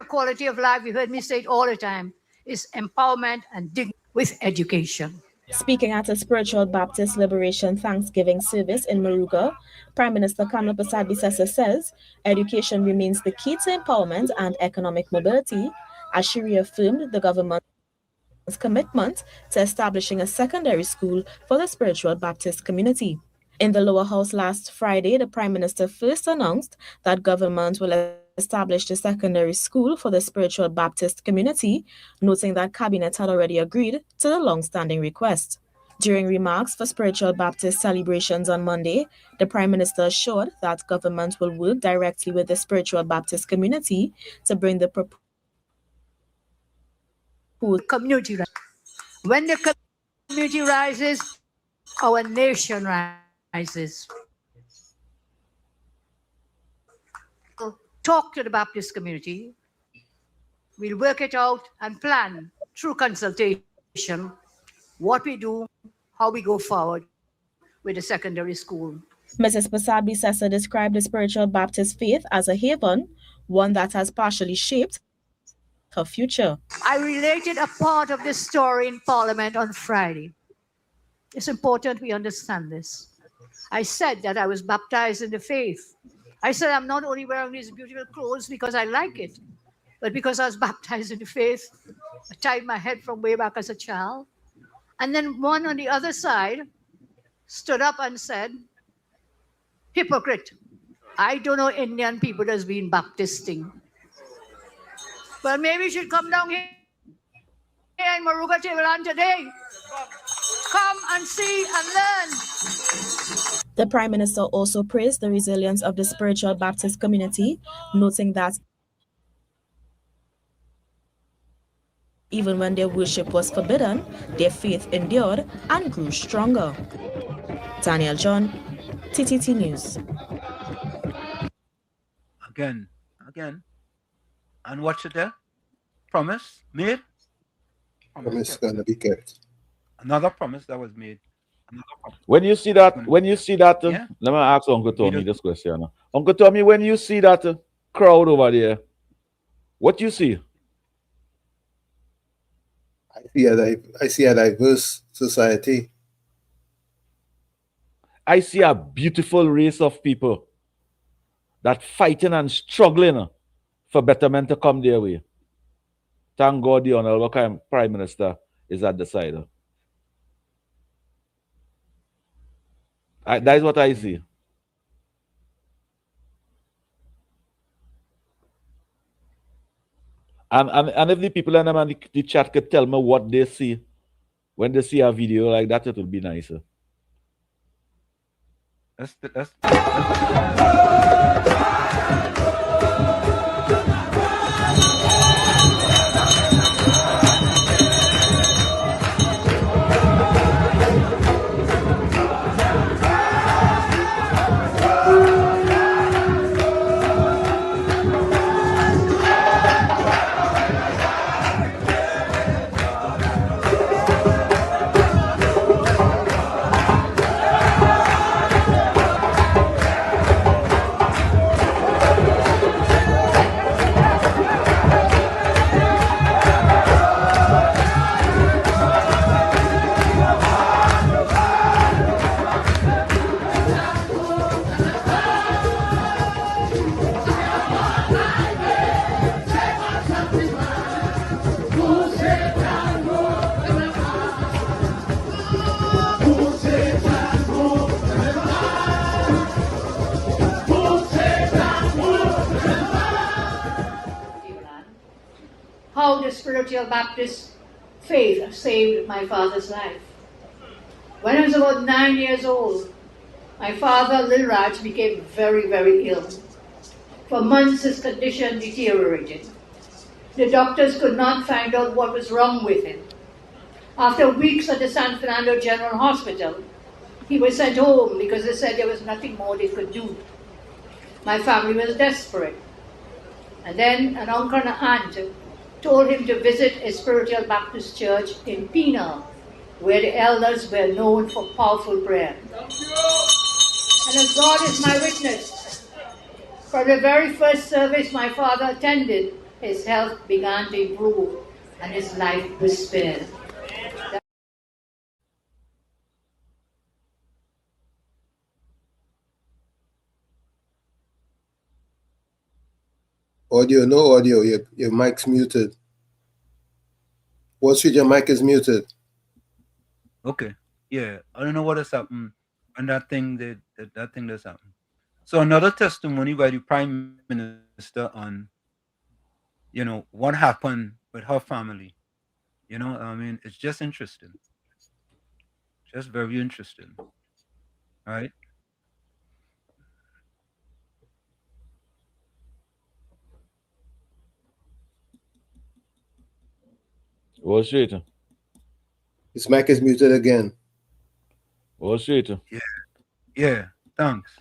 quality of life, you heard me say it all the time, is empowerment and dignity with education. Speaking at a Spiritual Baptist Liberation Thanksgiving service in Moruga, Prime Minister Kamla Persad-Bissessar says education remains the key to empowerment and economic mobility, as she reaffirmed the government's commitment to establishing a secondary school for the Spiritual Baptist community. In the lower house last Friday, the Prime Minister first announced that government will establish the secondary school for the Spiritual Baptist community, noting that Cabinet had already agreed to the long-standing request. During remarks for Spiritual Baptist celebrations on Monday, the Prime Minister assured that government will work directly with the Spiritual Baptist community to bring the proposed community. When the community rises, our nation rises. Talk to the Baptist community. We'll work it out and plan through consultation what we do, how we go forward with the secondary school. Mrs. Persad-Bissessar described the Spiritual Baptist faith as a haven, one that has partially shaped her future. I related a part of this story in Parliament on Friday. It's important we understand this. I said that I was baptized in the faith. I said I'm not only wearing these beautiful clothes because I like it, but because I was baptized in the faith. I tied my head from way back as a child. And then one on the other side stood up and said, hypocrite, I don't know Indian people that's been baptisting. Well, maybe you should come down here in Moruga Tableland today. Come and see and learn. The Prime Minister also praised the resilience of the Spiritual Baptist community, noting that even when their worship was forbidden, their faith endured and grew stronger. Daniel John, TTT News. Again. And what's it there? Promise made? Promise gonna be kept. Another promise that was made. When you see that, Yeah. let me ask Uncle Tommy this question. Uncle Tommy, when you see that crowd over there, what you see? I see a diverse society. I see a beautiful race of people that fighting and struggling for betterment to come their way. Thank God the Honorable Prime Minister is at the side. That is what I see. And if the people in the chat could tell me what they see when they see a video like that, it would be nicer. Let's spiritual Baptist faith saved my father's life. When I was about 9 years old, my father, Lil Raj, became very, very ill. For months, his condition deteriorated. The doctors could not find out what was wrong with him. After weeks at the San Fernando General Hospital, he was sent home because they said there was nothing more they could do. My family was desperate. And then an uncle and aunt told him to visit a spiritual Baptist church in Pina, where the elders were known for powerful prayer. And as God is my witness, from the very first service my father attended, his health began to improve and his life was spared. Audio, no audio. Your mic's muted. Wall Street, your mic is muted. Okay. Yeah. I don't know what has happened. And that thing does happen. So another testimony by the Prime Minister on, what happened with her family. It's just interesting. Just very interesting. Right? Wall Street. His mic is muted again. Wall Street. Yeah. Thanks.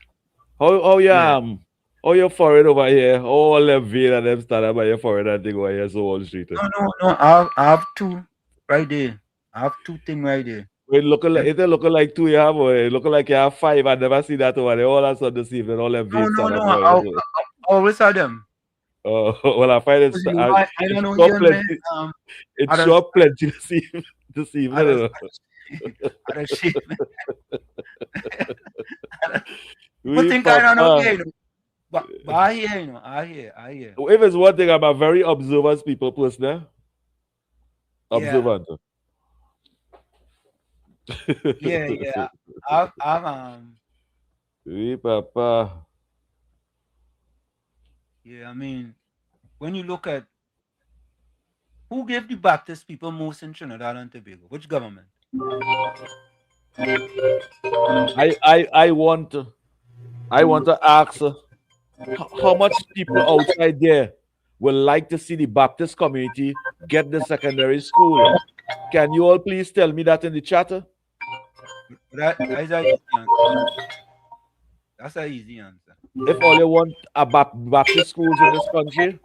How you foreign over here? All them vein and them started by your foreign and thing over here, so Wall Street. No. I have two right there. I have two things right there. It looking like two you have, or it looking like you have five. I never see that over there. All I saw this evening, all them veins started. I always had them. Well, I find it. I don't know your plenty. name. It's sure plenty this evening. But think I don't know. But I hear, I hear. If it's one thing, I'm a very observant people person. Observant. Yeah. I've Oui, papa. Yeah, when you look at who gave the Baptist people most in Trinidad and Tobago, which government? I want to ask how much people outside there would like to see the Baptist community get the secondary school. Can you all please tell me that in the chat? That's an easy answer. If all you want are Baptist schools in this country.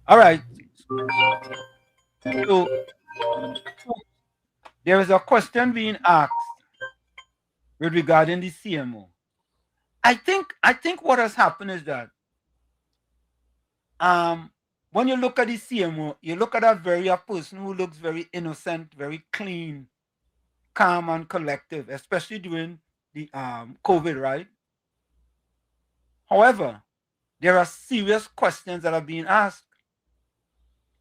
All right. So there is a question being asked with regarding the CMO. I think what has happened is that when you look at the CMO, you look at a person who looks very innocent, very clean, calm and collective, especially during the COVID, right? However, there are serious questions that are being asked.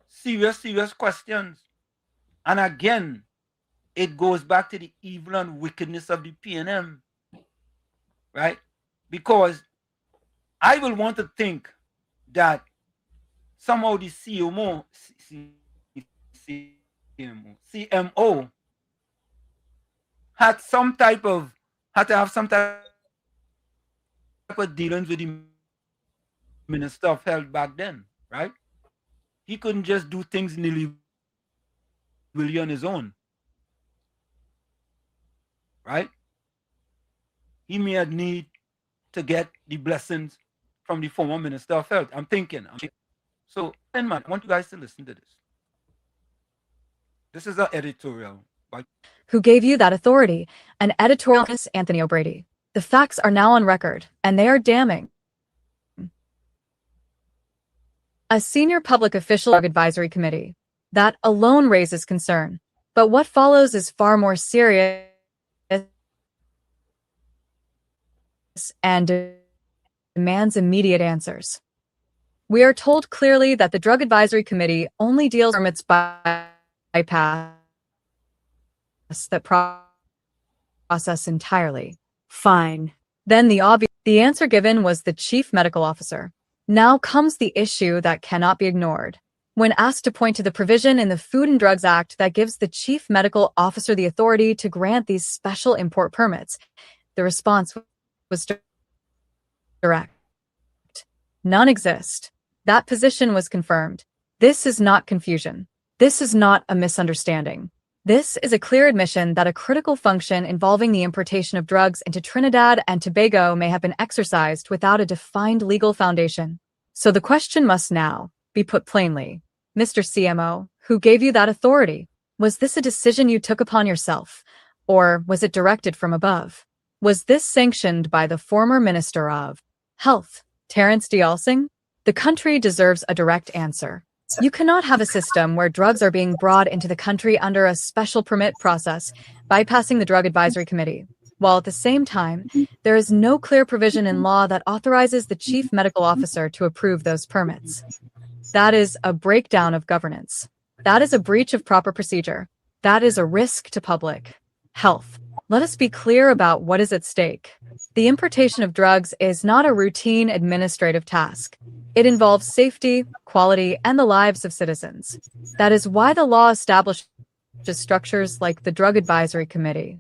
Serious questions. And again, it goes back to the evil and wickedness of the PNM, right? Because I will want to think that somehow the CMO had to have some type of dealings with the Minister of Health back then, right? He couldn't just do things nilly-willy on his own, right? He may have need to get the blessings from the former Minister of Health. I'm thinking. So, I want you guys to listen to this. This is an editorial. Who gave you that authority? An editorial is Anthony O'Brady. The facts are now on record, and they are damning. A senior public official advisory committee. That alone raises concern. But what follows is far more serious and demands immediate answers. We are told clearly that the Drug Advisory Committee only deals with its bypass that process entirely. Fine. Then the The answer given was the chief medical officer. Now comes the issue that cannot be ignored. When asked to point to the provision in the Food and Drugs Act that gives the chief medical officer the authority to grant these special import permits, the response was direct. None exist. That position was confirmed. This is not confusion. This is not a misunderstanding. This is a clear admission that a critical function involving the importation of drugs into Trinidad and Tobago may have been exercised without a defined legal foundation. So the question must now be put plainly. Mr. CMO, who gave you that authority? Was this a decision you took upon yourself, or was it directed from above? Was this sanctioned by the former Minister of Health, Terence Dialsing? The country deserves a direct answer. You cannot have a system where drugs are being brought into the country under a special permit process, bypassing the Drug Advisory Committee, while at the same time, there is no clear provision in law that authorizes the chief medical officer to approve those permits. That is a breakdown of governance. That is a breach of proper procedure. That is a risk to public health. Let us be clear about what is at stake. The importation of drugs is not a routine administrative task. It involves safety, quality, and the lives of citizens. That is why the law establishes structures like the Drug Advisory Committee.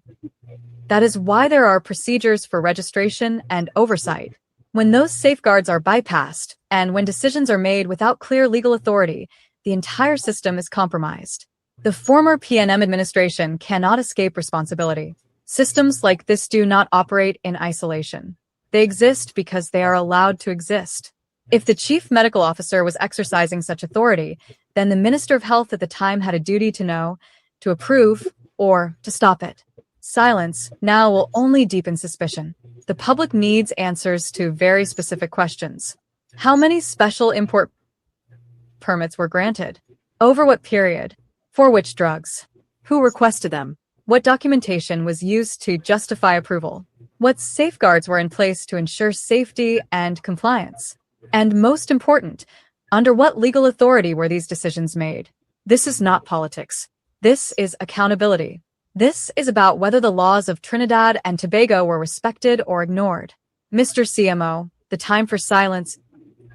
That is why there are procedures for registration and oversight. When those safeguards are bypassed, and when decisions are made without clear legal authority, the entire system is compromised. The former PNM administration cannot escape responsibility. Systems like this do not operate in isolation. They exist because they are allowed to exist. If the chief medical officer was exercising such authority, then the Minister of Health at the time had a duty to know, to approve, or to stop it. Silence now will only deepen suspicion. The public needs answers to very specific questions. How many special import permits were granted? Over what period? For which drugs? Who requested them? What documentation was used to justify approval? What safeguards were in place to ensure safety and compliance? And most important, under what legal authority were these decisions made? This is not politics. This is accountability. This is about whether the laws of Trinidad and Tobago were respected or ignored. Mr. CMO, the time for silence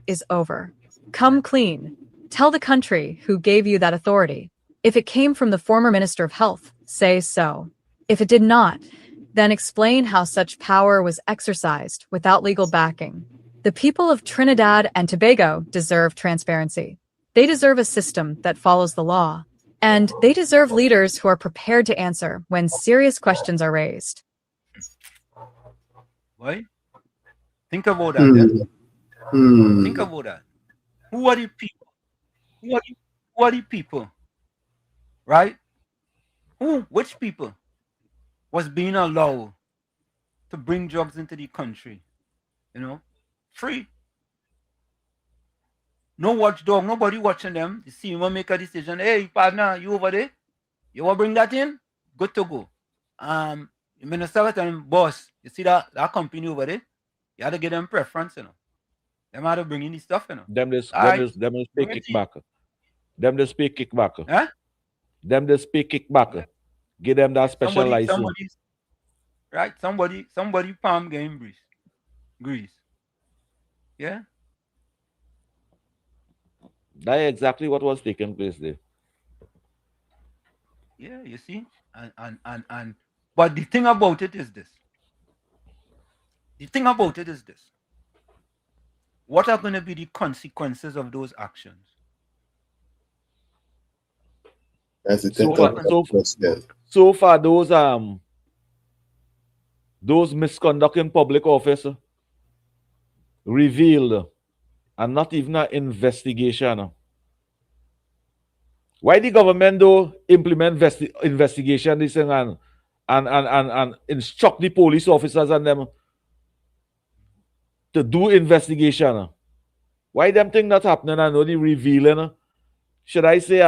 is over. Come clean. Tell the country who gave you that authority. If it came from the former Minister of Health, say so. If it did not, then explain how such power was exercised without legal backing. The people of Trinidad and Tobago deserve transparency. They deserve a system that follows the law. And they deserve leaders who are prepared to answer when serious questions are raised. Right? Think about that. Yeah? Think about that. Who are the people? Who are the people? Right? Which people was being allowed to bring drugs into the country? You know? Free. No watchdog, nobody watching them. The CMO make a decision. Hey, partner, you over there? You want to bring that in? Good to go. The minister was telling boss, you see that company over there? You have to give them preference, you know. Them have to bring in the stuff, you know. Them just pay kickback. Them just pay kickback. Huh? Them just pay kickback. Give them that special license. Somebody palm game grease. Yeah? That's exactly what was taking place there. Yeah, you see? And but the thing about it is this. What are going to be the consequences of those actions? So far, those misconduct in public office revealed and not even an investigation. Why the government though implement investigation this thing and instruct the police officers and them to do investigation? Why them thing not happening and only revealing? Should I say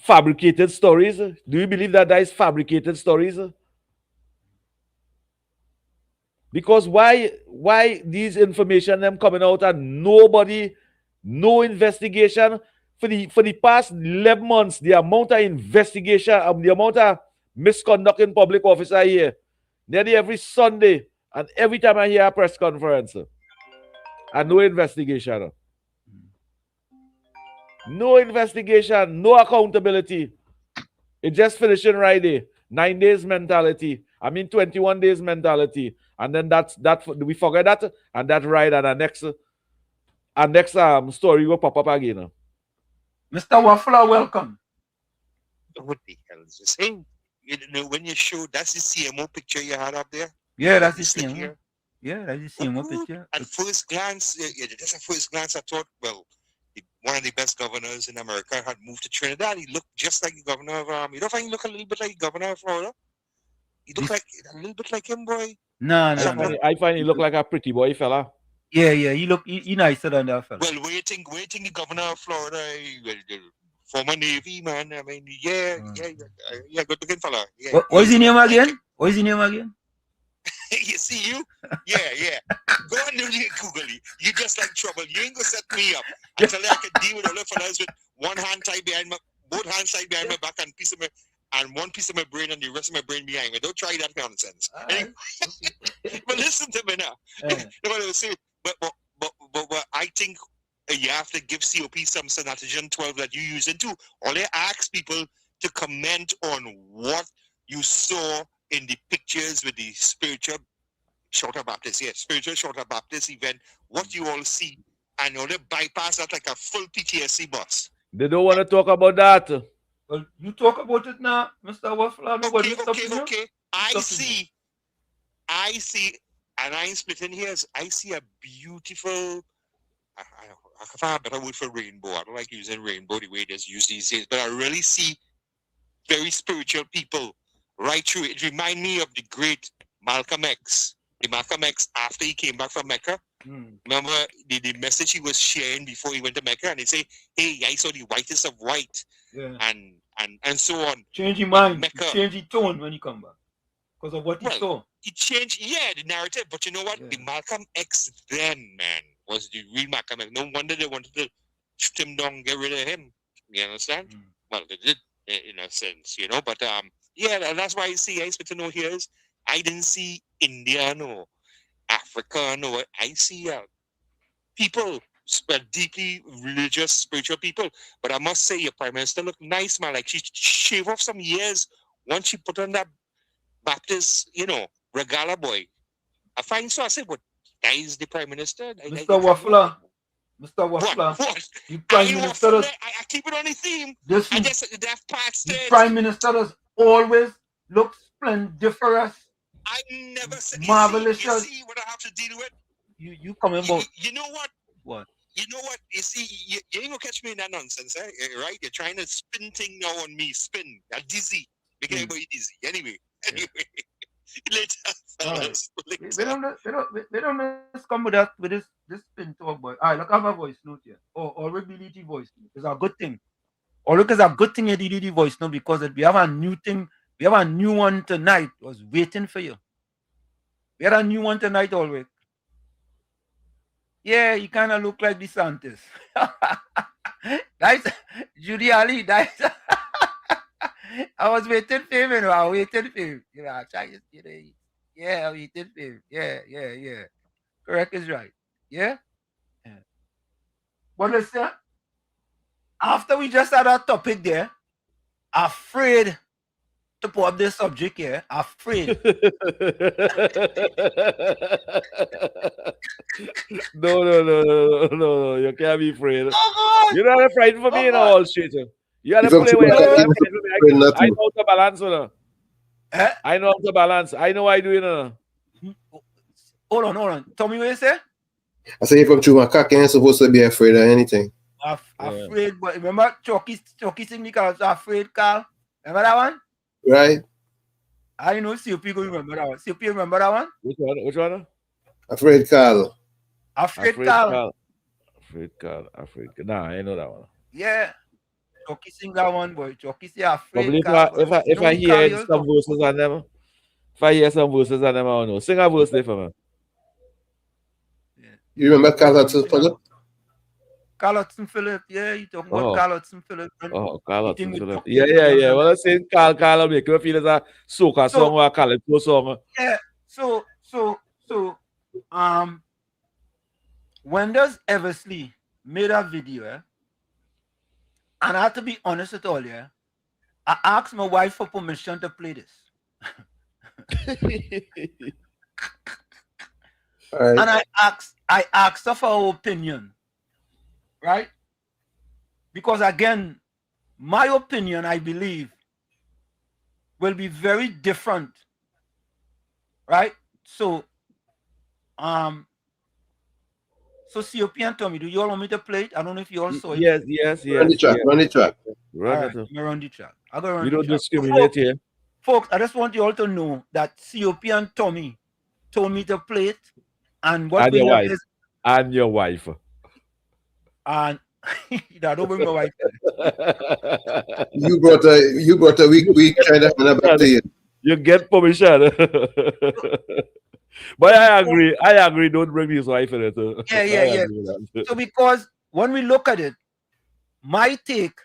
fabricated stories? Do you believe that is fabricated stories? Because why these information them coming out and nobody, no investigation for the past 11 months, the amount of investigation, the amount of misconduct in public office here, nearly every Sunday, And every time I hear a press conference, and no investigation. No investigation, no accountability. It just finishing right there. 9 days mentality. 21 days mentality. And then that we forget that, and that right, and our next story will pop up again. Mr. Waffler, welcome. What the hell is this thing? You know, when you show, that's the CMO picture you had up there? Yeah, that's the CMO. Yeah, that's the CMO picture. At first glance, just at first glance, I thought, well, one of the best governors in America had moved to Trinidad. He looked just like the governor of, you don't find he look a little bit like the governor of Florida? He looked like a little bit like him, boy. No. I find he look like a pretty boy fella. Yeah, he nicer than that fella. Well, where you think the governor of Florida, former Navy man, I mean, yeah, good looking fella. Yeah. What's his name again? You see you? Yeah. Go on and Google it. You just like trouble. You ain't gonna set me up. I tell you I can deal with all the fellas with both hands tied behind my back and one piece of my brain and the rest of my brain behind me. Don't try that nonsense. Anyway, but listen to me now. But I think you have to give COP some Synatogen 12 that you use into. All they ask people to comment on what you saw in the pictures with the spiritual Shorter Baptist event, what you all see, and all they bypass that like a full PTSD bus. They don't want to talk about that. Well, you talk about it now, Mr. Waffler. Okay. I see, and I'm splitting hairs. I see a beautiful, I have a better word for rainbow. I don't like using rainbow the way it is used these days, but I really see very spiritual people right through it. It reminds me of the great Malcolm X. The Malcolm X, after he came back from Mecca, remember the message he was sharing before he went to Mecca, and he say, "Hey, I saw the whitest of white," and so on. Change your mind, change your tone when you come back, because of what you saw. He changed, the narrative. But you know what? The Malcolm X then, man, was the real Malcolm X. No wonder they wanted to shoot him down, get rid of him. You understand? Well, they did in a sense, But that's why I expect to know here is I didn't see Indian or African or I see people, deeply religious, spiritual people. But I must say, your prime minister looked nice, man. Like she shaved off some years once she put on that Baptist, regala boy. I find so. I said, "What? That is the prime minister." Mr. Waffler. What? The prime minister. I keep it on the theme. I just that part the prime minister does always look splendiferous. I never said marvelous. You see what I have to deal with? You coming about? You know what? What? You know what? You see, you ain't gonna catch me in that nonsense, right? You're trying to spin thing now on me. Spin. You're dizzy. Make everybody dizzy. Anyway. Later, fellas. They don't just come with that with this spin talk, boy. Alright, look at my voice note here. Or ability voice. It's a good thing. Or look, it's a good thing you did the voice note because we have a new thing. We have a new one tonight. Was waiting for you. We had a new one tonight already. Yeah, you kind of look like DeSantis. That's Judy Ali. That's I was waiting for him. I waited for him. I waited for him. Yeah. Correct is right. Yeah. But listen, after we just had that topic there, afraid to put up this subject here, afraid. No, you can't be afraid. You're not afraid for me in all street. You gotta play with it. I know how to balance, I know how to balance. I know I do it. Hold on. Tell me what you say. I say from Chumaka, you ain't supposed to be afraid of anything. Afraid, but remember Chucky sing the Carl, afraid Carl. Remember that one? Right. I know COP go remember that one. COP remember that one? Which one? Afraid Carl. Afraid Carl. Nah, I know that one. Yeah. Chucky sing that one, boy. Chucky say afraid Carl. If I hear some verses on them, I don't know. Sing a verse there for me. You remember Carl Hudson Phillip? Carl Hudson Phillip, yeah, you talking about Carl Hudson Phillip. Carl Hudson Phillip. Yeah. Well, I say Carl make you feel as a soca song or a calypso song. Yeah, so So, when does Eversley made a video, and I have to be honest with all you, I asked my wife for permission to play this. And I asked her for her opinion, right? Because again, my opinion, I believe, will be very different, right? So, so COP and Tommy, do you all want me to play it? I don't know if you all saw it. Yes. Run the track. Run the track. Run it. Run the track. I go run we the don't track. discriminate here. Folks, I just want you all to know that COP and Tommy told me to play it, and what And we your have wife. is And your wife. and that don't bring my wife. You brought a weak kind of hand back to you. You get permission. But I agree. Don't bring his wife in it. Yeah. So because when we look at it, my take,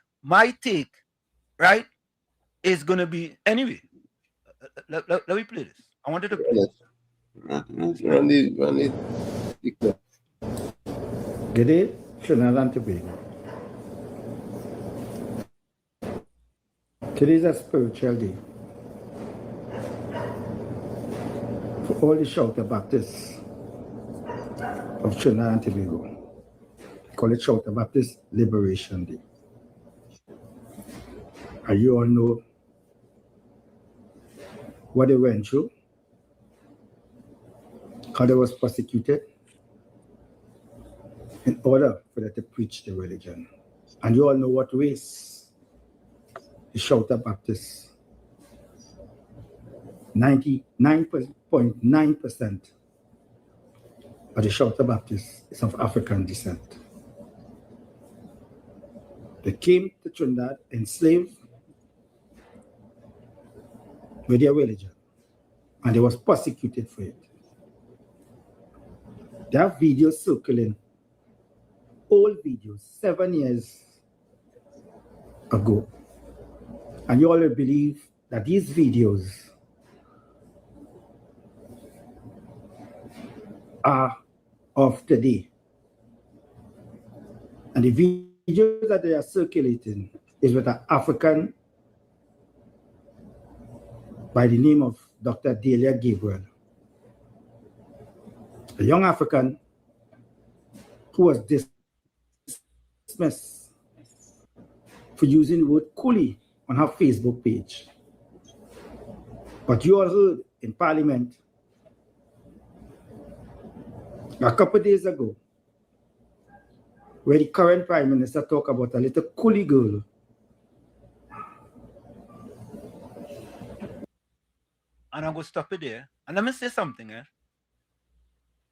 right, is gonna be anyway. Let me play this. I wanted to play this. Run the Good day, Trinidad and Tobago. Today is a spiritual day for all the Shouter Baptists of Trinidad and Tobago. We call it Shouter Baptist Liberation Day. And you all know what they went through, how they was persecuted in order for them to preach the religion. And you all know what race the Shouter Baptists, 99.9% of the Shouter Baptists is of African descent. They came to Trinidad enslaved with their religion, and they was persecuted for it. There are videos circling, old videos, 7 years ago. And you all will believe that these videos are of today. And the videos that they are circulating is with an African by the name of Dr. Delia Gabriel, a young African who was dismissed for using the word coolie on her Facebook page. But you all heard in Parliament a couple of days ago where the current Prime Minister talked about a little coolie girl and I'm going to stop it there. And let me say something.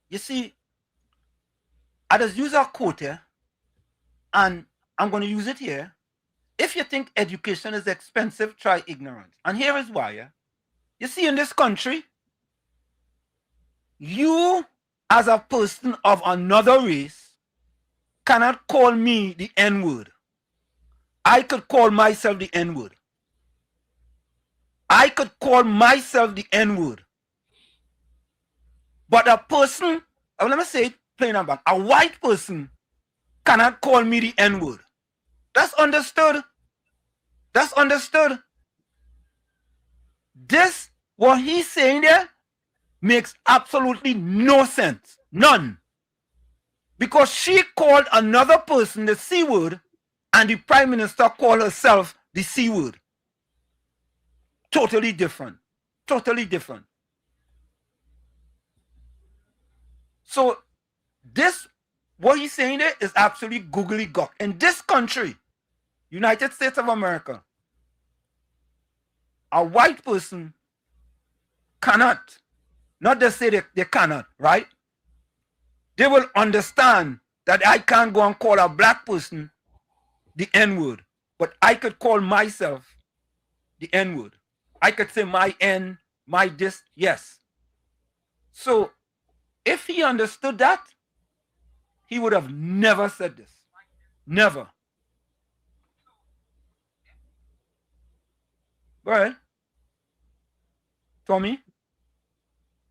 You see, I just use a quote here, and I'm going to use it here. If you think education is expensive, try ignorance. And here is why. You see, in this country, you as a person of another race cannot call me the N-word. I could call myself the N-word. I could call myself the N-word. But a person, let me say it plain and blank, a white person cannot call me the N-word. That's understood. That's understood. This, what he's saying there, makes absolutely no sense. None. Because she called another person the C-word, and the Prime Minister called herself the C-word. Totally different. Totally different. So this, what he's saying there is absolutely googly gawk. In this country, United States of America, a white person cannot, not just say they cannot, right? They will understand that I can't go and call a black person the N-word, but I could call myself the N-word. I could say my N, my this, yes. So if he understood that, he would have never said this. Never. Go ahead. Tommy?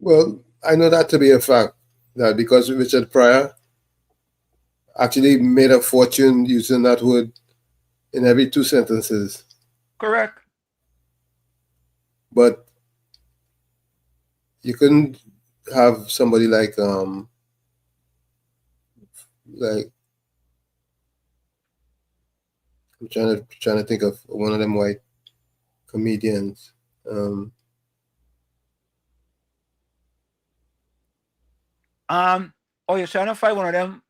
Well, I know that to be a fact, that because Richard Pryor actually made a fortune using that word in every 2 sentences. Correct. But you couldn't have somebody like I'm trying to think of one of them white comedians. Or you're trying to find one of them.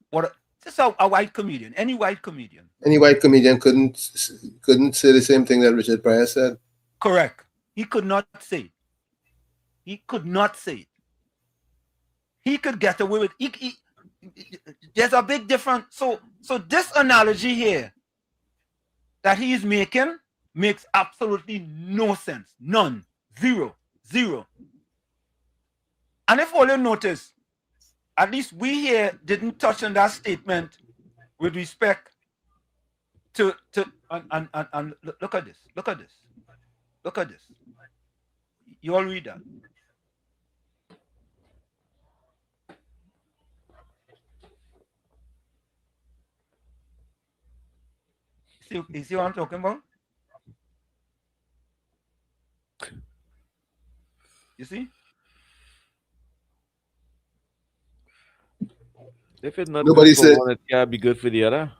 Just a white comedian, any white comedian. Any white comedian couldn't say the same thing that Richard Pryor said. Correct. He could not say it. He could not say it. He could get away with it. There's a big difference. So this analogy here that he's making makes absolutely no sense. None. Zero. And if all you notice, at least we here didn't touch on that statement with respect to and look at this. Look at this. You all read that. You see what I'm talking about? You see? If it's not Nobody good for said one, it can't be good for the other.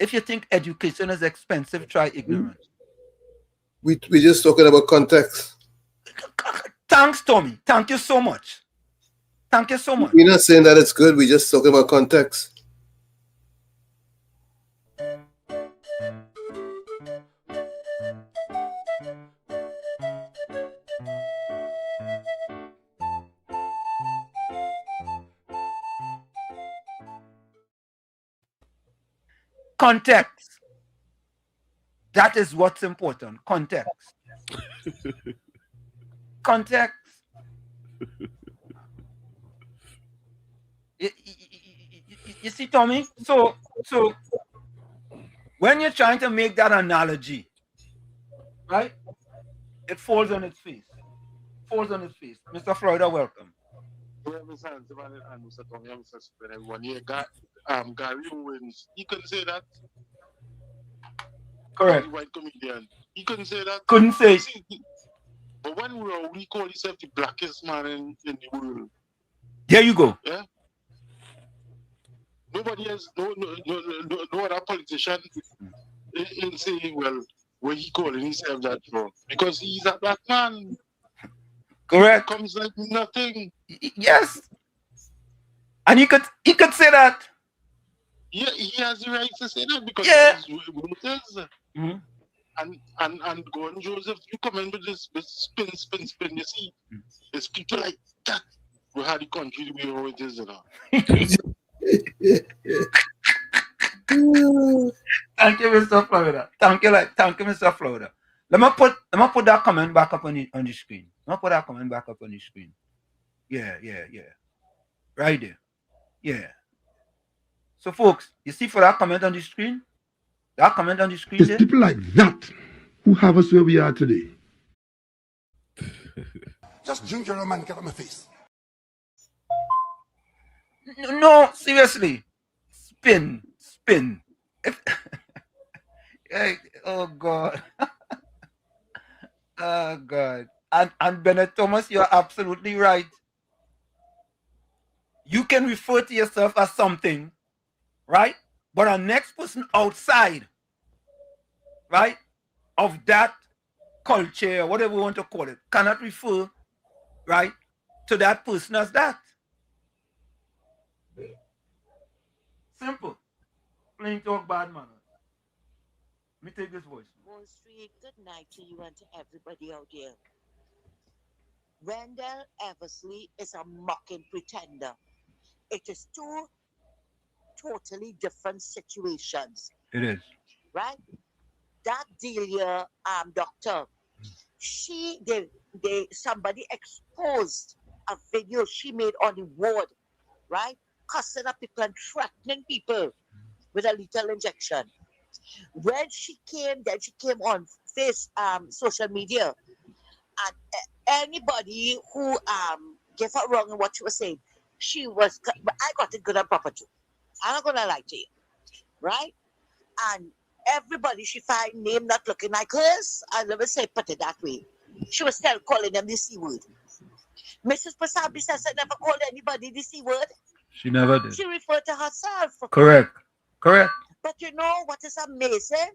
If you think education is expensive, try ignorance. We just talking about context. Thanks, Tommy. Thank you so much. We're not saying that it's good. We're just talking about context. Context. That is what's important. Context. Context. You see, Tommy? So when you're trying to make that analogy, right? It falls on its face. Mr. Florida, welcome. Gary Owens, he couldn't say that. Correct. The white comedian, he couldn't say that. Couldn't say. But when we call himself the blackest man in the world. There you go. Yeah. Nobody else, no other politician in saying, well, where he calling himself that from? Because he's a black man. Correct. It comes like nothing. Yes. And he could say that. Yeah, he has the right to say that because he's voters. Mm-hmm. And Gordon Joseph, you come in with this spin. You see, it's people like that who had the country the way how it is now. Thank you, Mr. Florida. Thank you, Mr. Florida. Let me put that comment back up on the screen. Yeah. Right there. Yeah. So, folks, you see for that comment on the screen? It's There? people like that who have us where we are today. Just drink your rum and get on my face. No, seriously. Spin. Oh, God. Oh, God. And Bennett Thomas, you're absolutely right. You can refer to yourself as something, right? But a next person outside, right, of that culture, whatever you want to call it, cannot refer, right, to that person as that. Simple. Plain talk, bad manners. Let me take this voice. Street, good night to you and to everybody out there. Wendell Eversley is a mocking pretender. It is two totally different situations. It is. Right? That Delia doctor, somebody exposed a video she made on the ward, right? Cussing up people and threatening people with a lethal injection. When she came on social media, and anybody who gave her wrong in what she was saying, I got it good and proper too. I'm not gonna lie to you, right? And everybody she find name not looking like hers, I never say put it that way. She was still calling them the C word. Mrs. Pasabi says I never called anybody the C word. She never did. She referred to herself. Correct. Correct. But you know what is amazing?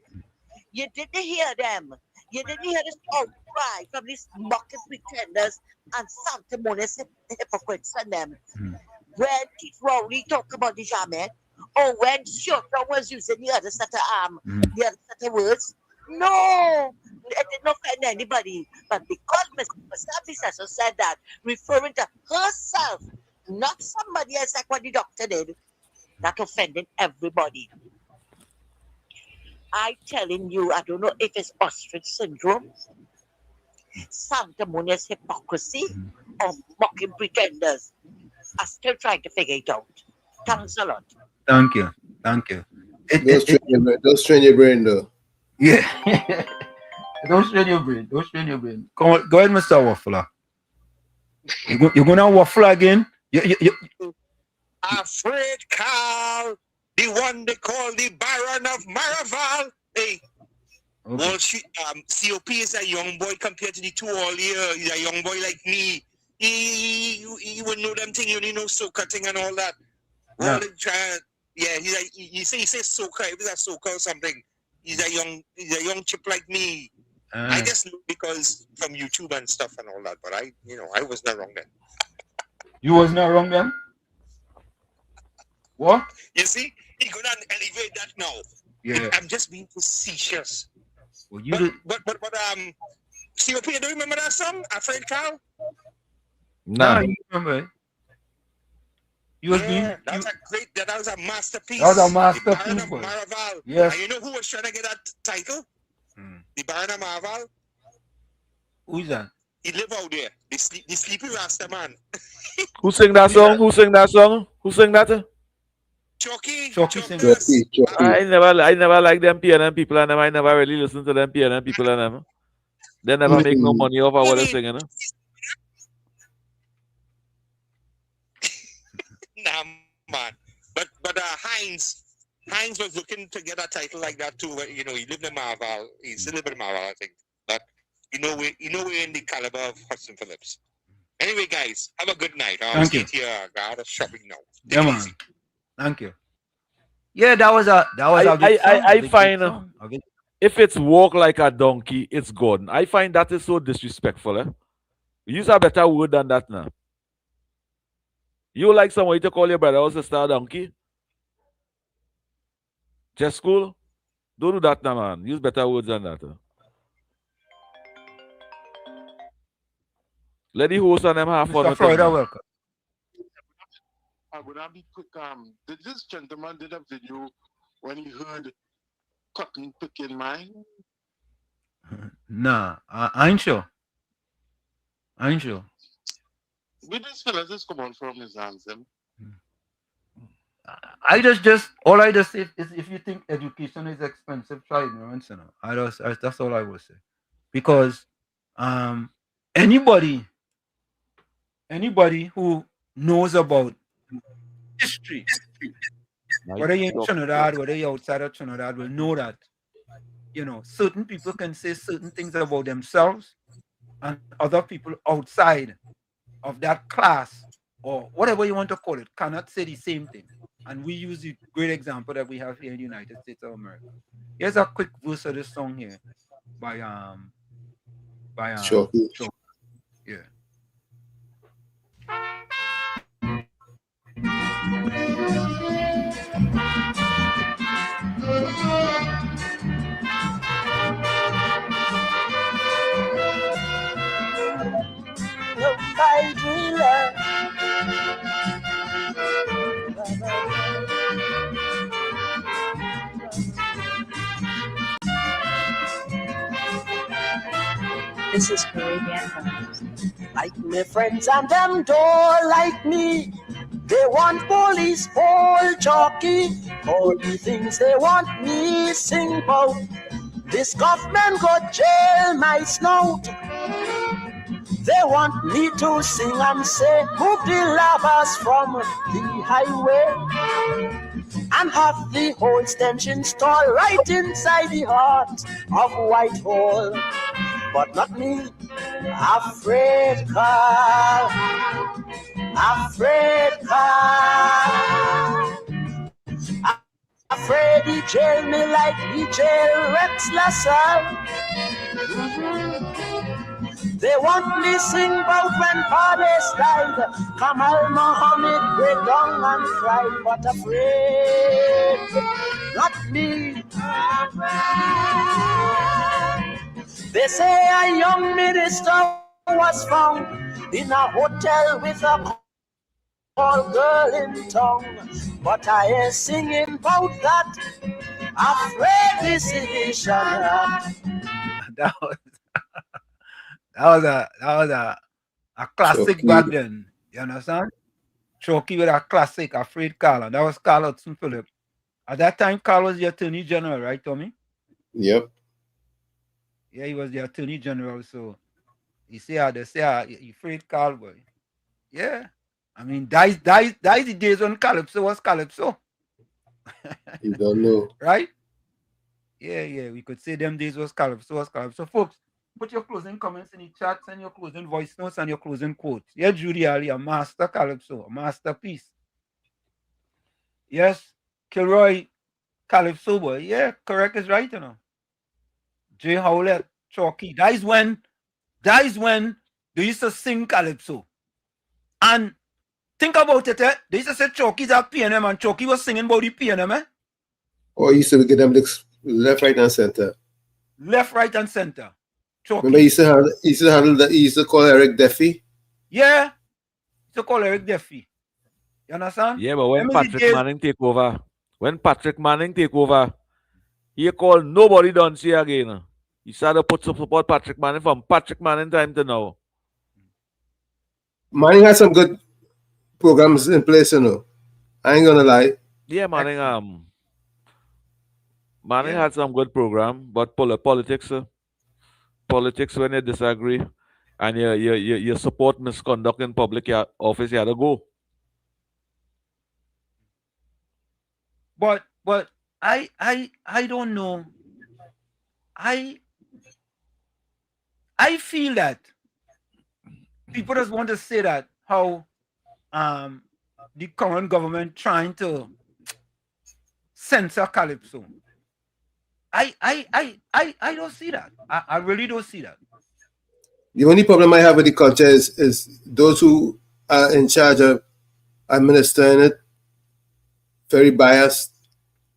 You didn't hear them. You didn't hear this outcry from these mocking pretenders and sanctimonious hypocrites and them. When Keith Rowley talked about the Jamet, or when Shortron was using the other set of the other set of words, no, it did not offend anybody. But because Mr. Pasabi said that, referring to herself, not somebody else like what the doctor did, that offended everybody. I'm telling you, I don't know if it's ostrich syndrome, sanctimonious hypocrisy, or mocking pretenders. I'm still trying to figure it out. Thanks a lot. Thank you. Thank you. Don't strain your brain, though. Yeah. Don't strain your brain. Don't strain your brain. Go ahead, Mr. Waffler. You're going to waffle again? Afraid Carl, the one they call the Baron of Maraval. Hey, Wall Street, COP is a young boy compared to the two all year. He's a young boy like me. He wouldn't know them thing. You only know soca thing and all that. Yeah, he says soca. If it's a soca or something, he's a young chip like me. I just know because from YouTube and stuff and all that. But I was not wrong then. You was not wrong then? What? You see, he gonna elevate that now. Yeah. I'm just being facetious. Well, you but COP, do you remember that song, Afraid Cow? Nah, you remember it. That was a masterpiece. That was a masterpiece. The Baron of Maraval. Yes. And you know who was trying to get that title? The Baron of Maraval. Who's that? He live out there. The sleepy Rasta man. Who sing that song? Who sing that song? Who sing that? Chucky. I never like them PNM people, and I never really listen to them PNM people and them. They never make no money off of what they're singing. Nah, man. But Heinz was looking to get a title like that too. You know, he lived in Marval. He still lives in Marval, I think. But we're in the caliber of Hudson Phillips. Anyway, guys, have a good night. I'll Thank you. Here. Got a shopping now. Yeah, man. Thank you. Yeah, that was a I find if it's walk like a donkey, it's gone. I find that is so disrespectful. Use a better word than that now. You like somebody to call your brother or sister a donkey? Just school? Don't do that now, man. Use better words than that. Let the host and them have fun. Mr. Freud, welcome. I would not be quick. This gentleman did a video when he heard cotton picking mine. Nah, I ain't sure. Where this fella just come on from his hands, them? All I just say is if you think education is expensive, try ignorance. That's all I will say. Because anybody who knows about history, whether you're in Trinidad, whether you're outside of Trinidad, will know that, certain people can say certain things about themselves and other people outside of that class or whatever you want to call it cannot say the same thing. And we use the great example that we have here in the United States of America. Here's a quick verse of this song here by Sure. Yeah. This is Caribbean. Like my friends and them don't like me. They want police, all jockey. All the things they want me sing about. This government got jail my snout. They want me to sing and say, move the lovers from the highway and have the whole extension store right inside the heart of Whitehall. But not me, afraid car, afraid he jail me like he jail Rex Lassalle. They want me sing about when fathers died. Kamal Muhammad break down and cry, but afraid, not me. They say a young minister was found in a hotel with a call girl in town, but I ain't singing about that. Afraid decision. That was a classic Chucky. back then. You understand? Chucky with a classic, Afraid Carl. And that was Carl Hudson Phillip. At that time, Carl was the Attorney General, right, Tommy? Yep. Yeah, he was the Attorney General. So they say, you afraid Carl, boy. Yeah. I mean, that's the days when Calypso was Calypso. You don't know. Right? Yeah. We could say them days was Calypso. So, folks, put your closing comments in the chats and your closing voice notes and your closing quotes. Yeah, Judy Ali, a master Calypso, a masterpiece. Yes, Kilroy, Calypso boy. Yeah, correct is right, you know. Jay Howlett, Chalky. That is when they used to sing Calypso. And think about it, eh? They used to say Chalky's at PNM and Chalky was singing about the PNM, eh? Or you used to get them left, right, and center. Left, right, and center. Chalky. Remember, he used to call Eric Duffy. Yeah, he used to call Eric Duffy. You understand? Yeah, but when Patrick Manning take over, he called nobody done see again. He started to put support Patrick Manning from Patrick Manning time to now. Manning had some good programs in place, you know. I ain't gonna lie. Yeah, Manning had some good program, but politics when you disagree and you support misconduct in public office, you had to go. But I don't know. I feel that people just want to say that how the current government trying to censor Calypso. I don't see that. I really don't see that. The only problem I have with the culture is those who are in charge of administering it very biased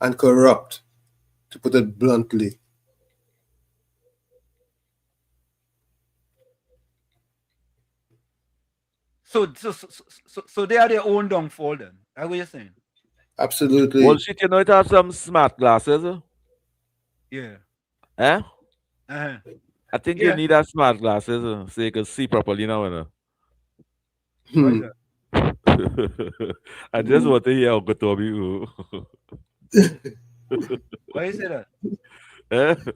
and corrupt, to put it bluntly. So they are their own downfall then. That's what you're saying? Absolutely. Well, shit, you know it has some smart glasses. Yeah. Eh? Uh-huh. I think you need that smart glasses so you can see properly now. I just want to hear Uncle Tommy. Why you say that?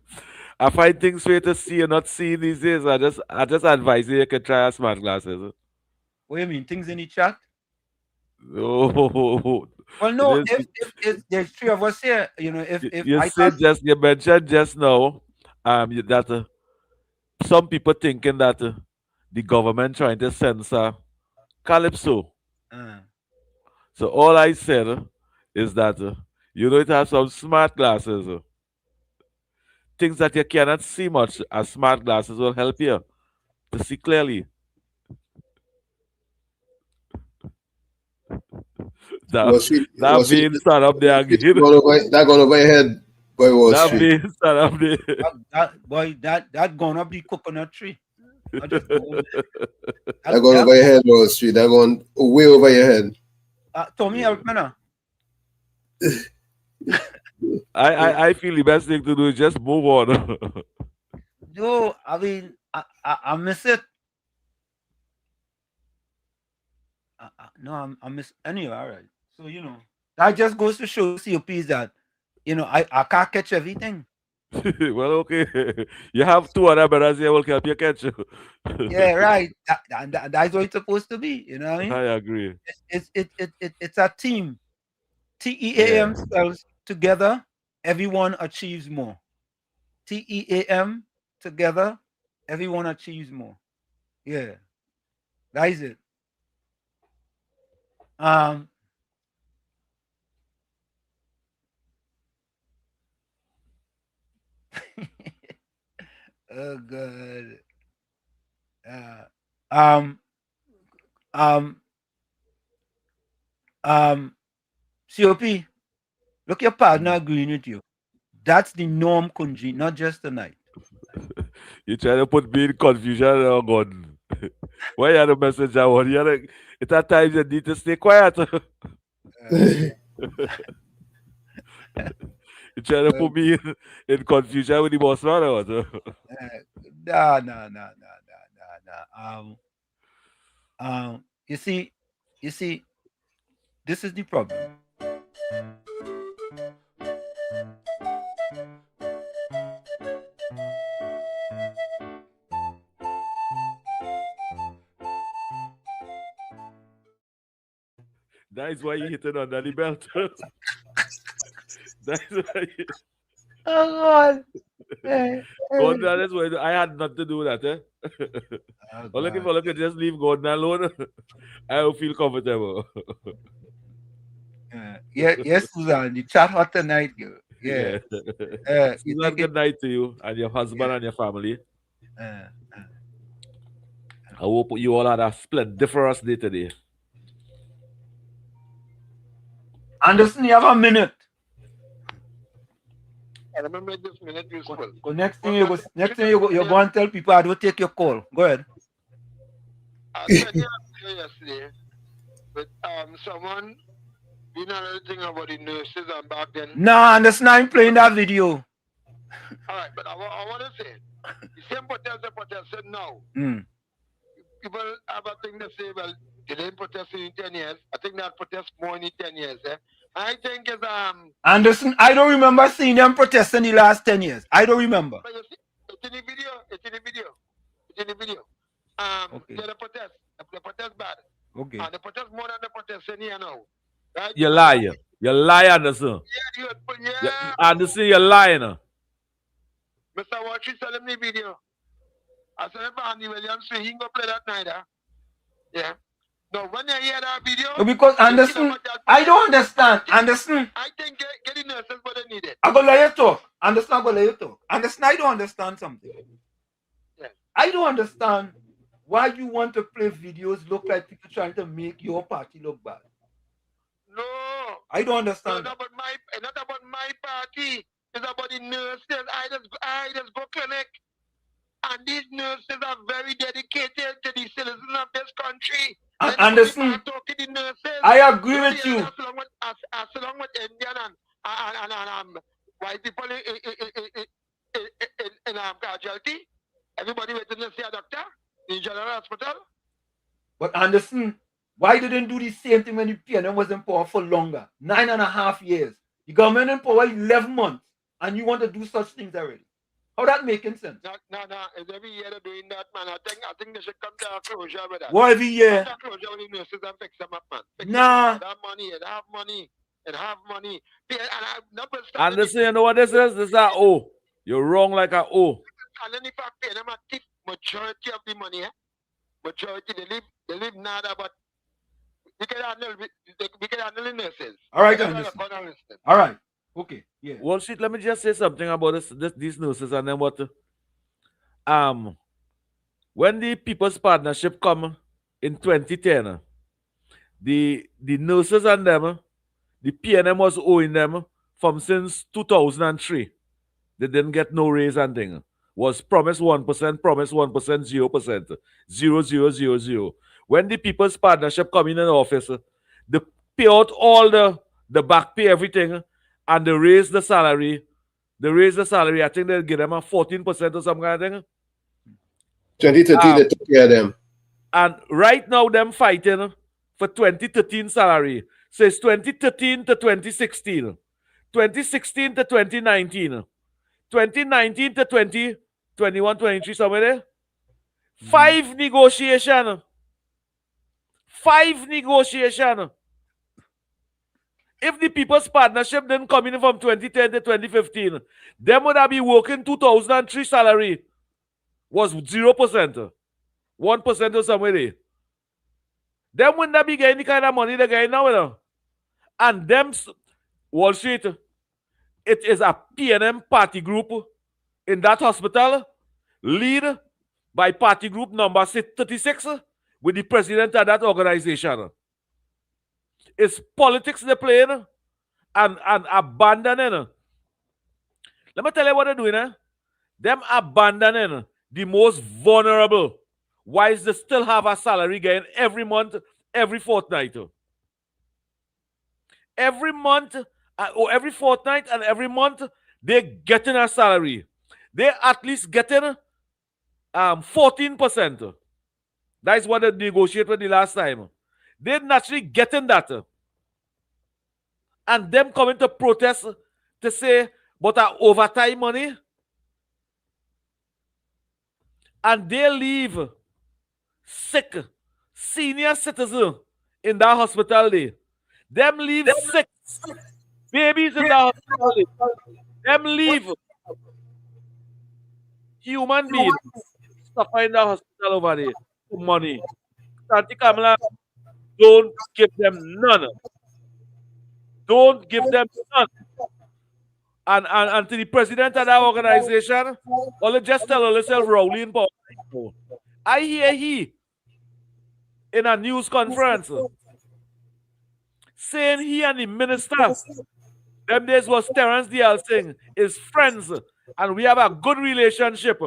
I find things for you to see and not see these days. I just advise you can try a smart glasses. What do you mean? Things in the chat? Oh. Well, no. If there's three of us here, you know, if you mentioned just now, that some people thinking that the government trying to censor Calypso. So all I said is that you know it has some smart glasses. Things that you cannot see much, as smart glasses will help you to see clearly. That being stand up there again. That gone over your head, boy. Wall Street. That being stand up there. That gone up the coconut tree. That gone over your head, Wall Street. That gone way over your head. Tommy, help me now. I feel the best thing to do is just move on. Yo, I mean, I miss it. No, I miss anyway. All right. So, you know, that just goes to show COPs that, you know, I can't catch everything. Well, okay. You have two other brothers here will help you catch you. Yeah, right. That's what it's supposed to be. You know what I mean? I agree. It's a team. TEAM Yeah. spells together, everyone achieves more. TEAM together, everyone achieves more. Yeah, that is it. Um, oh god. Uh, um, um, COP. Look, your partner agreeing with you. That's the norm, Kunji, not just tonight. You trying to put me in confusion, oh God. Why you the messenger? What you are, it's at times you need to stay quiet. You trying to put me in confusion with the boss man or what? No. You see, this is the problem. That is why you hit it under the belt. That's why you... Oh God. Gordon, that's why I had nothing to do with that. Oh, Look, if I look at just leave Gordon alone, I will feel comfortable. Yes, Susan, the chat hot tonight, girl. Yeah. Susan, good night to you and your husband and your family. I hope you all had a splendiferous day today. Anderson, you have a minute. I remember this minute useful. Next thing you go and tell people I don't take your call. Go ahead. I said yesterday, but someone you know anything about the nurses and back then. No, Anderson, I'm playing that video. All right, but I want to say the same protest said no. People have a thing to say, well, they didn't protest in 10 years. I think that protest more in 10 years. I think it's Anderson, I don't remember seeing them protest in the last 10 years. I don't remember. But you see, it's in the video. Okay. The protest bad. Okay. And the protest more than the protest in here now. Right? You lie. You lie, Anderson. Yeah. Anderson, you're lying. Mr. Watchy said in the video. I said, if Andy Williams say he can go play that night, yeah. Now, when you hear that video... No, because Anderson, I don't understand. Anderson. I think get the nurses what they needed. I'm going to let you talk. Anderson, I'm going to let you talk. Anderson, I don't understand something. Yeah. I don't understand why you want to play videos look like people trying to make your party look bad. No. I don't understand. Not about my party. It's about the nurses. I just go clinic. And these nurses are very dedicated to the citizens of this country. And Anderson, I agree with you. As long with Indian and white people in casualty, everybody waiting to see a doctor in general hospital. But Anderson, why didn't do the same thing when the PNM was in power for longer? 9.5 years. The government in power 11 months, and you want to do such things already. How that making sense? No. It's every year they're doing that, man. I think they should come to a closure with that. What every year? Come to a closure with the nurses and fix them up, man. Nah. They have money. Anderson, you know what this is? This is a O. You're wrong like a O. And then if I pay them a tip, majority of the money, majority, they live nada, but we can handle the nurses. All right, Anderson. All right. Okay, yeah. Well, shit, let me just say something about these nurses and then what. When the People's Partnership come in 2010, the nurses and them, the PNM was owing them from since 2003. They didn't get no raise and thing. Was promised 1%, promised 1%, 0%. 0. When the People's Partnership come in office, they pay out all the back pay, everything, and they raise the salary. I think they give them a 14% or some kind of thing. 2013, they took care of them. And right now, them fighting for 2013 salary. So it's 2013 to 2016. 2016 to 2019. 2019 to 2021, 23, somewhere there. 5 negotiation. 5 negotiation. If the People's Partnership didn't come in from 2010 to 2015, them would have been working 2003 salary was 0%. 1% or somewhere there. Them wouldn't have been getting the kind of money they're getting now. You know? And them, Wall Street, it is a PNM party group in that hospital, lead by party group number 36 with the president of that organization. It's politics they're playing and abandoning. Let me tell you what they're doing. Them abandoning the most vulnerable, whilst they still have a salary gain every month, every fortnight. Every month, or every fortnight and every month, they're getting a salary. They're at least getting 14%. That is what they negotiated with the last time. They're naturally getting that. And them coming to protest to say, but our overtime money. And they leave sick senior citizen in that hospital there. Them leave sick babies in that hospital there. Them leave human beings suffer in that hospital over there for money. Auntie Kamala, don't give them none. Don't give them none. And to the president of that organization, only just tell yourself Rowling. I hear he in a news conference saying he and the minister, them days was Terence D.L. Singh, is friends, and we have a good relationship.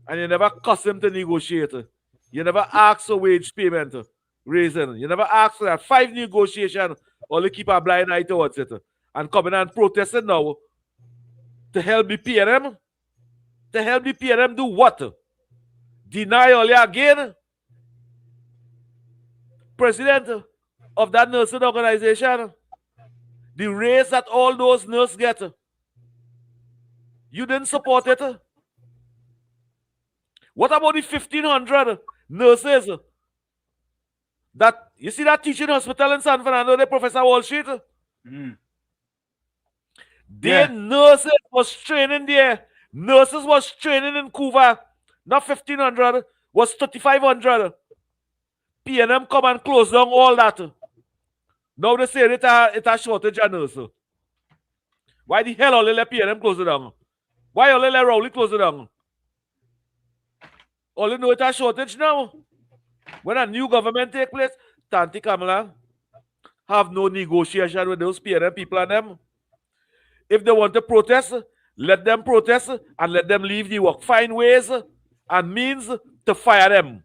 And you never cuss him to negotiate. You never ask for wage payment raising. You never ask for that 5 negotiation, only keep a blind eye towards it. And coming and protesting now to help the PNM. To help the PNM do what? Deny all again? President of that nursing organization, the raise that all those nurses get, you didn't support it. What about the 1,500 nurses that, you see that teaching hospital in San Fernando, the Professor Wall Street? Their nurses was training there. Nurses was training in Cuba. Not 1,500, was 3,500. PNM come and close down all that. Now they say it's a shortage of nurses. Why the hell all they let PNM close it down? Why all they let Rowley close it down? All you know it's a shortage now. When a new government take place, Auntie Kamala have no negotiation with those PNM people and them. If they want to protest, let them protest and let them leave the work. Find ways and means to fire them.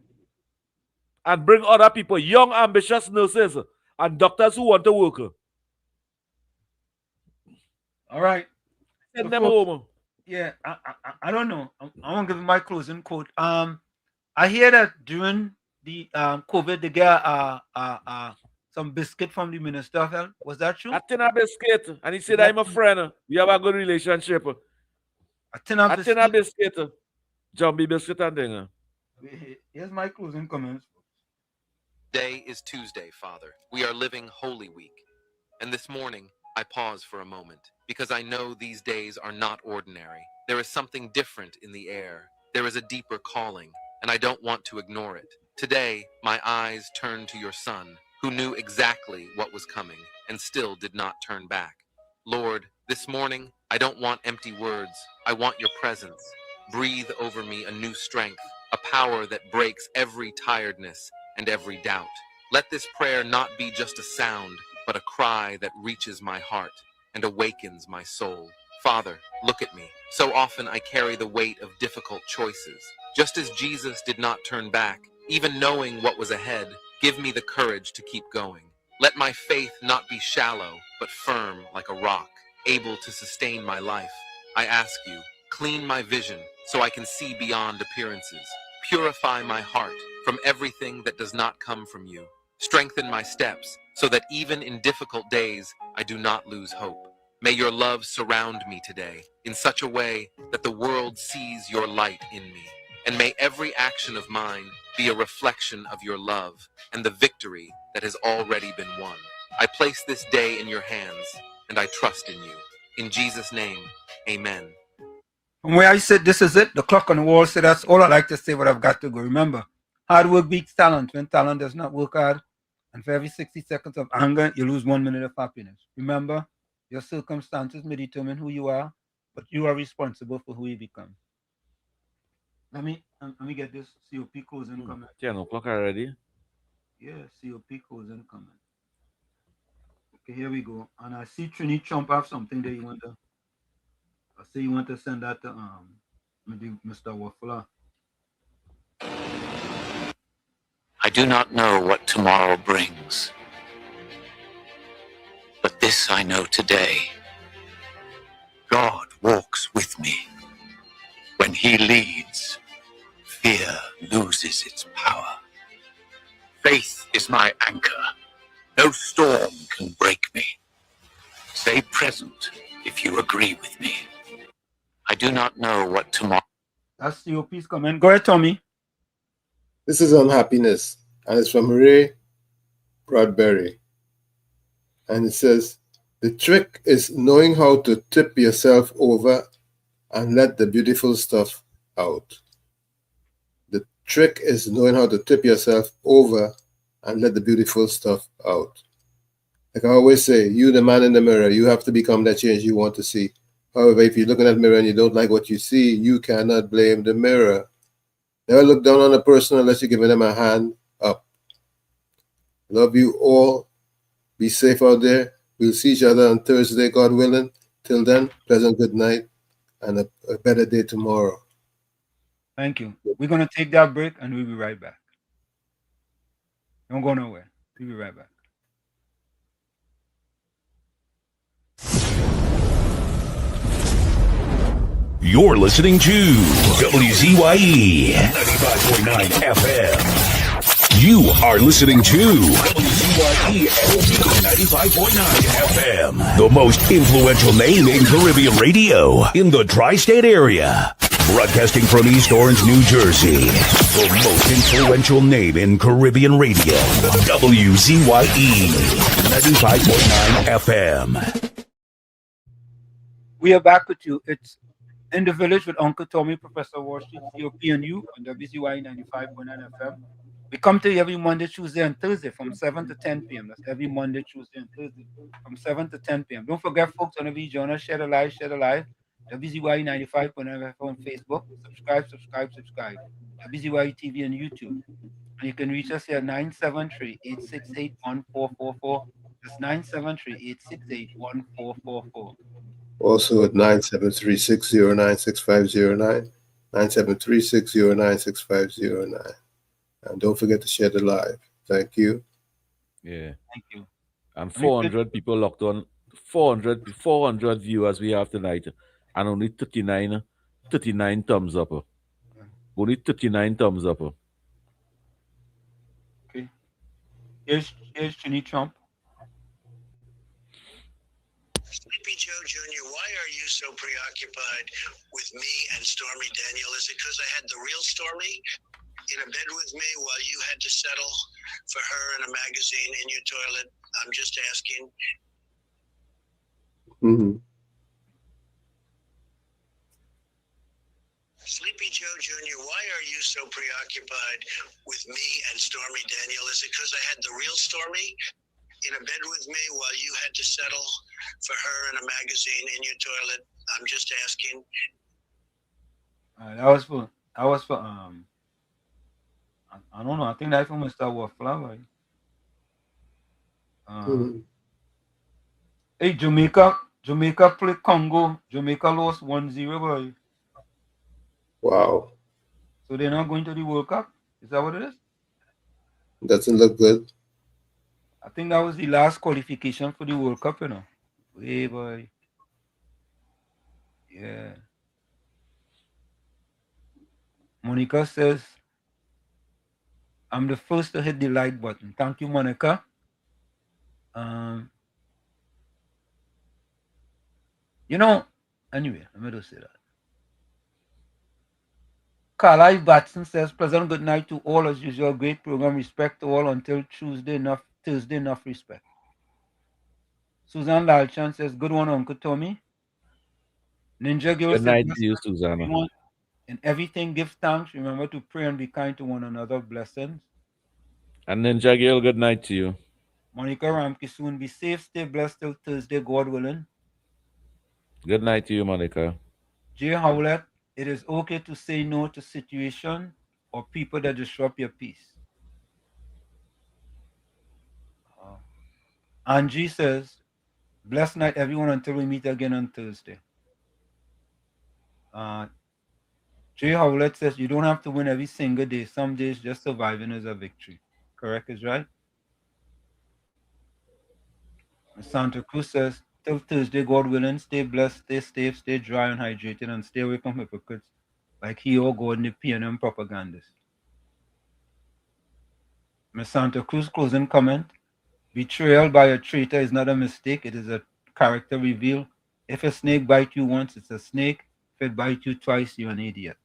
And bring other people, young, ambitious nurses and doctors who want to work. All right. Send them home. Yeah, I don't know. I want to give my closing quote. I hear that during the COVID, they get some biscuit from the Minister of Health. Was that true? A tin of biscuit. And he said, I'm a friend. We have a good relationship. A tin of biscuit. Jumbie biscuit and thing. Here's my closing comments. Today is Tuesday, Father. We are living Holy Week. And this morning, I pause for a moment because I know these days are not ordinary. There is something different in the air. There is a deeper calling, and I don't want to ignore it. Today, my eyes turn to your Son, who knew exactly what was coming and still did not turn back. Lord, this morning, I don't want empty words. I want your presence. Breathe over me a new strength, a power that breaks every tiredness and every doubt. Let this prayer not be just a sound, but a cry that reaches my heart and awakens my soul. Father, look at me. So often I carry the weight of difficult choices. Just as Jesus did not turn back, even knowing what was ahead, give me the courage to keep going. Let my faith not be shallow, but firm like a rock, able to sustain my life. I ask you, clean my vision so I can see beyond appearances. Purify my heart from everything that does not come from you. Strengthen my steps so that even in difficult days, I do not lose hope. May your love surround me today in such a way that the world sees your light in me. And may every action of mine be a reflection of your love and the victory that has already been won. I place this day in your hands, and I trust in you. In Jesus' name, amen. From where I said this is it, the clock on the wall said that's all I like to say, but I've got to go. Remember, hard work beats talent. When talent does not work hard, and for every 60 seconds of anger, you lose 1 minute of happiness. Remember, your circumstances may determine who you are, but you are responsible for who you become. Let me get this COP codes incoming. 10 o'clock already. Yeah, COP codes incoming. Okay, here we go. And I see Trini Trump have something that you want to. I see you want to send that to maybe Mr. Waffler. I do not know what tomorrow brings, but this I know today. God walks with me. When he leads, fear loses its power. Faith is my anchor. No storm can break me. Stay present if you agree with me. I do not know what tomorrow... That's COP's comment. Go ahead, Tommy. This is Unhappiness, and it's from Ray Bradbury. And it says, the trick is knowing how to tip yourself over and let the beautiful stuff out. The trick is knowing how to tip yourself over and let the beautiful stuff out. Like I always say, you the man in the mirror, you have to become that change you want to see. However, if you're looking at the mirror and you don't like what you see, you cannot blame the mirror. Never look down on a person unless you're giving them a hand up. Love you all. Be safe out there. We'll see each other on Thursday, God willing. Till then, pleasant good night and a better day tomorrow. Thank you. We're going to take that break and we'll be right back. Don't go nowhere. We'll be right back. You're listening to WZYE 95.9 FM. You are listening to WZYE 95.9 FM, the most influential name in Caribbean radio in the tri-state area. Broadcasting from East Orange, New Jersey, the most influential name in Caribbean radio, WZYE 95.9 FM. We are back with you. It's In the Village with Uncle Tommy, Professor Wall Street, COP and you on WZYE 95.9 FM. We come to you every Monday, Tuesday, and Thursday from 7 to 10 p.m. That's every Monday, Tuesday, and Thursday from 7 to 10 p.m. Don't forget, folks, whenever you join us, share the live, WZYE 95.9 FM on Facebook. Subscribe. WZYE TV and YouTube. And you can reach us here at 973-868-1444. That's 973-868-1444. Also at 973-609-6509, 973-609-6509. And don't forget to share the live. Thank you. Yeah. Thank you. And 400 people locked on. 400 viewers we have tonight. And only 39 thumbs up. Only 39 thumbs up. Okay. Here's Trini Trump. Sleepy Joe Jr., why are you so preoccupied with me and Stormy Daniel? Is it because I had the real Stormy in a bed with me while you had to settle for her in a magazine in your toilet? I'm just asking. Mm-hmm. Sleepy Joe Jr., why are you so preoccupied with me and Stormy Daniel? Is it because I had the real Stormy in a bed with me while you had to settle for her in a magazine in your toilet? I'm just asking. That was for I don't know. I think that's for Mr. Waffler. Hey, Jamaica play Congo. Jamaica lost 1-0, boy. Wow. So they're not going to the World Cup? Is that what it is? Doesn't look good. I think that was the last qualification for the World Cup, you know. Hey, boy. Yeah. Monica says, I'm the first to hit the like button. Thank you, Monica. You know, anyway, let me just say that. Carlisle Batson says, pleasant good night to all as usual. Great program. Respect to all until Thursday, enough respect. Susan Lalchan says, good one, Uncle Tommy. Ninja Girl Good says, night to you, Susanna. everyone, in everything, give thanks. Remember to pray and be kind to one another. Blessings. And Ninja Girl, good night to you. Monica Ramke, soon be safe. Stay blessed till Thursday, God willing. Good night to you, Monica. Jay Howlett, it is okay to say no to situation or people that disrupt your peace. Angie says, blessed night, everyone, until we meet again on Thursday. Jay Howlett says, you don't have to win every single day. Some days just surviving is a victory. Correct is right. Santa Cruz says, till Thursday, God willing, stay blessed, stay safe, stay dry and hydrated, and stay away from hypocrites like he or God and the PNM propagandists. Ms. Santa Cruz closing comment. Betrayal by a traitor is not a mistake. It is a character reveal. If a snake bites you once, it's a snake. If it bites you twice, you're an idiot.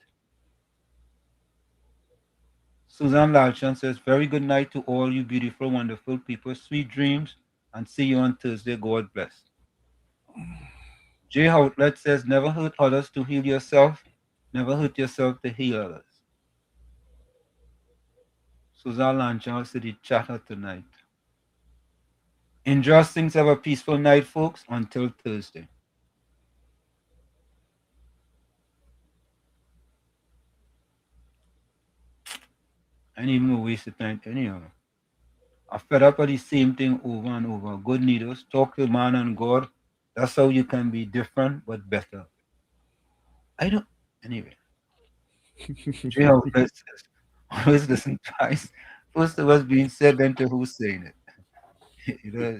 Susan Lalchan says, very good night to all you beautiful, wonderful people. Sweet dreams, and see you on Thursday. God bless. Jay Outlet says, never hurt others to heal yourself. Never hurt yourself to heal others. Susan Lalchan said, he chatter tonight. Enjoy things. Have a peaceful night, folks. Until Thursday. I ain't even waste the time anyhow. I fed up of the same thing over and over. Good leaders, talk to man and God. That's how you can be different but better. I don't. Anyway. Jay Howlett says, always listen twice. First of what's being said, then to who's saying it. You know.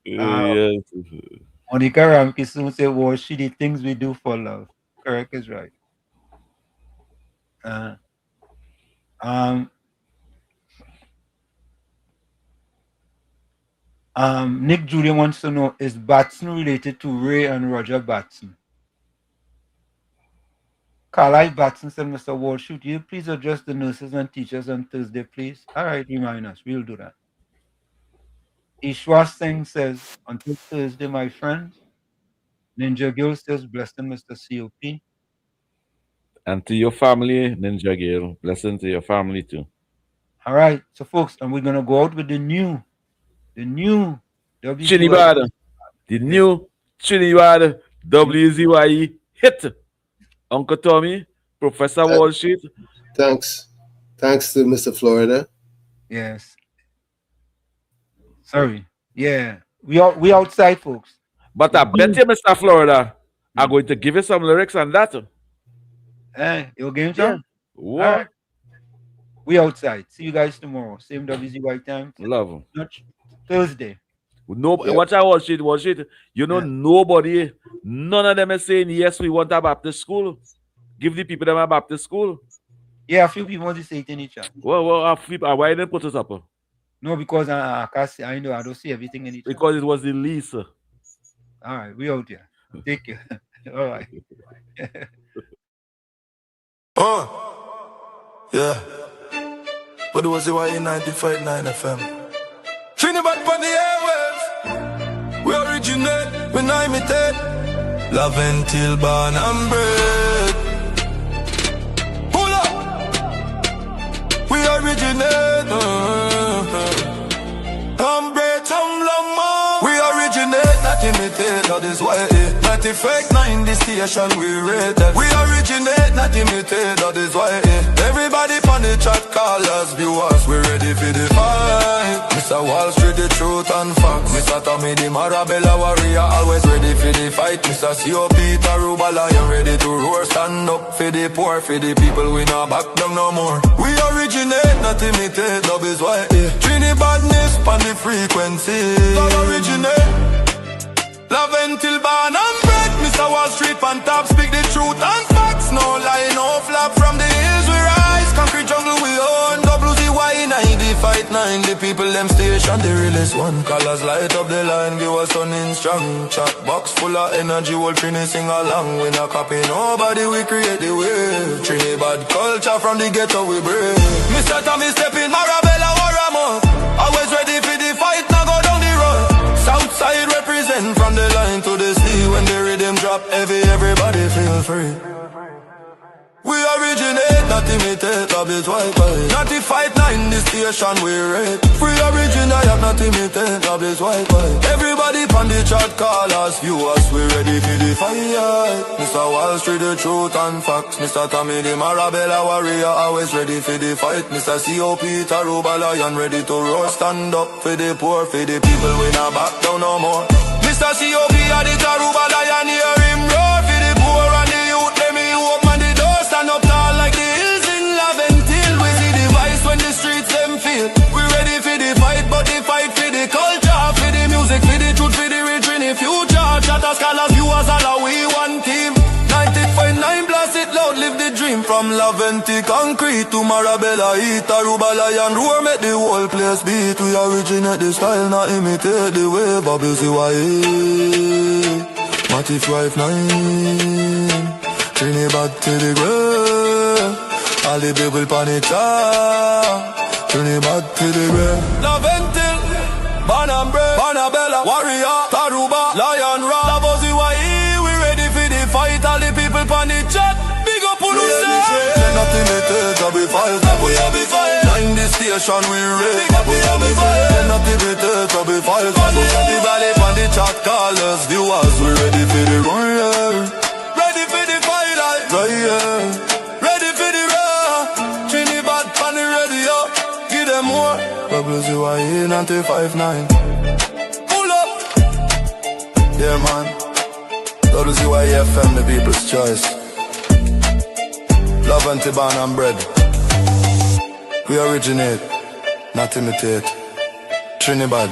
Yes. Monica Ramke soon say, well, she the things we do for love. Correct is right. Nick Julian wants to know, is Batson related to Ray and Roger Batson? Carlisle Batson said, Mr. Walshoot, you please address the nurses and teachers on Thursday, please? All right, remind us. We'll do that. Ishwar Singh says, until Thursday, my friends. Ninja Girl says, blessing Mr. COP. And to your family, Ninja Girl. Blessing to your family too. All right, so folks, and we're gonna go out with the new Trinidad, the new Trinidad WZYE hit. Uncle Tommy, Professor Wall Street. Thanks to Mr. Florida. Yes. Sorry. Yeah, we outside, folks. But I bet you, Mr. Florida, I'm going to give you some lyrics on that. Hey, your game time? Yeah. What? Right. We outside. See you guys tomorrow. Same WZYE time. Love. Thursday. No, watch out, watch it. You know, nobody, none of them is saying, yes, we want a Baptist school. Give the people them a Baptist school. Yeah, a few people want to say it in each other. Well, why didn't put us up? No, because I can't see, I know, I don't see everything in each other. Because it was the lease. All right, we out here. Take care. All right. Yeah. But it was the WZYE 95.9 FM. Trinidad on the airwaves. We originate, we not imitate. Love until born and bred. Pull up. We originate. Hombre, we originate, not imitate. That is why not fake, not in the station we rated. We originate, not imitate. That is why everybody on the chat call us viewers. We ready for the fight. Mr. Wall Street, the truth and facts. Mr. Tommy, the Marabella warrior, always ready for the fight. Mr. COP, Tarubala, you ready to roar. Stand up for the poor, for the people. We not back down no more. We originate, not imitate. That is why Trinidadness on the frequency. God originate. Love until born and bred. Mr. Wall Street on top, speak the truth and facts. No lie, no flap. From the hills we rise, concrete jungle we own. WZYE 95 95.9, the people them station, the realest one. Colors light up the line, give us something strong. Chat box full of energy, whole Trini sing along. We not copy nobody, we create the way. Trini bad culture from the ghetto we bring. Mr. Tommy step in, Marabella Waramo. Always ready for the fight, now go down the road. Southside represent from the line to the sea. When the rhythm drop heavy, everybody feel free. We originate, not imitate, WZYE. 95.9, the station we rate. Free original, not imitate, WZYE. Everybody on the chat call us, view us, we ready for the fight. Mr. Wall Street, the truth and facts. Mr. Tommy, the Marabella warrior, always ready for the fight. Mr. COP, Taruba Lion, ready to roar, stand up for the poor, for the people, we not back down no more. Mr. COP, the Taruba Lion, hear him roar for the poor and the youth, let me open the door. Stand up tall like the hills in Laventille. We see the vice when the streets them feel. We ready for the fight, but the fight for the culture, for the music, for the truth, for the rich in the future. Chatter scholars, viewers, all we one team. 90.9 blast it loud, live the dream. From Laventi concrete to Marabella, Taruba Lion, roar, make the whole place beat. We originate the style, not imitate the way. WZYE, Matty 5-9. Trini back to the grave. All the people panic. Trini back to the grave. Laventil, Banambre, Banabella, Warrior, Taruba, Lion, Ra, WZYE. We ready for the fight. All the people panic chat. Big up on us. Not imitate, I'll be fight. We have be fight. Nine the station we ready. We have be fight. Not imitate, I'll be fight. Everybody on the chat callers, viewers. We ready for the warrior. Ready for the raw. Trini bad pan the radio. Give them more. WZYE 95.9. Pull up. Yeah man. WZYE FM, the people's choice. Love and Tiban and bread. We originate, not imitate. Trinidad,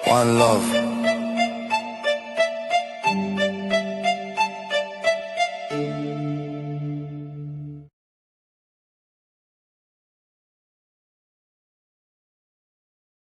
one love.